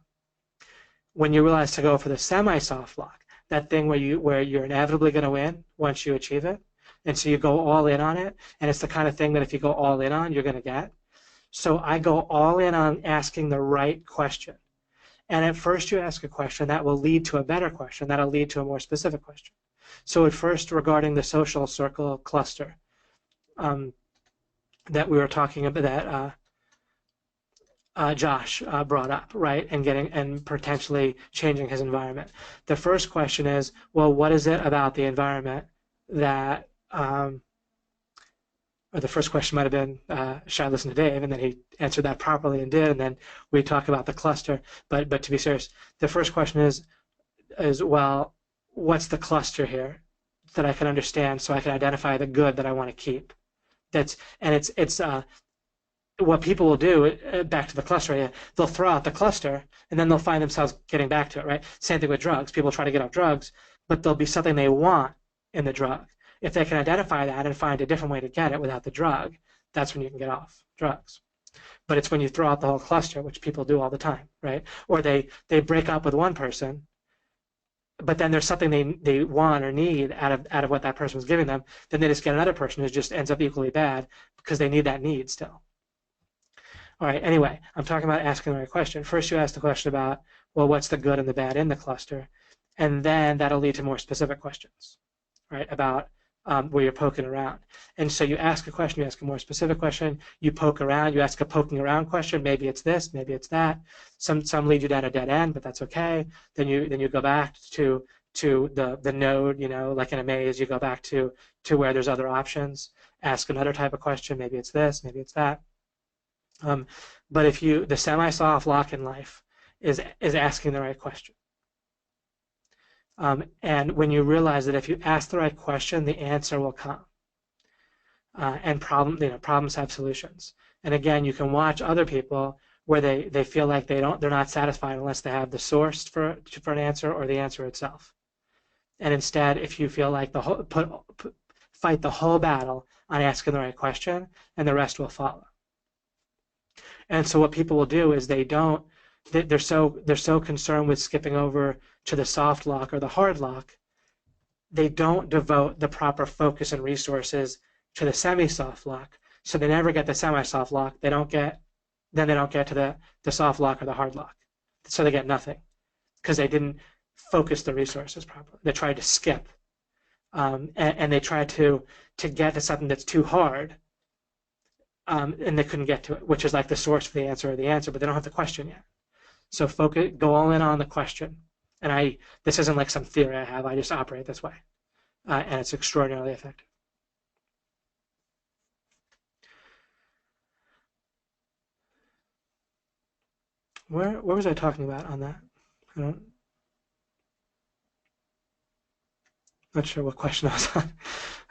When you realize to go for the semi-soft lock, that thing where you're inevitably going to win once you achieve it, and so you go all in on it, and it's the kind of thing that if you go all in on, you're going to get. So I go all in on asking the right question. And at first you ask a question that will lead to a better question, that'll lead to a more specific question. So at first, regarding the social circle cluster, that we were talking about, that Josh brought up, right? And potentially changing his environment. The first question is, well, what is it about the environment that, or the first question might have been, should I listen to Dave? And then he answered that properly and did. And then we talk about the cluster. But to be serious, the first question is well, what's the cluster here that I can understand so I can identify the good that I want to keep? It's what people will do, back to the cluster idea, they'll throw out the cluster and then they'll find themselves getting back to it, right? Same thing with drugs. People try to get off drugs, but there'll be something they want in the drug. If they can identify that and find a different way to get it without the drug, that's when you can get off drugs. But it's when you throw out the whole cluster, which people do all the time, right? Or they break up with one person, but then there's something they want or need out of what that person was giving them, then they just get another person who just ends up equally bad because they need that need still. All right, anyway, I'm talking about asking the right question. First, you ask the question about, well, what's the good and the bad in the cluster? And then that'll lead to more specific questions, right, about where you're poking around. And so you ask a question, you ask a more specific question, you poke around, you ask a poking around question, maybe it's this, maybe it's that. Some lead you down a dead end, but that's okay. Then you go back to the node, like in a maze, you go back to where there's other options, ask another type of question, maybe it's this, maybe it's that. But the semi-soft lock in life is asking the right question. And when you realize that if you ask the right question, the answer will come. And problems have solutions. And again, you can watch other people where they feel like they're not satisfied unless they have the source for an answer or the answer itself. And instead, if you feel like fight the whole battle on asking the right question, and the rest will follow. And so what people will do is they're so concerned with skipping over to the soft lock or the hard lock, they don't devote the proper focus and resources to the semi-soft lock. So they never get the semi-soft lock. They don't get to the soft lock or the hard lock. So they get nothing because they didn't focus the resources properly. They tried to skip, and they tried to get to something that's too hard. And they couldn't get to it, which is like the source for the answer or the answer, but they don't have the question yet. So go all in on the question. And this isn't like some theory I have, I just operate this way. And it's extraordinarily effective. Where was I talking about on that? Not sure what question I was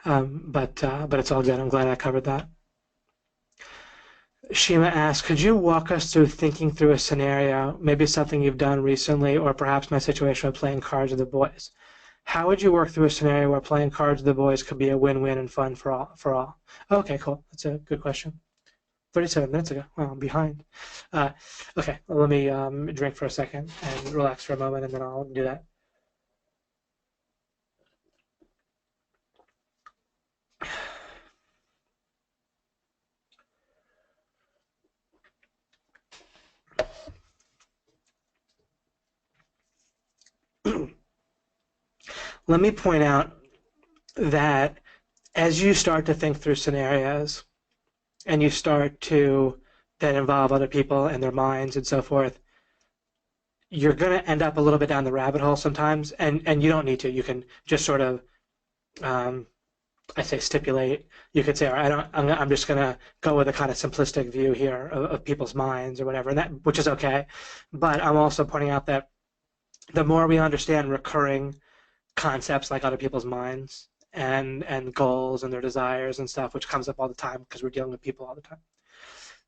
on, but it's all good. I'm glad I covered that. Shima asks, could you walk us through thinking through a scenario, maybe something you've done recently, or perhaps my situation of playing cards with the boys? How would you work through a scenario where playing cards with the boys could be a win-win and fun for all? Okay, cool. That's a good question. 37 minutes ago. Well, I'm behind. Okay, well, let me drink for a second and relax for a moment, and then I'll do that. Let me point out that as you start to think through scenarios and you start to then involve other people and their minds and so forth, you're going to end up a little bit down the rabbit hole sometimes, and you don't need to. You can just sort of, I say stipulate. You could say, all right, I'm just going to go with a kind of simplistic view here of people's minds or whatever, and which is okay. But I'm also pointing out that the more we understand recurring concepts like other people's minds and goals and their desires and stuff, which comes up all the time because we're dealing with people all the time,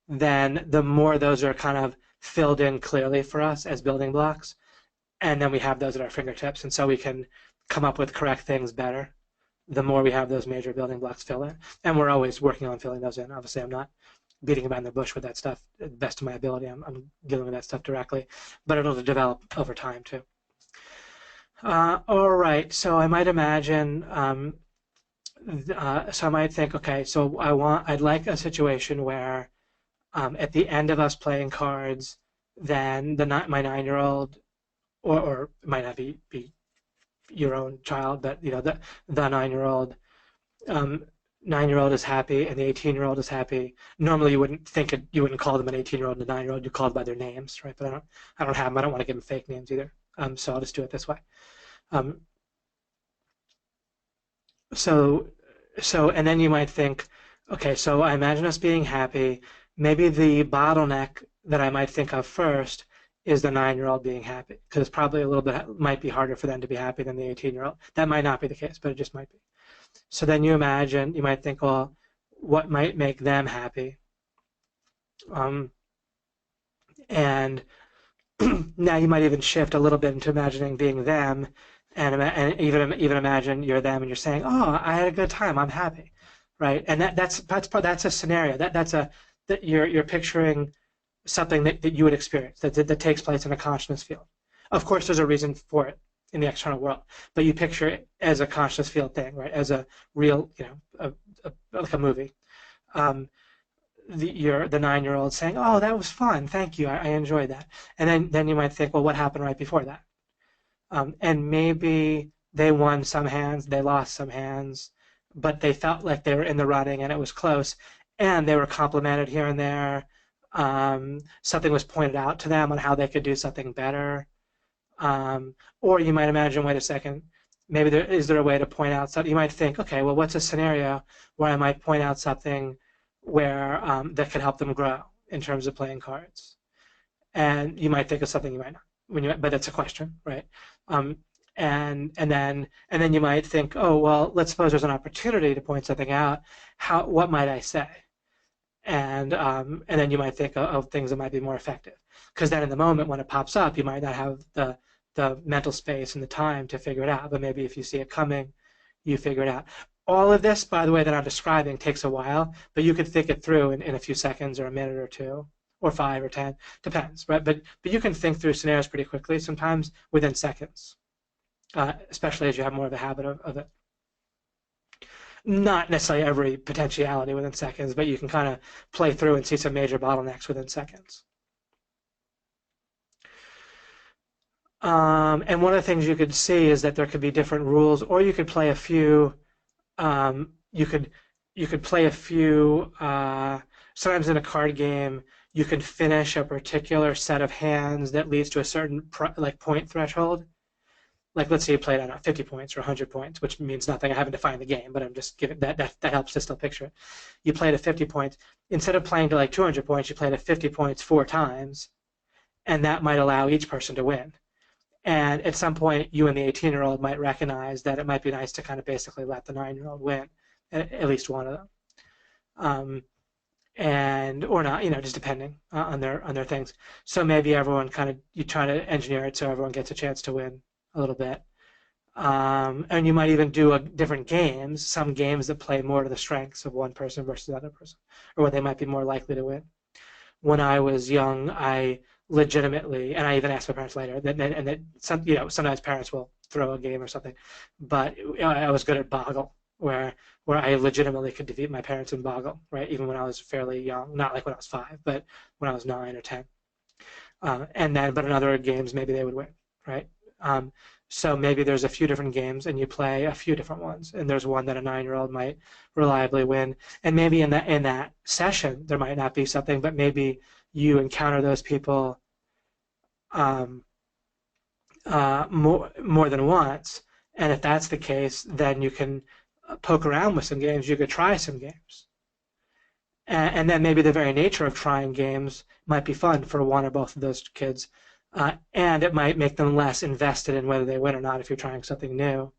then the more those are kind of filled in clearly for us as building blocks, and then we have those at our fingertips, and so we can come up with correct things better the more we have those major building blocks fill in. And we're always working on filling those in. Obviously, I'm not beating about in the bush with that stuff to the best of my ability. I'm dealing with that stuff directly, but it'll develop over time too. All right, so I might imagine, so I might think, okay, so I'd like a situation where at the end of us playing cards, then my 9-year-old, or it might not be your own child, but the 9-year-old 9-year-old is happy and the 18-year-old is happy. Normally, you wouldn't think it, you wouldn't call them an 18-year-old and a 9-year-old. You call them by their names, right? But I don't have them. I don't want to give them fake names either. So I'll just do it this way. Um, so, and then you might think, okay, so I imagine us being happy. Maybe the bottleneck that I might think of first is the 9-year-old being happy, because it's probably a little bit, might be harder for them to be happy than the 18-year-old. That might not be the case, but it just might be. So then you might think, well, what might make them happy? And now you might even shift a little bit into imagining being them, and even imagine you're them and you're saying, oh, I had a good time, I'm happy, right? And that's a scenario that you're picturing something that you would experience that takes place in a consciousness field. Of course, there's a reason for it in the external world, but you picture it as a conscious field thing, right? As a real, like a movie. The 9-year-old saying, "Oh, that was fun. Thank you. I enjoyed that." And then you might think, "Well, what happened right before that?" And maybe they won some hands, they lost some hands, but they felt like they were in the running and it was close, and they were complimented here and there. Something was pointed out to them on how they could do something better. Or you might imagine, wait a second, maybe is there a way to point out something? You might think, okay, well, what's a scenario where I might point out something where that could help them grow in terms of playing cards? And you might think of something, you might not, but it's a question, right? And then you might think, oh, well, let's suppose there's an opportunity to point something out. What might I say? And then you might think of things that might be more effective, because then in the moment when it pops up, you might not have the mental space and the time to figure it out. But maybe if you see it coming, you figure it out. All of this, by the way, that I'm describing takes a while, but you can think it through in a few seconds or a minute or two or 5 or 10, depends, right? But you can think through scenarios pretty quickly, sometimes within seconds, especially as you have more of a habit of it. Not necessarily every potentiality within seconds, but you can kind of play through and see some major bottlenecks within seconds. And one of the things you could see is that there could be different rules, or you could play a few. You could play a few. Sometimes in a card game, you can finish a particular set of hands that leads to a certain point threshold. Like, let's say you played, I don't know, 50 points or 100 points, which means nothing. I haven't defined the game, but I'm just giving that helps to still picture it. You played at 50 points. Instead of playing to like 200 points, you played at 50 points 4 times, and that might allow each person to win. And at some point, you and the 18-year-old might recognize that it might be nice to kind of basically let the 9-year-old win, at least one of them. Or not, just depending on their things. So maybe everyone you try to engineer it so everyone gets a chance to win a little bit. And you might even do different games, some games that play more to the strengths of one person versus the other person, or what they might be more likely to win. When I was young, I legitimately, and I even asked my parents later, sometimes parents will throw a game or something, but I was good at Boggle, where I legitimately could defeat my parents in Boggle, right? Even when I was fairly young, not like when I was 5, but when I was 9 or 10. But in other games, maybe they would win, right? So maybe there's a few different games and you play a few different ones, and there's one that a 9-year-old might reliably win. And maybe in that session there might not be something, but maybe you encounter those people more than once. And if that's the case, then you can poke around with some games. You could try some games. And then maybe the very nature of trying games might be fun for one or both of those kids. And it might make them less invested in whether they win or not if you're trying something new.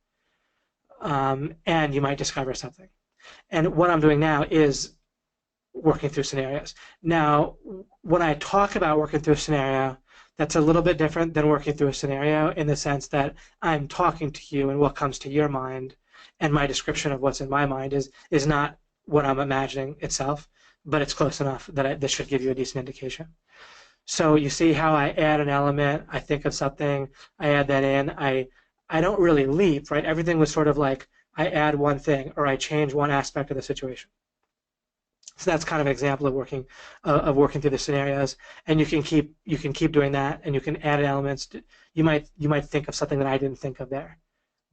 And you might discover something. And what I'm doing now is working through scenarios. Now, when I talk about working through a scenario, that's a little bit different than working through a scenario in the sense that I'm talking to you and what comes to your mind, and my description of what's in my mind is not what I'm imagining itself, but it's close enough that this should give you a decent indication. So you see how I add an element, I think of something, I add that in, I don't really leap, right? Everything was sort of like I add one thing or I change one aspect of the situation. So that's kind of an example of working through the scenarios, and you can keep doing that, and you can add elements. You might think of something that I didn't think of there,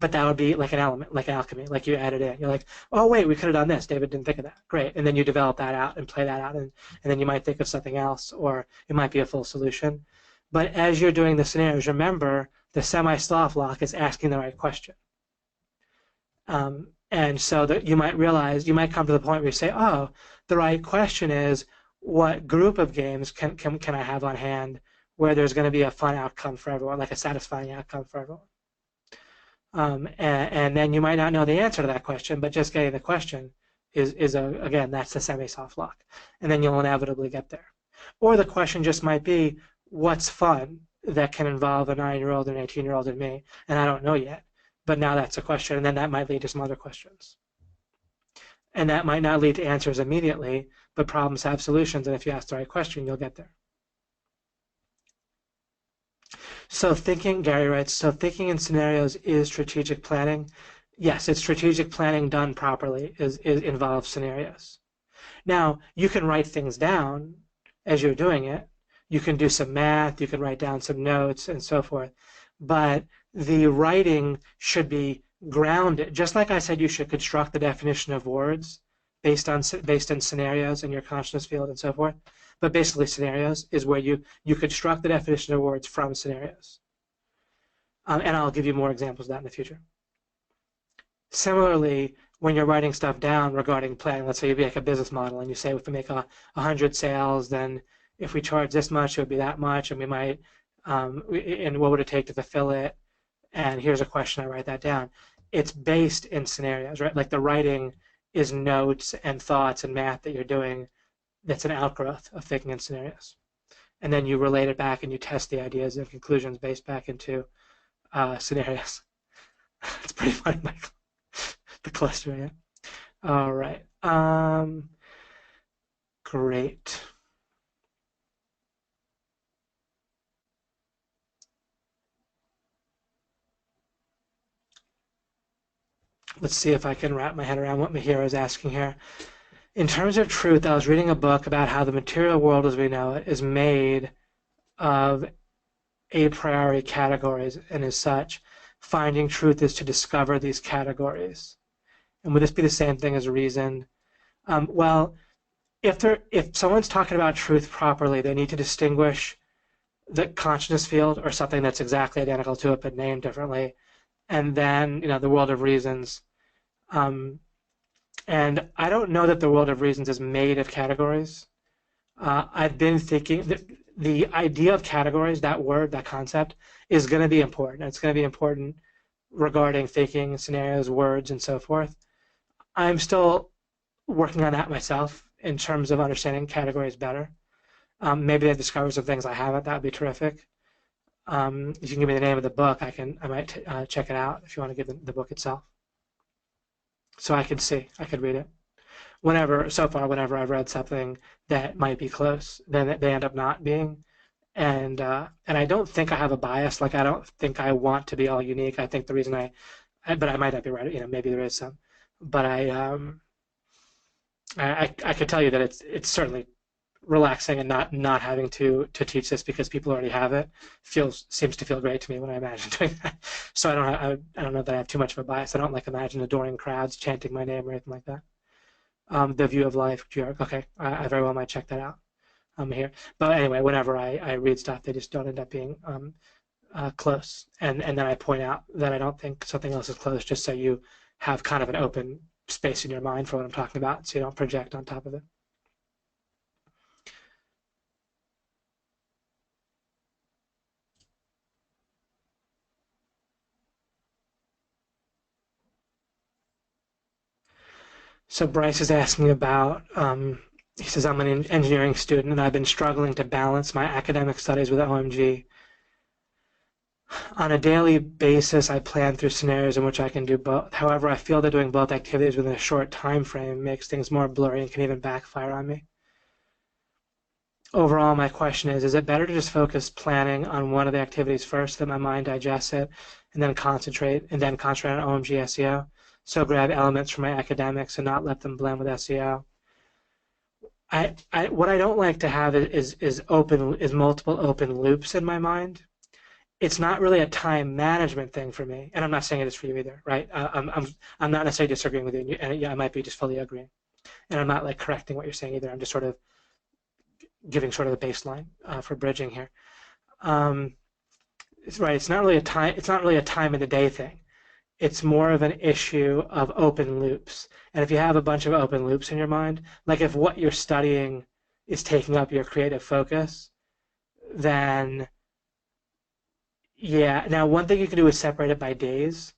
but that would be like an element, like alchemy, like you add it in. You're like, oh wait, we could have done this. David didn't think of that. Great, and then you develop that out and play that out, and then you might think of something else, or it might be a full solution. But as you're doing the scenarios, remember the semi-soft lock is asking the right question. And so that you might realize, you might come to the point where you say, oh, the right question is, what group of games can I have on hand where there's going to be a fun outcome for everyone, like a satisfying outcome for everyone? And then you might not know the answer to that question, but just getting the question again, that's the semi-soft lock. And then you'll inevitably get there. Or the question just might be, what's fun that can involve a 9-year-old, an 18-year-old, and me? And I don't know yet. But now that's a question, and then that might lead to some other questions. And that might not lead to answers immediately, but problems have solutions, and if you ask the right question, you'll get there. So Gary writes, so thinking in scenarios is strategic planning. Yes, it's strategic planning done properly involves scenarios. Now, you can write things down as you're doing it. You can do some math, you can write down some notes, and so forth. But the writing should be grounded, just like I said you should construct the definition of words based on scenarios in your consciousness field and so forth. But basically scenarios is where you construct the definition of words from scenarios. And I'll give you more examples of that in the future. Similarly, when you're writing stuff down regarding planning, let's say you make a business model and you say if we make 100 sales, then if we charge this much, it would be that much, and we might, and what would it take to fulfill it? And here's a question, I write that down. It's based in scenarios, right? Like the writing is notes and thoughts and math that you're doing that's an outgrowth of thinking in scenarios. And then you relate it back and you test the ideas and conclusions based back into scenarios. It's pretty funny, Michael. The clustering. Yeah. All right. Great. Let's see if I can wrap my head around what Mihira is asking here. In terms of truth, I was reading a book about how the material world as we know it is made of a priori categories, and as such, finding truth is to discover these categories. And would this be the same thing as reason? Well, if someone's talking about truth properly, they need to distinguish the consciousness field or something that's exactly identical to it but named differently, and then the world of reasons. And I don't know that the world of reasons is made of categories. I've been thinking that the idea of categories, that word, that concept, is going to be important. It's going to be important regarding thinking, scenarios, words, and so forth. I'm still working on that myself in terms of understanding categories better. Maybe I discover some things I haven't. That would be terrific. If you can give me the name of the book, I might check it out if you want to give the book itself. So I could read it. Whenever I've read something that might be close, then they end up not being. And I don't think I have a bias. Like I don't think I want to be all unique. I think the reason but I might not be right. Maybe there is some. But I could tell you that it's certainly relaxing and not having to teach this because people already have it seems to feel great to me when I imagine doing that. So I don't know that I have too much of a bias. I don't imagine adoring crowds chanting my name or anything like that. The View of Life, okay, I very well might check that out here. But anyway, whenever I read stuff, they just don't end up being close. And then I point out that I don't think something else is close, just so you have kind of an open space in your mind for what I'm talking about, so you don't project on top of it. So Bryce is asking about, he says, I'm an engineering student and I've been struggling to balance my academic studies with OMG. On a daily basis, I plan through scenarios in which I can do both. However, I feel that doing both activities within a short time frame makes things more blurry and can even backfire on me. Overall, my question is it better to just focus planning on one of the activities first, that my mind digests it, and then concentrate on OMG SEO? So grab elements from my academics and not let them blend with SEO. What I don't like to have is multiple open loops in my mind. it's not really a time management thing for me, and I'm not saying it is for you either, right? I'm not necessarily disagreeing with you, and yeah, I might be just fully agreeing, and I'm not like correcting what you're saying either. I'm just sort of giving sort of the baseline for bridging here. It's right. It's not really a time. It's not really a time in the day thing. It's more of an issue of open loops. And if you have a bunch of open loops in your mind, like if what you're studying is taking up your creative focus, then yeah. Now, one thing you can do is separate it by days.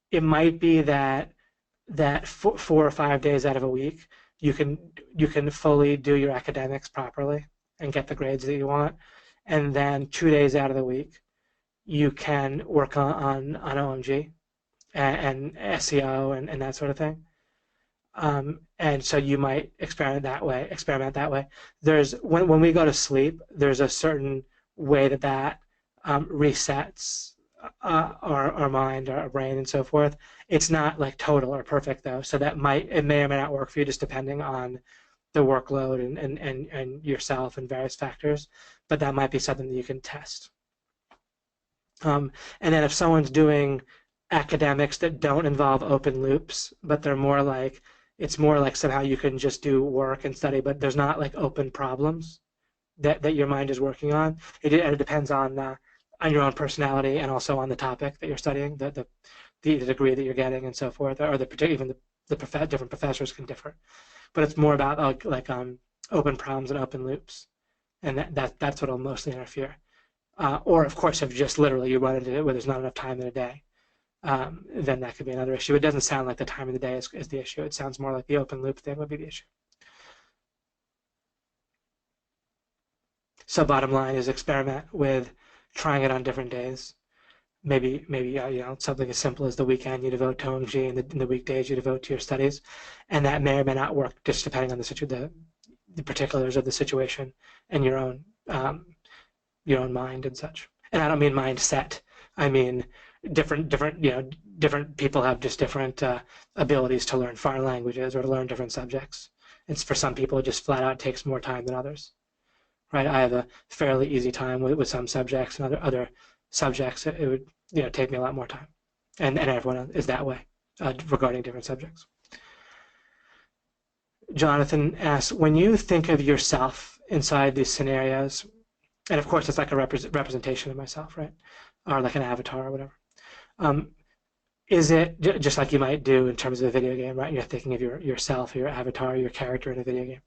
It might be that 4 or 5 days out of a week, you can fully do your academics properly and get the grades that you want, and then 2 days out of the week, you can work on OMG and SEO and that sort of thing. And so you might experiment that way. There's when we go to sleep, there's a certain way that resets our mind, our brain, and so forth. It's not like total or perfect though, so it may or may not work for you, just depending on the workload and yourself and various factors. But that might be something that you can test. And then if someone's doing academics that don't involve open loops, but it's more like somehow you can just do work and study, but there's not like open problems that your mind is working on. It depends on your own personality and also on the topic that you're studying, the degree that you're getting, and so forth, or even the different professors can differ. But it's more about open problems and open loops, and that's what'll mostly interfere. Or of course, if just literally you run into it where there's not enough time in a day, then that could be another issue. It doesn't sound like the time of the day is the issue. It sounds more like the open loop thing would be the issue. So bottom line is experiment with trying it on different days. Maybe something as simple as the weekend you devote to OMG and the weekdays you devote to your studies, and that may or may not work just depending on the particulars of the situation and your own mind and such. And I don't mean mindset. I mean different people have just different abilities to learn foreign languages or to learn different subjects. It's for some people it just flat out takes more time than others. Right? I have a fairly easy time with some subjects, and other subjects it would take me a lot more time, and everyone is that way regarding different subjects. Jonathan asks, when you think of yourself inside these scenarios, and of course it's like a representation of myself, right, or like an avatar or whatever, is it just like you might do in terms of a video game, right? You're thinking of yourself, your avatar, your character in a video game.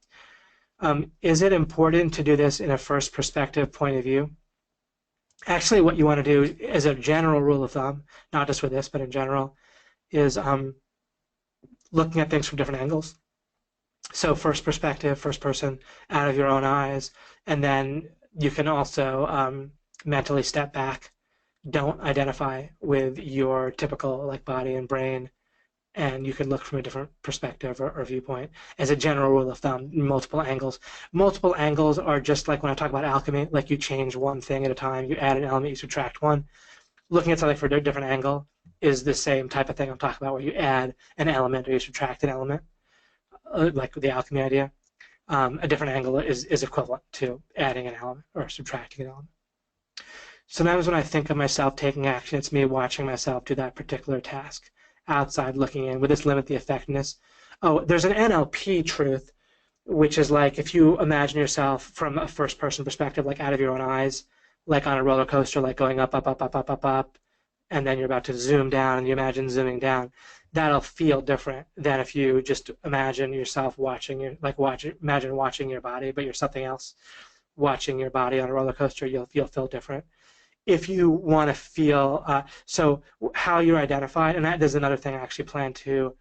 Is it important to do this in a first perspective point of view? Actually, what you want to do as a general rule of thumb, not just with this, but in general, is looking at things from different angles. So first perspective, first person, out of your own eyes, and then you can also mentally step back. Don't identify with your typical body and brain, and you can look from a different perspective or viewpoint. As a general rule of thumb, multiple angles. Multiple angles are just like when I talk about alchemy, like you change one thing at a time, you add an element, you subtract one. Looking at something from a different angle is the same type of thing I'm talking about, where you add an element or you subtract an element, like the alchemy idea. A different angle is equivalent to adding an element or subtracting an element. Sometimes when I think of myself taking action, it's me watching myself do that particular task. Outside looking in. Would this limit the effectiveness? Oh, there's an NLP truth, which is like if you imagine yourself from a first-person perspective, like out of your own eyes, like on a roller coaster, like going up, up, up, up, up, up, up, and then you're about to zoom down, and you imagine zooming down. That'll feel different than if you just imagine yourself imagine watching your body, but you're something else watching your body on a roller coaster. You'll feel different. If you want to feel, so how you're identified, and that is another thing I actually plan to,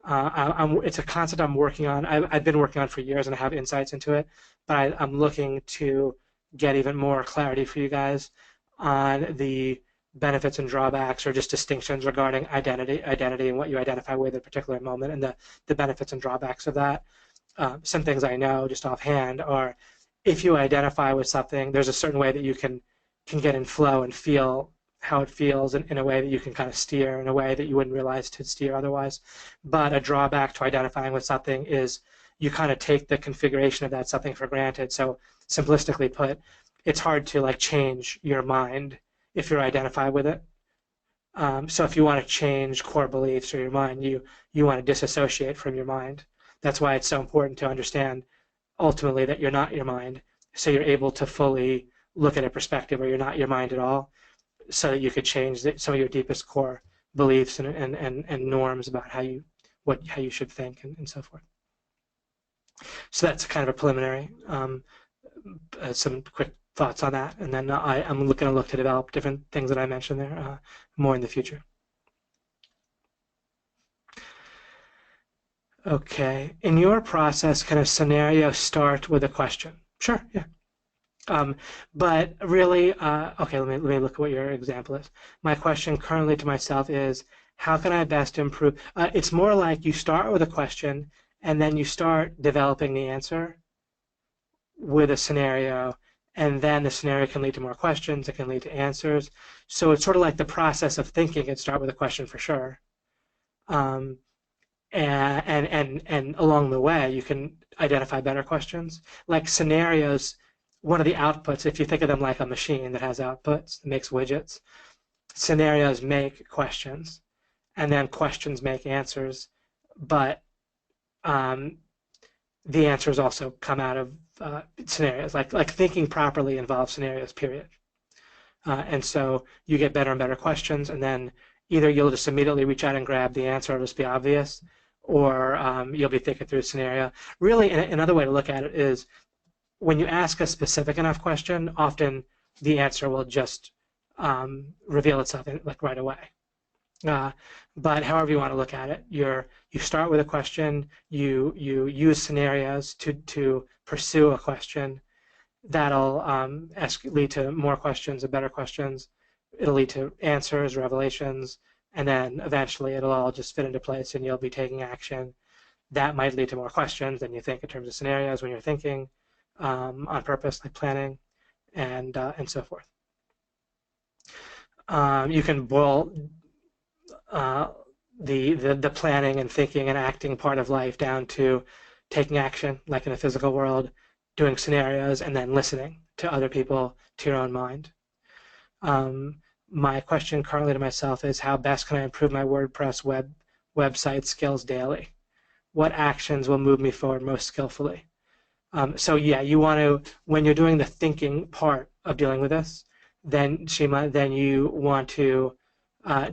it's a concept I'm working on. I've been working on for years and I have insights into it, but I'm looking to get even more clarity for you guys on the benefits and drawbacks or just distinctions regarding identity and what you identify with at a particular moment and the benefits and drawbacks of that. Some things I know just offhand are if you identify with something, there's a certain way that you can get in flow and feel how it feels in a way that you can kind of steer in a way that you wouldn't realize to steer otherwise. But a drawback to identifying with something is you kind of take the configuration of that something for granted. So simplistically put, it's hard to change your mind if you're identified with it. So if you want to change core beliefs or your mind, you want to disassociate from your mind. That's why it's so important to understand ultimately that you're not your mind, so you're able to fully look at a perspective where you're not your mind at all, so that you could change some of your deepest core beliefs and norms about how you should think and so forth. So that's kind of a preliminary. Some quick thoughts on that, and then I'm going to look to develop different things that I mentioned there more in the future. Okay, in your process, can a scenario start with a question? Sure, yeah. But really, okay, let me look at what your example is. My question currently to myself is, how can I best improve? It's more like you start with a question, and then you start developing the answer with a scenario, and then the scenario can lead to more questions, it can lead to answers. So it's sort of like the process of thinking. It start with a question for sure. And along the way, you can identify better questions. Like scenarios, one of the outputs, if you think of them like a machine that has outputs, that makes widgets, scenarios make questions, and then questions make answers, but the answers also come out of scenarios. Like thinking properly involves scenarios, period. And so you get better and better questions, and then either you'll just immediately reach out and grab the answer, it'll just be obvious, or you'll be thinking through a scenario. Really, another way to look at it is when you ask a specific enough question, often the answer will just reveal itself like right away. But however you want to look at it, you start with a question, you use scenarios to pursue a question. That'll lead to more questions and better questions. It'll lead to answers, revelations, and then eventually it'll all just fit into place and you'll be taking action. That might lead to more questions than you think in terms of scenarios when you're thinking on purpose, like planning, and so forth. You can boil the planning and thinking and acting part of life down to taking action, like in the physical world, doing scenarios, and then listening to other people, to your own mind. My question currently to myself is, how best can I improve my WordPress website skills daily? What actions will move me forward most skillfully? So yeah, you want to, when you're doing the thinking part of dealing with this, then you want to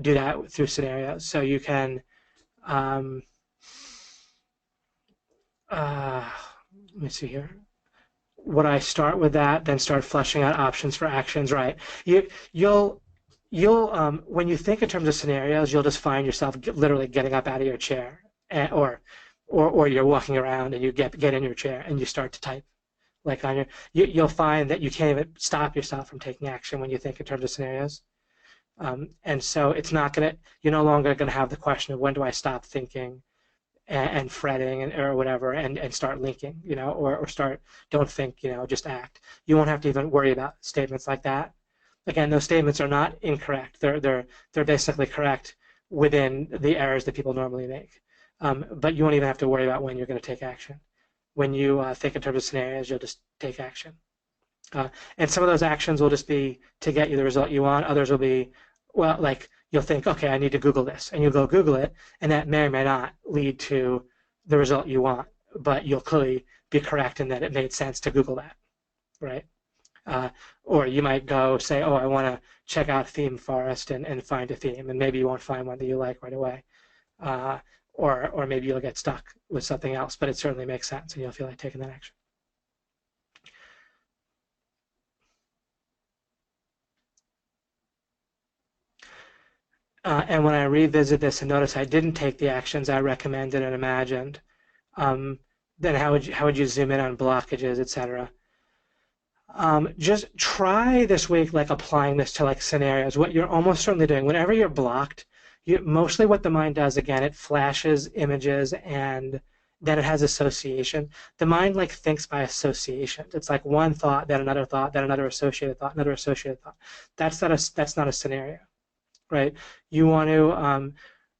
do that through scenarios. So you can, let me see here. Would I start with that, then start fleshing out options for actions? Right. You'll when you think in terms of scenarios, you'll just find yourself literally getting up out of your chair, or you're walking around and you get in your chair and you start to type. Like on you'll find that you can't even stop yourself from taking action when you think in terms of scenarios. And so you're no longer going to have the question of when do I stop thinking and fretting or whatever and start linking, or don't think, just act. You won't have to even worry about statements like that. Again, those statements are not incorrect. They're basically correct within the errors that people normally make. But you won't even have to worry about when you're going to take action. When you think in terms of scenarios, you'll just take action. And some of those actions will just be to get you the result you want. Others will be, well, like you'll think, okay, I need to Google this, and you'll go Google it, and that may or may not lead to the result you want, but you'll clearly be correct in that it made sense to Google that, right? Or you might go say, oh, I want to check out theme forest and find a theme, and maybe you won't find one that you like right away. Or maybe you'll get stuck with something else, but it certainly makes sense, and you'll feel like taking that action. And when I revisit this and notice I didn't take the actions I recommended and imagined, then how would you zoom in on blockages, etc.? Just try this week, like applying this to like scenarios. What you're almost certainly doing, whenever you're blocked, mostly what the mind does, again, it flashes images and then it has association. The mind like thinks by association. It's like one thought, then another thought, then another associated thought, another associated thought. That's not a scenario. Right? You want to,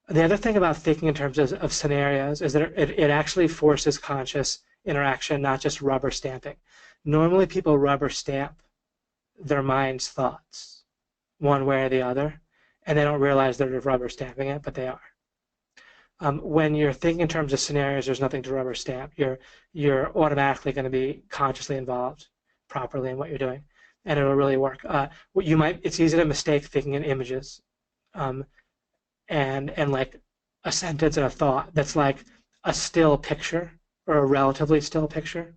the other thing about thinking in terms of scenarios is that it actually forces conscious interaction, not just rubber stamping. Normally people rubber stamp their mind's thoughts, one way or the other, and they don't realize they're rubber stamping it, but they are. When you're thinking in terms of scenarios, there's nothing to rubber stamp. You're automatically going to be consciously involved properly in what you're doing, and it'll really work. It's easy to mistake thinking in images, and like a sentence and a thought that's like a still picture or a relatively still picture,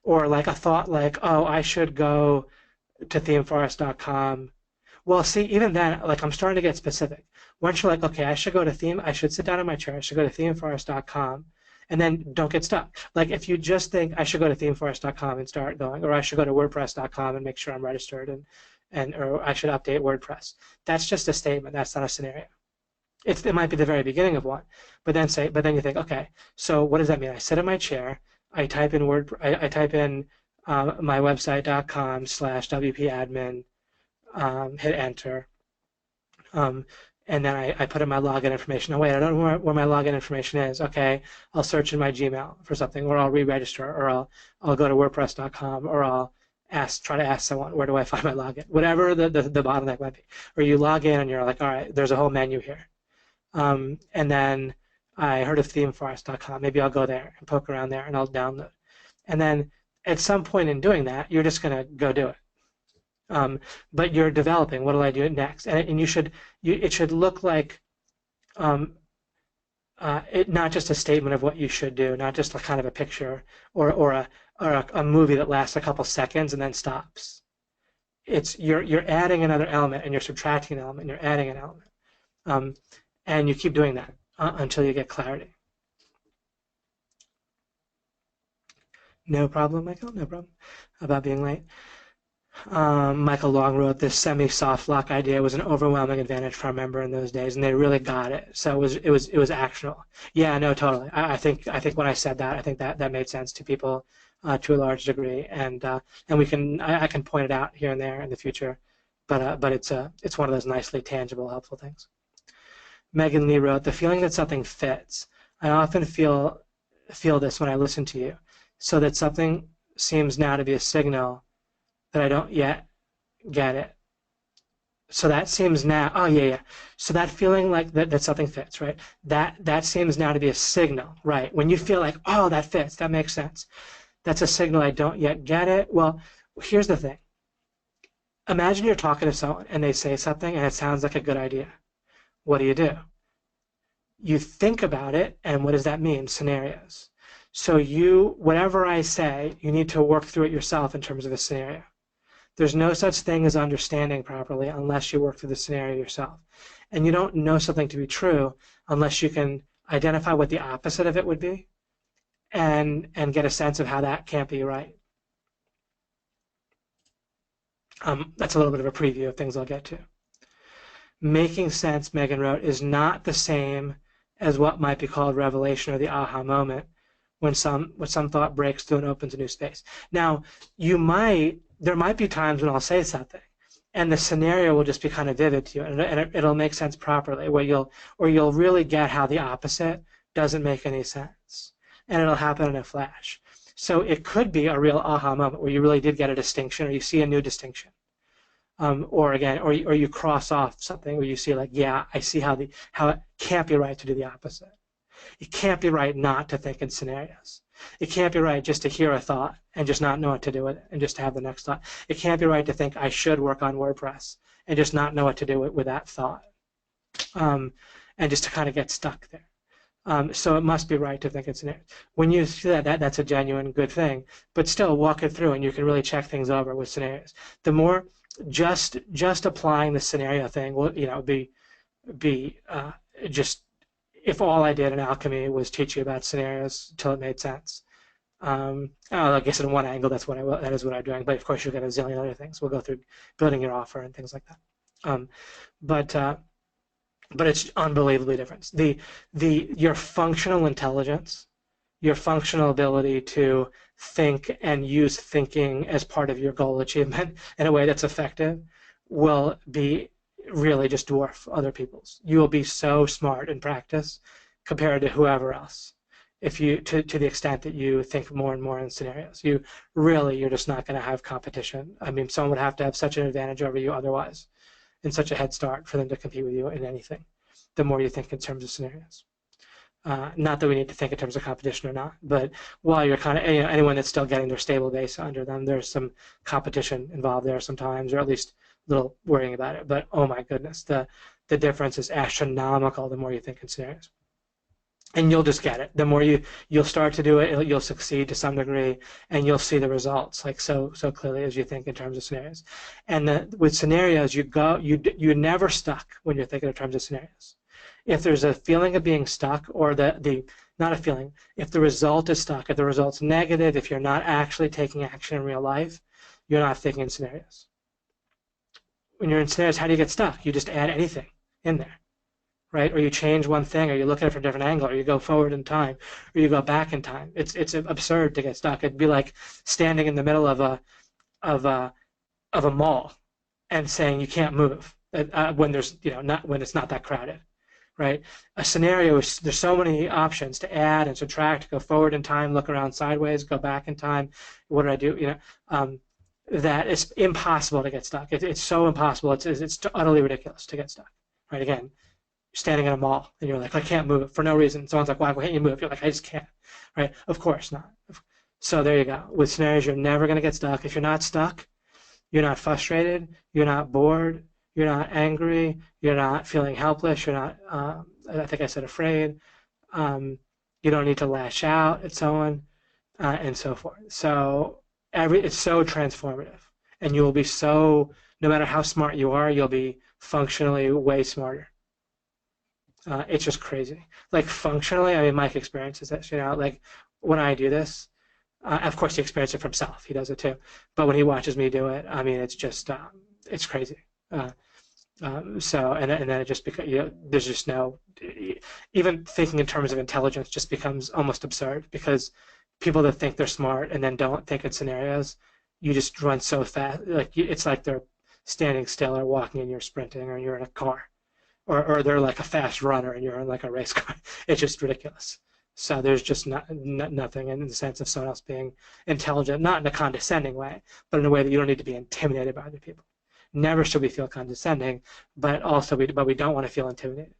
or like a thought like, oh, I should go to themeforest.com. Well, see, even then, like I'm starting to get specific. Once you're like, okay, I should sit down in my chair, I should go to themeforest.com, and then don't get stuck. Like if you just think I should go to themeforest.com and start going, or I should go to wordpress.com and make sure I'm registered, or I should update WordPress. That's just a statement. That's not a scenario. It might be the very beginning of one, but then you think, okay, so what does that mean? I sit in my chair, I type in my website.com/wpadmin, hit enter, and then I put in my login information. Oh wait, I don't know where my login information is. Okay, I'll search in my Gmail for something, or I'll re-register, or I'll go to WordPress.com, or I'll try to ask someone, where do I find my login? Whatever the bottleneck might be. Or you log in and you're like, all right, there's a whole menu here. And then I heard of themeforest.com. Maybe I'll go there and poke around there and I'll download. And then at some point in doing that, you're just going to go do it. But you're developing. What do I do next? And it should look like not just a statement of what you should do, not just a kind of a picture or a movie that lasts a couple seconds and then stops. You're adding another element and you're subtracting an element and you're adding an element. And you keep doing that until you get clarity. No problem, Michael, no problem about being late. Michael Long wrote, this semi-soft lock idea was an overwhelming advantage for our member in those days, and they really got it. So it was actionable. Yeah, no, totally. I think when I said that, I think that made sense to people to a large degree, and I can point it out here and there in the future, but it's one of those nicely tangible, helpful things. Megan Lee wrote, the feeling that something fits. I often feel this when I listen to you, so that something seems now to be a signal that I don't yet get it. So that seems now, oh yeah. So that feeling like that something fits, right? That seems now to be a signal, right? When you feel like, oh, that fits, that makes sense. That's a signal I don't yet get it. Well, here's the thing. Imagine you're talking to someone and they say something and it sounds like a good idea. What do? You think about it, and what does that mean? Scenarios. So whatever I say, you need to work through it yourself in terms of a scenario. There's no such thing as understanding properly unless you work through the scenario yourself. And you don't know something to be true unless you can identify what the opposite of it would be and get a sense of how that can't be right. That's a little bit of a preview of things I'll get to. Making sense, Megan wrote, is not the same as what might be called revelation or the aha moment when some thought breaks through and opens a new space. Now, there might be times when I'll say something and the scenario will just be kind of vivid to you, and it'll make sense properly, where you'll really get how the opposite doesn't make any sense, and it'll happen in a flash. So it could be a real aha moment where you really did get a distinction, or you see a new distinction, or you cross off something where you see, like, yeah, I see how it can't be right to do the opposite. It can't be right not to think in scenarios. It can't be right just to hear a thought and just not know what to do with it and just to have the next thought. It can't be right to think I should work on WordPress and just not know what to do with that thought, and just to kind of get stuck there. So it must be right to think in scenarios. When you see that's a genuine good thing, but still walk it through and you can really check things over with scenarios. The more just applying the scenario thing will, be just, if all I did in alchemy was teach you about scenarios until it made sense. I guess in one angle that is what I'm doing, but of course you'll get a zillion other things. We'll go through building your offer and things like that. But it's unbelievably different. Your functional intelligence, your functional ability to think and use thinking as part of your goal achievement in a way that's effective will be really just dwarf other people's. You will be so smart in practice compared to whoever else. if you to the extent that you think more and more in scenarios. You're just not going to have competition. I mean, someone would have to have such an advantage over you otherwise, and such a head start for them to compete with you in anything. The more you think in terms of scenarios. Not that we need to think in terms of competition or not, but while you're kind of, anyone that's still getting their stable base under them, there's some competition involved there sometimes, or at least a little worrying about it. But oh my goodness, the difference is astronomical the more you think in scenarios. And you'll just get it. The more you'll start to do it, you'll succeed to some degree, and you'll see the results like so clearly as you think in terms of scenarios. And with scenarios, you're never stuck when you're thinking in terms of scenarios. If there's a feeling of being stuck, or not a feeling, if the result is stuck, if the result's negative, if you're not actually taking action in real life, you're not thinking in scenarios. When you're in scenarios, how do you get stuck? You just add anything in there, right? Or you change one thing, or you look at it from a different angle, or you go forward in time, or you go back in time. It's absurd to get stuck. It'd be like standing in the middle of a mall and saying you can't move when there's when it's not that crowded. Right? A scenario is there's so many options to add and subtract, go forward in time, look around sideways, go back in time. What do I do? That it's impossible to get stuck. It's so impossible. It's utterly ridiculous to get stuck. Right? Again, standing in a mall and you're like, I can't move for no reason. Someone's like, why can't you move? You're like, I just can't. Right? Of course not. So there you go. With scenarios, you're never going to get stuck. If you're not stuck, you're not frustrated, you're not bored, you're not angry, you're not feeling helpless, you're not, I think I said afraid, you don't need to lash out at someone, and so forth. So it's so transformative, and you will be no matter how smart you are, you'll be functionally way smarter. It's just crazy. Like functionally, I mean, Mike experiences this, like when I do this, of course he experiences it for himself, he does it too, but when he watches me do it, I mean, it's just, it's crazy. And then it just becomes, there's just even thinking in terms of intelligence just becomes almost absurd, because people that think they're smart and then don't think in scenarios, you just run so fast, like it's like they're standing still or walking and you're sprinting, or you're in a car, or they're like a fast runner and you're in like a race car. It's just ridiculous. So there's just nothing in the sense of someone else being intelligent, not in a condescending way, but in a way that you don't need to be intimidated by other people. Never should we feel condescending, but we don't want to feel intimidated.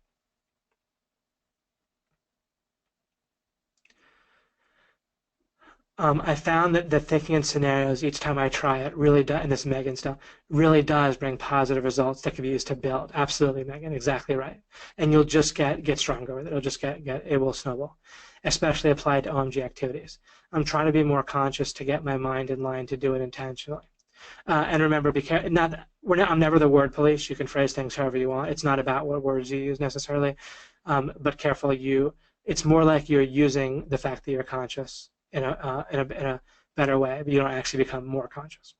I found that thinking in scenarios each time I try it really does, and this Megan stuff really does bring positive results that can be used to build. Absolutely, Megan, exactly right. And you'll just get stronger with it. It'll just it will snowball, especially applied to OMG activities. I'm trying to be more conscious to get my mind in line to do it intentionally. And remember, I'm never the word police. You can phrase things however you want. It's not about what words you use necessarily, but careful. It's more like you're using the fact that you're conscious in a better way, but you don't actually become more conscious.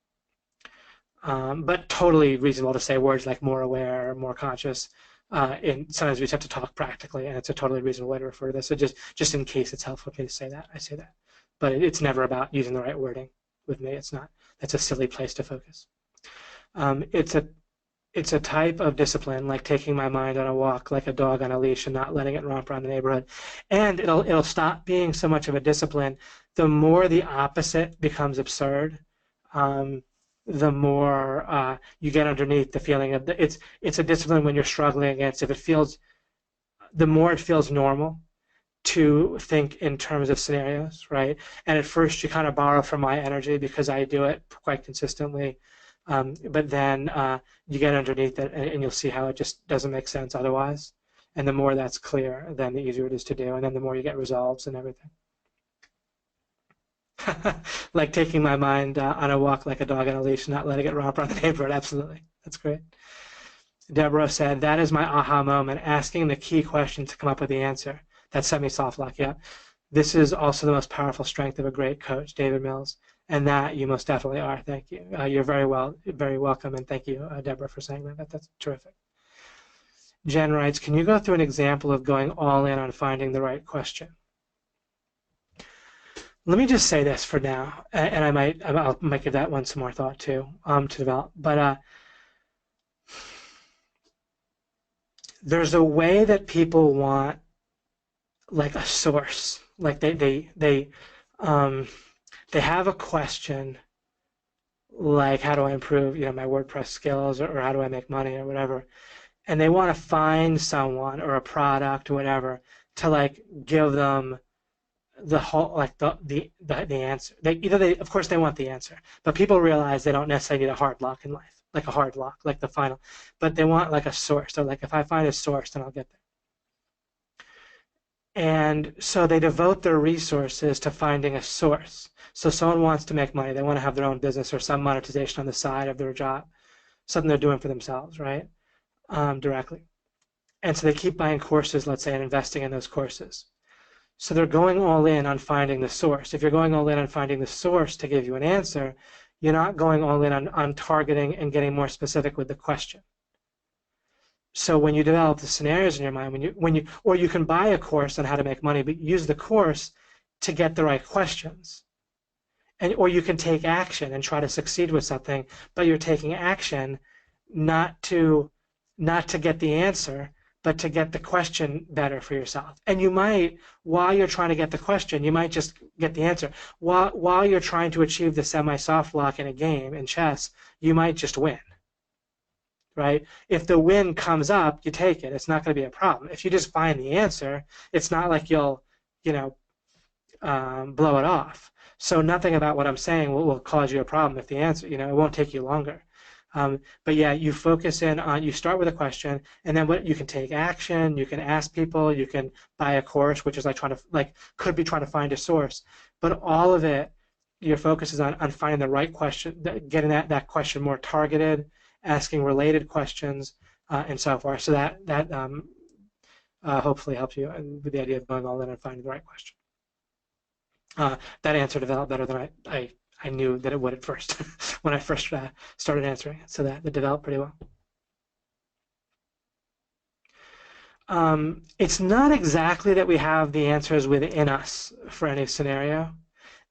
But totally reasonable to say words like more aware, more conscious. Sometimes we just have to talk practically, and it's a totally reasonable way to refer to this. So just in case it's helpful for me to say that, I say that. But it's never about using the right wording. With me, it's not. That's a silly place to focus. It's a type of discipline, like taking my mind on a walk like a dog on a leash and not letting it romp around the neighborhood. And it'll stop being so much of a discipline. The more the opposite becomes absurd, the more you get underneath the feeling of it's a discipline when you're struggling against. The more it feels normal to think in terms of scenarios, right? And at first you kind of borrow from my energy because I do it quite consistently. But then you get underneath it and you'll see how it just doesn't make sense otherwise. And the more that's clear, then the easier it is to do. And then the more you get results and everything. Like taking my mind on a walk like a dog on a leash, not letting it romp around the neighborhood. Absolutely. That's great. Deborah said, that is my aha moment, asking the key question to come up with the answer. That's semi-soft lock, yeah. This is also the most powerful strength of a great coach, David Mills. And that you most definitely are. Thank you. You're very welcome, and thank you, Deborah, for saying that. That's terrific. Jen writes, can you go through an example of going all in on finding the right question? Let me just say this for now, and I might give that one some more thought too, to develop. But there's a way that people want like a source. Like um, they have a question like how do I improve, my WordPress skills, or how do I make money or whatever, and they want to find someone or a product or whatever to like give them the whole like the answer. They of course they want the answer, but people realize they don't necessarily need a hard lock in life, like a hard lock, like the final, but they want like a source. So like if I find a source, then I'll get there. And so they devote their resources to finding a source. So someone wants to make money, they want to have their own business or some monetization on the side of their job, something they're doing for themselves, right? Directly. And so they keep buying courses, let's say, and investing in those courses. So they're going all in on finding the source. If you're going all in on finding the source to give you an answer, you're not going all in on targeting and getting more specific with the question. So when you develop the scenarios in your mind, or you can buy a course on how to make money, but use the course to get the right questions. Or you can take action and try to succeed with something, but you're taking action not to get the answer, but to get the question better for yourself. And you might, while you're trying to get the question, you might just get the answer. While you're trying to achieve the semi-soft lock in a game, in chess, you might just win, right? If the win comes up, you take it. It's not going to be a problem. If you just find the answer, it's not like you'll, blow it off. So nothing about what I'm saying will cause you a problem if the answer, it won't take you longer. But yeah, you focus in on, you start with a question, and then you can take action, you can ask people, you can buy a course, which is like could be trying to find a source. But all of it, your focus is on finding the right question, getting that question more targeted, asking related questions, and so forth. So that hopefully helps you with the idea of going all in and finding the right question. That answer developed better than I knew that it would at first when I first started answering it. So that it developed pretty well. It's not exactly that we have the answers within us for any scenario.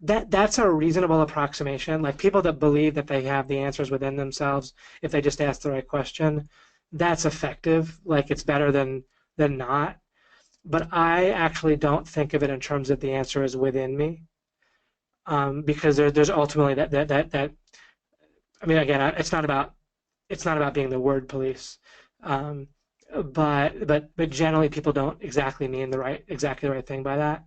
That's a reasonable approximation. Like people that believe that they have the answers within themselves if they just ask the right question, that's effective. Like it's better than not. But I actually don't think of it in terms of the answer is within me, because there's ultimately that. I mean, again, it's not about being the word police, but generally people don't exactly mean exactly the right thing by that.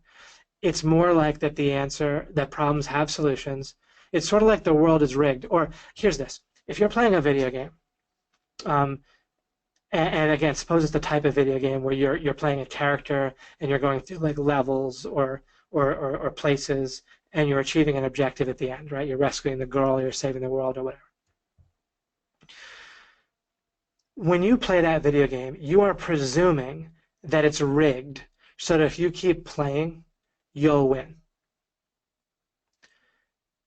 It's more like that the answer, that problems have solutions. It's sort of like the world is rigged. Or here's this: if you're playing a video game. And again, suppose it's the type of video game where you're playing a character and you're going through like levels or places, and you're achieving an objective at the end, right? You're rescuing the girl, you're saving the world, or whatever. When you play that video game, you are presuming that it's rigged so that if you keep playing, you'll win.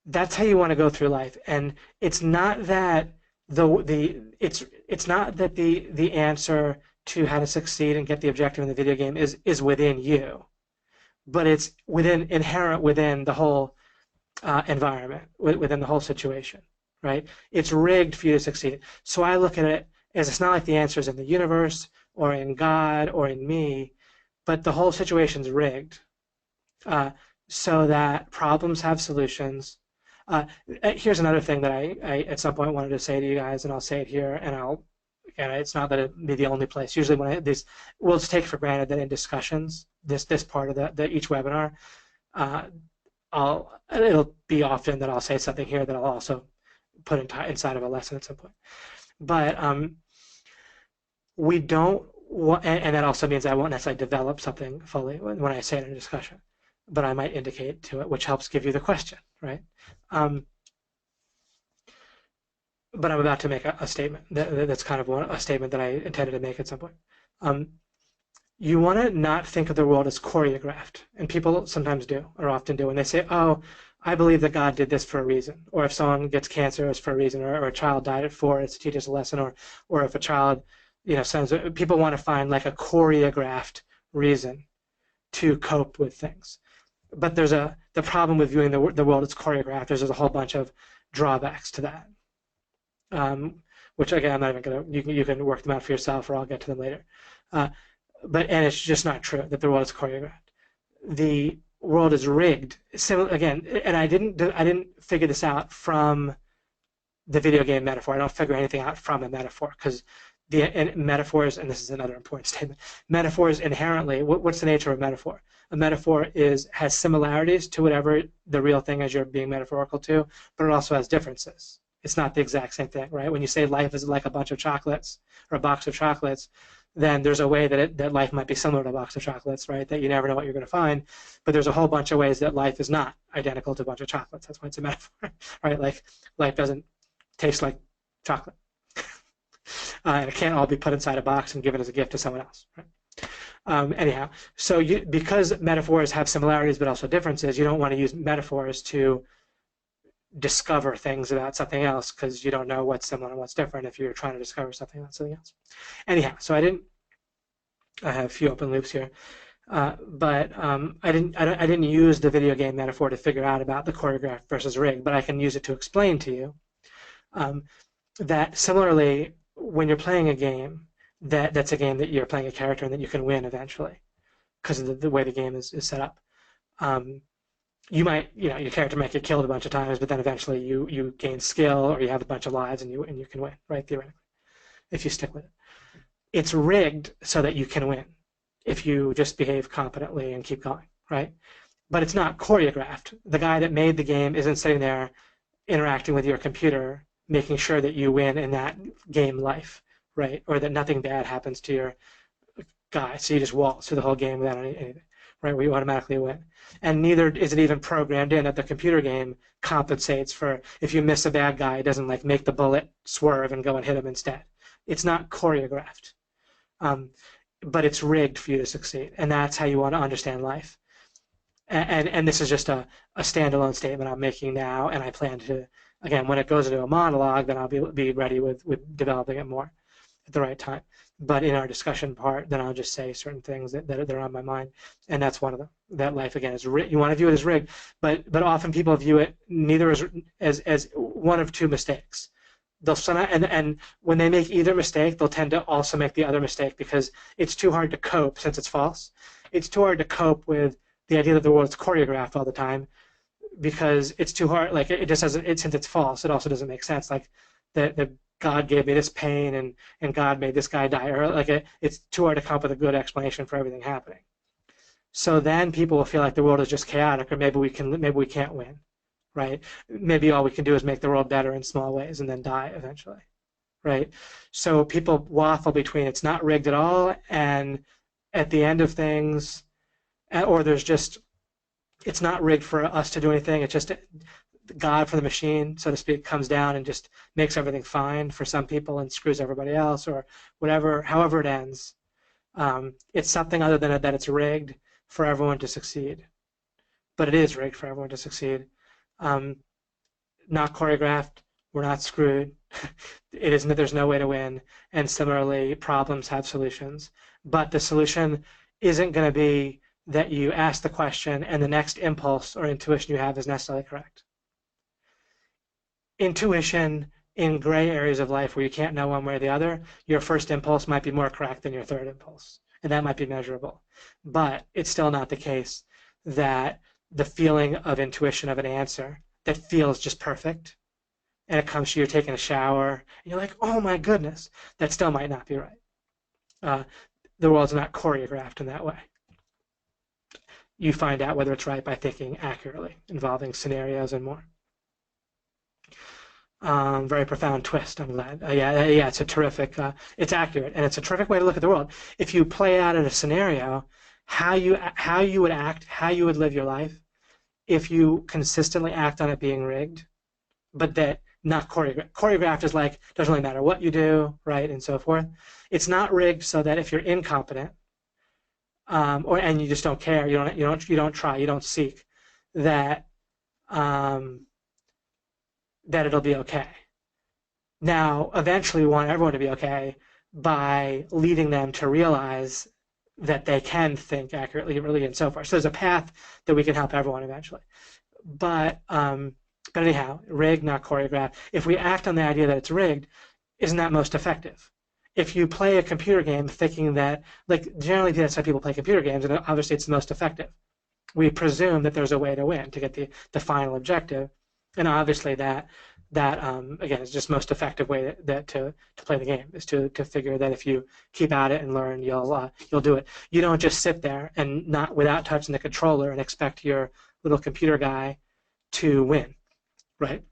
That's how you want to go through life, and it's not that it's not that the answer to how to succeed and get the objective in the video game is within you, but it's inherent within the whole environment, within the whole situation, right? It's rigged for you to succeed. So I look at it as it's not like the answer is in the universe or in God or in me, but the whole situation's rigged so that problems have solutions. Here's another thing that I at some point wanted to say to you guys, and I'll say it here, and it's not that it'd be the only place. Usually when we'll just take for granted that in discussions, this part of each webinar, it'll be often that I'll say something here that I'll also put inside of a lesson at some point. But we don't, and that also means I won't necessarily develop something fully when I say it in a discussion, but I might indicate to it, which helps give you the question, right? But I'm about to make a statement that's kind of a statement that I intended to make at some point. You want to not think of the world as choreographed, and people sometimes do, or often do, and they say, oh, I believe that God did this for a reason, or if someone gets cancer, it's for a reason, or a child died at 4, it's to teach us a lesson, or if a child, people want to find like a choreographed reason to cope with things. But there's the problem with viewing the world as choreographed. There's a whole bunch of drawbacks to that, which again I'm not even gonna. You can work them out for yourself, or I'll get to them later. And it's just not true that the world is choreographed. the world is rigged. Again, and I didn't figure this out from the video game metaphor. I don't figure anything out from a metaphor, because metaphors, and this is another important statement, metaphors inherently, what's the nature of a metaphor? A metaphor has similarities to whatever the real thing is you're being metaphorical to, but it also has differences. It's not the exact same thing, right? When you say life is like a bunch of chocolates or a box of chocolates, then there's a way that life might be similar to a box of chocolates, right? That you never know what you're going to find, but there's a whole bunch of ways that life is not identical to a bunch of chocolates. That's why it's a metaphor, right? Like life doesn't taste like chocolate. And it can't all be put inside a box and given as a gift to someone else, right? Anyhow, so because metaphors have similarities but also differences, you don't want to use metaphors to discover things about something else, because you don't know what's similar and what's different if you're trying to discover something about something else. Anyhow, so I have a few open loops here, but I didn't use the video game metaphor to figure out about the choreographed versus rigged, but I can use it to explain to you that similarly, when you're playing a game, that's a game that you're playing a character and that you can win eventually because of the way the game is set up. Your character might get killed a bunch of times, but then eventually you gain skill, or you have a bunch of lives and you can win, right? Theoretically, if you stick with it. It's rigged so that you can win if you just behave competently and keep going, right? But it's not choreographed. The guy that made the game isn't sitting there interacting with your computer, making sure that you win in that game life, right? Or that nothing bad happens to your guy, so you just waltz through the whole game without anything, right? Where you automatically win. And neither is it even programmed in that the computer game compensates for if you miss a bad guy, it doesn't like make the bullet swerve and go and hit him instead. It's not choreographed, but it's rigged for you to succeed, and that's how you want to understand life. And this is just a standalone statement I'm making now, and I plan to, again, when it goes into a monologue, then I'll be ready with developing it more at the right time. But in our discussion part, then I'll just say certain things that are on my mind, and that's one of them. That life, again, is rigged. You want to view it as rigged, but often people view it neither as one of two mistakes. And when they make either mistake, they'll tend to also make the other mistake, because it's too hard to cope, since it's false. It's too hard to cope with the idea that the world's choreographed all the time, because it's too hard. Like it just doesn't. Since it's false, it also doesn't make sense. Like that God gave me this pain and God made this guy die, or like it's too hard to come up with a good explanation for everything happening. So then people will feel like the world is just chaotic, or maybe we can't win, right? Maybe all we can do is make the world better in small ways and then die eventually, right? So people waffle between it's not rigged at all and at the end of things, or there's just it's not rigged for us to do anything. It's just God for the machine, so to speak, comes down and just makes everything fine for some people and screws everybody else, or whatever, however it ends. It's something other than that it's rigged for everyone to succeed. But it is rigged for everyone to succeed. Not choreographed, we're not screwed. It isn't that there's no way to win. And similarly, problems have solutions. But the solution isn't going to be that you ask the question and the next impulse or intuition you have is necessarily correct. Intuition in gray areas of life where you can't know one way or the other, your first impulse might be more correct than your third impulse, and that might be measurable. But it's still not the case that the feeling of intuition of an answer that feels just perfect, and it comes to you taking a shower, and you're like, oh my goodness, that still might not be right. The world's not choreographed in that way. You find out whether it's right by thinking accurately, involving scenarios and more. Very profound twist, I'm glad. Yeah, it's a terrific, it's accurate, and it's a terrific way to look at the world. If you play out in a scenario, how you would act, how you would live your life, if you consistently act on it being rigged, but that not choreographed. Choreographed is like, doesn't really matter what you do, right, and so forth. It's not rigged so that if you're incompetent, and you just don't care, you don't try, you don't seek, that that it'll be okay. Now, eventually we want everyone to be okay by leading them to realize that they can think accurately, really, and so forth. So there's a path that we can help everyone eventually. But anyhow, rigged, not choreographed. If we act on the idea that it's rigged, isn't that most effective? If you play a computer game thinking that, like, generally that's how people play computer games, and obviously it's the most effective. we presume that there's a way to win to get the final objective, and obviously that again is just most effective way to play the game is to figure that if you keep at it and learn, you'll do it. You don't just sit there and not without touching the controller and expect your little computer guy to win, right?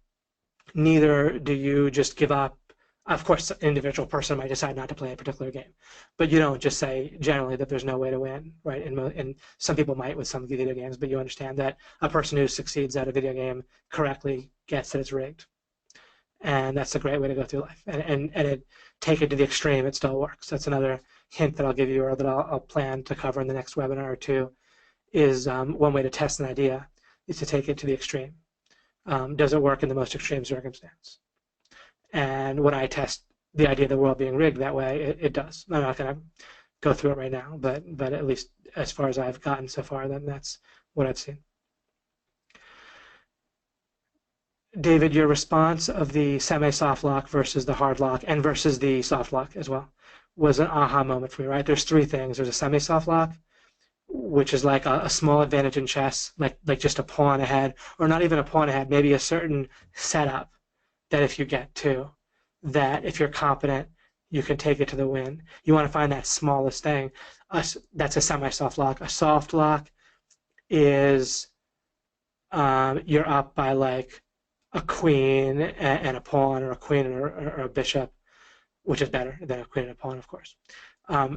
Neither do you just give up. Of course, an individual person might decide not to play a particular game, but you don't just say generally that there's no way to win, right? And some people might with some video games, but you understand that a person who succeeds at a video game correctly gets that it's rigged, and that's a great way to go through life. Take it to the extreme, it still works. That's another hint that I'll give you, or that I'll plan to cover in the next webinar or two. Is one way to test an idea is to take it to the extreme. Does it work in the most extreme circumstance? And when I test the idea of the world being rigged that way, it does. I'm not going to go through it right now, but at least as far as I've gotten so far, then that's what I've seen. David, your response of the semi-soft lock versus the hard lock and versus the soft lock as well was an aha moment for me, right? There's three things. There's a semi-soft lock, which is like a small advantage in chess, like just a pawn ahead, or not even a pawn ahead, maybe a certain setup that if you get to, that if you're competent, you can take it to the win. You want to find that smallest thing. That's a semi-soft lock. A soft lock is you're up by like a queen and a pawn, or a queen or a bishop, which is better than a queen and a pawn, of course.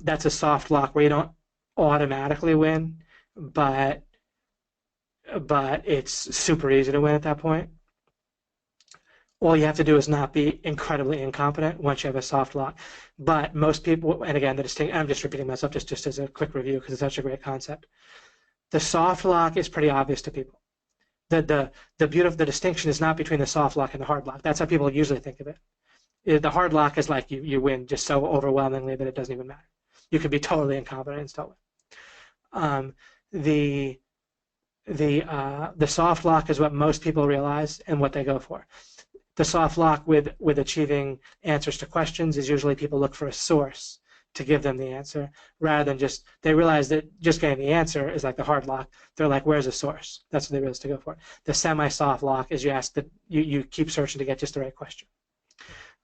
That's a soft lock where you don't automatically win, but it's super easy to win at that point. All you have to do is not be incredibly incompetent once you have a soft lock. But most people, and again, I'm just repeating myself just as a quick review because it's such a great concept. The soft lock is pretty obvious to people. The distinction is not between the soft lock and the hard lock. That's how people usually think of it. The hard lock is like you win just so overwhelmingly that it doesn't even matter. You could be totally incompetent and still win. The soft lock is what most people realize and what they go for. The soft lock with achieving answers to questions is usually people look for a source to give them the answer, rather than they realize that just getting the answer is like the hard lock. They're like, where's the source? That's what they realize to go for. The semi-soft lock is you keep searching to get just the right question.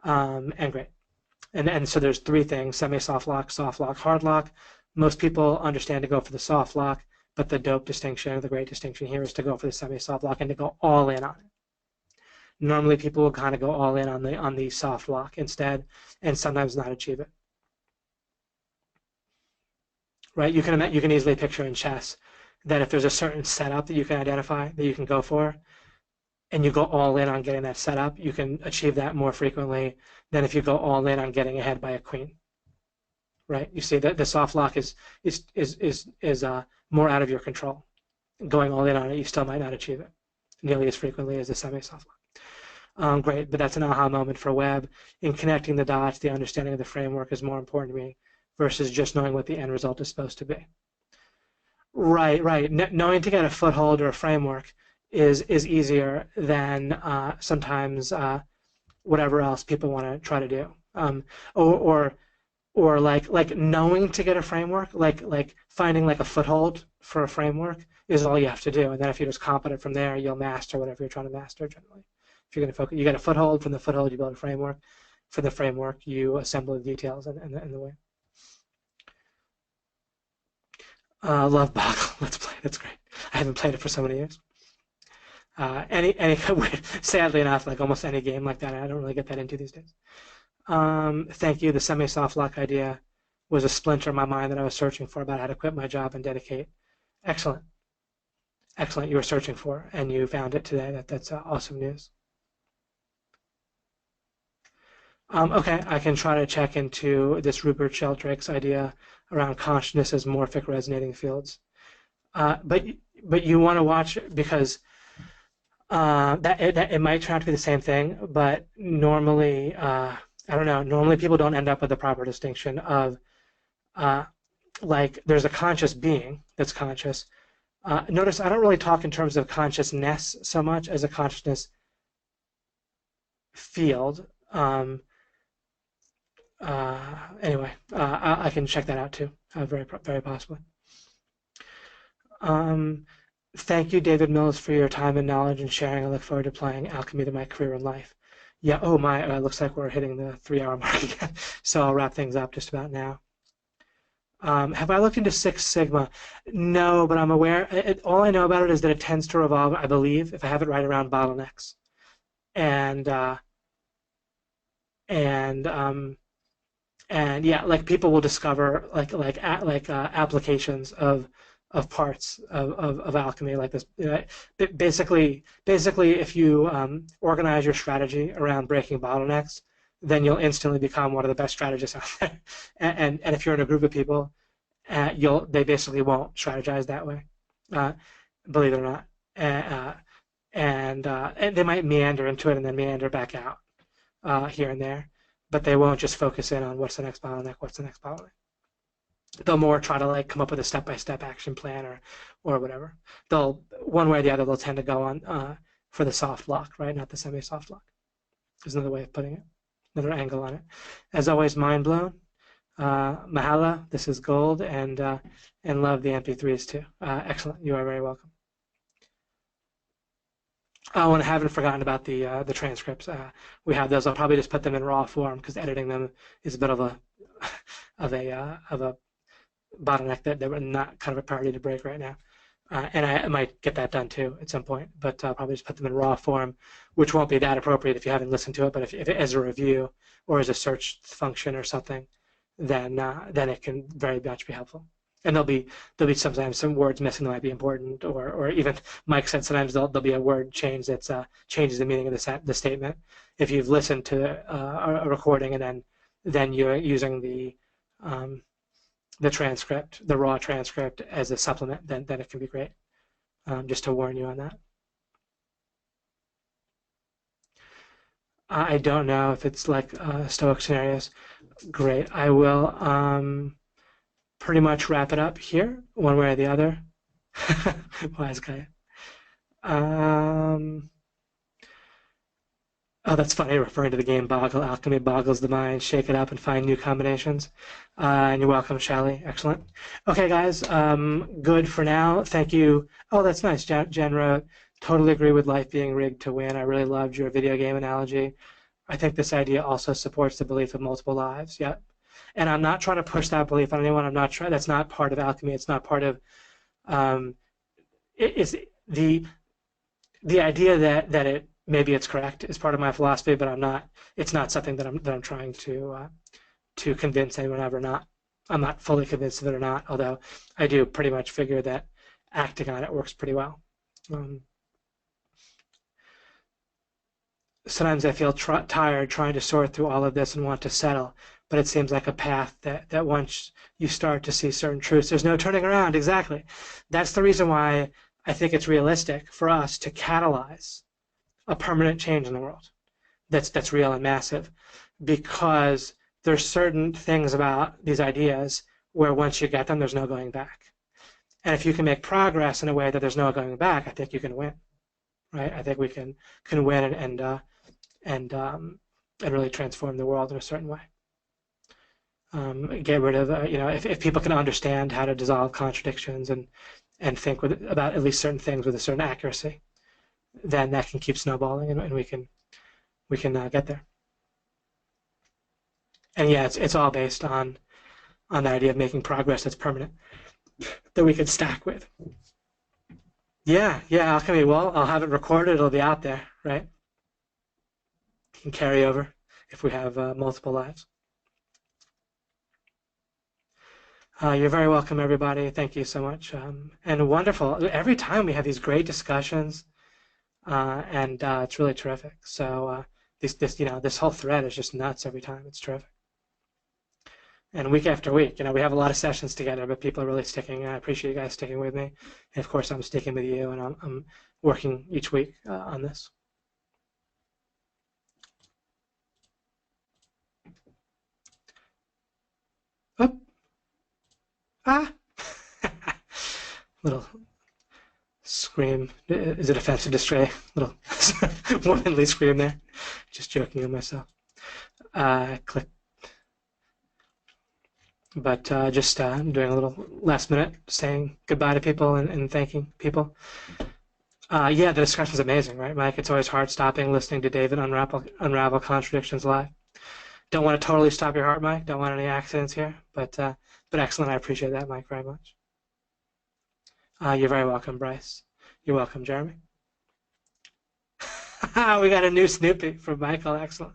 And great. And so there's three things: semi-soft lock, soft lock, hard lock. Most people understand to go for the soft lock, but the dope distinction, or the great distinction here, is to go for the semi-soft lock and to go all in on it. Normally, people will kind of go all in on the soft lock instead, and sometimes not achieve it. Right? You can easily picture in chess that if there's a certain setup that you can identify that you can go for, and you go all in on getting that setup, you can achieve that more frequently than if you go all in on getting ahead by a queen. Right? You see that the soft lock is more out of your control. Going all in on it, you still might not achieve it nearly as frequently as the semi-soft lock. Great, but that's an aha moment for Webb. In connecting the dots, the understanding of the framework is more important to me versus just knowing what the end result is supposed to be. Right. Knowing to get a foothold or a framework is easier than sometimes whatever else people want to try to do. Or like knowing to get a framework, like finding like a foothold for a framework is all you have to do. And then if you're just competent from there, you'll master whatever you're trying to master generally. If you're going to focus, you get a foothold. From the foothold, you build a framework. For the framework, you assemble the details in the way. Love Boggle. Let's play. That's great. I haven't played it for so many years. Sadly enough, like almost any game like that, I don't really get that into these days. Thank you. The semi-soft lock idea was a splinter in my mind that I was searching for about how to quit my job and dedicate. Excellent. You were searching for, and you found it today. That's awesome news. Okay, I can try to check into this Rupert Sheldrake's idea around consciousness as morphic resonating fields. But you want to watch because it might turn out to be the same thing, but normally, I don't know, normally people don't end up with the proper distinction of like there's a conscious being that's conscious. Notice I don't really talk in terms of consciousness so much as a consciousness field. Anyway, I can check that out too, very possibly. Thank you, David Mills, for your time and knowledge and sharing. I look forward to applying alchemy to my career and life. Yeah, oh my, looks like we're hitting the 3 hour mark again. So I'll wrap things up just about now. Have I looked into Six Sigma? No, but I'm aware. All I know about it is that it tends to revolve, I believe, if I have it right, around bottlenecks. And and yeah, like people will discover applications of parts of alchemy like this. Basically, if you organize your strategy around breaking bottlenecks, then you'll instantly become one of the best strategists out there. And if you're in a group of people, they basically won't strategize that way, uh, believe it or not. And they might meander into it and then meander back out here and there, but they won't just focus in on what's the next bottleneck, what's the next bottleneck. They'll more try to like come up with a step-by-step action plan or whatever. They'll one way or the other they'll tend to go on for the soft lock, right? Not the semi-soft lock. There's another way of putting it, another angle on it. As always, mind blown. Mahala, this is gold, and love the MP3s too. Excellent. You are very welcome. Oh, and I haven't forgotten about the transcripts. We have those. I'll probably just put them in raw form because editing them is a bit of a of a bottleneck that we're not kind of a priority to break right now. And I might get that done too at some point, but I'll probably just put them in raw form, which won't be that appropriate if you haven't listened to it. But if as a review or as a search function or something, then it can very much be helpful. And there'll be sometimes some words missing that might be important, or even Mike said sometimes there'll be a word change that changes the meaning of the statement. If you've listened to a recording and then you're using the transcript, the raw transcript as a supplement, then it can be great. Just to warn you on that. I don't know if it's like Stoic scenarios. Great. I will pretty much wrap it up here, one way or the other. Wise guy. Oh, that's funny, referring to the game Boggle. Alchemy boggles the mind, shake it up and find new combinations. And you're welcome, Shally. Excellent. Okay, guys, good for now. Thank you. Oh, that's nice. Jen wrote, totally agree with life being rigged to win. I really loved your video game analogy. I think this idea also supports the belief of multiple lives. Yeah. And I'm not trying to push that belief on anyone. I'm not trying. That's not part of alchemy. It's not part of. It's the idea that it maybe it's correct is part of my philosophy, but I'm not. It's not something that I'm trying to convince anyone of or not. I'm not fully convinced of it or not. Although I do pretty much figure that acting on it works pretty well. Sometimes I feel tired trying to sort through all of this and want to settle. But it seems like a path that once you start to see certain truths, there's no turning around. Exactly. That's the reason why I think it's realistic for us to catalyze a permanent change in the world that's real and massive, because there's certain things about these ideas where once you get them, there's no going back. And if you can make progress in a way that there's no going back, I think you can win. Right? I think we can win and really transform the world in a certain way. Get rid of, if people can understand how to dissolve contradictions and think about at least certain things with a certain accuracy, then that can keep snowballing and we can get there. And yeah, it's all based on the idea of making progress that's permanent, that we can stack with. Yeah, alchemy. Well, I'll have it recorded. It'll be out there, right? It can carry over if we have multiple lives. You're very welcome, everybody. Thank you so much. And wonderful. Every time we have these great discussions, and it's really terrific. So this whole thread is just nuts every time. It's terrific. And week after week, we have a lot of sessions together, but people are really sticking. I appreciate you guys sticking with me. And of course, I'm sticking with you, and I'm working each week on this. Oop. Ah! Little scream. Is it offensive to stray? Little womanly scream there. Just joking with myself. Click. but just doing a little last minute, saying goodbye to people and thanking people. Yeah, the discussion's amazing, right, Mike? It's always hard stopping listening to David unravel contradictions live. Don't want to totally stop your heart, Mike. Don't want any accidents here, but excellent. I appreciate that, Mike, very much. You're very welcome, Bryce. You're welcome, Jeremy. We got a new Snoopy from Michael. Excellent.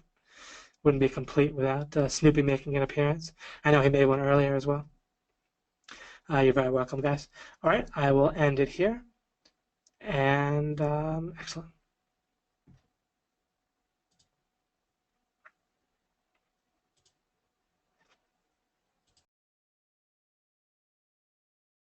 Wouldn't be complete without Snoopy making an appearance. I know he made one earlier as well. You're very welcome, guys. All right, I will end it here. And excellent.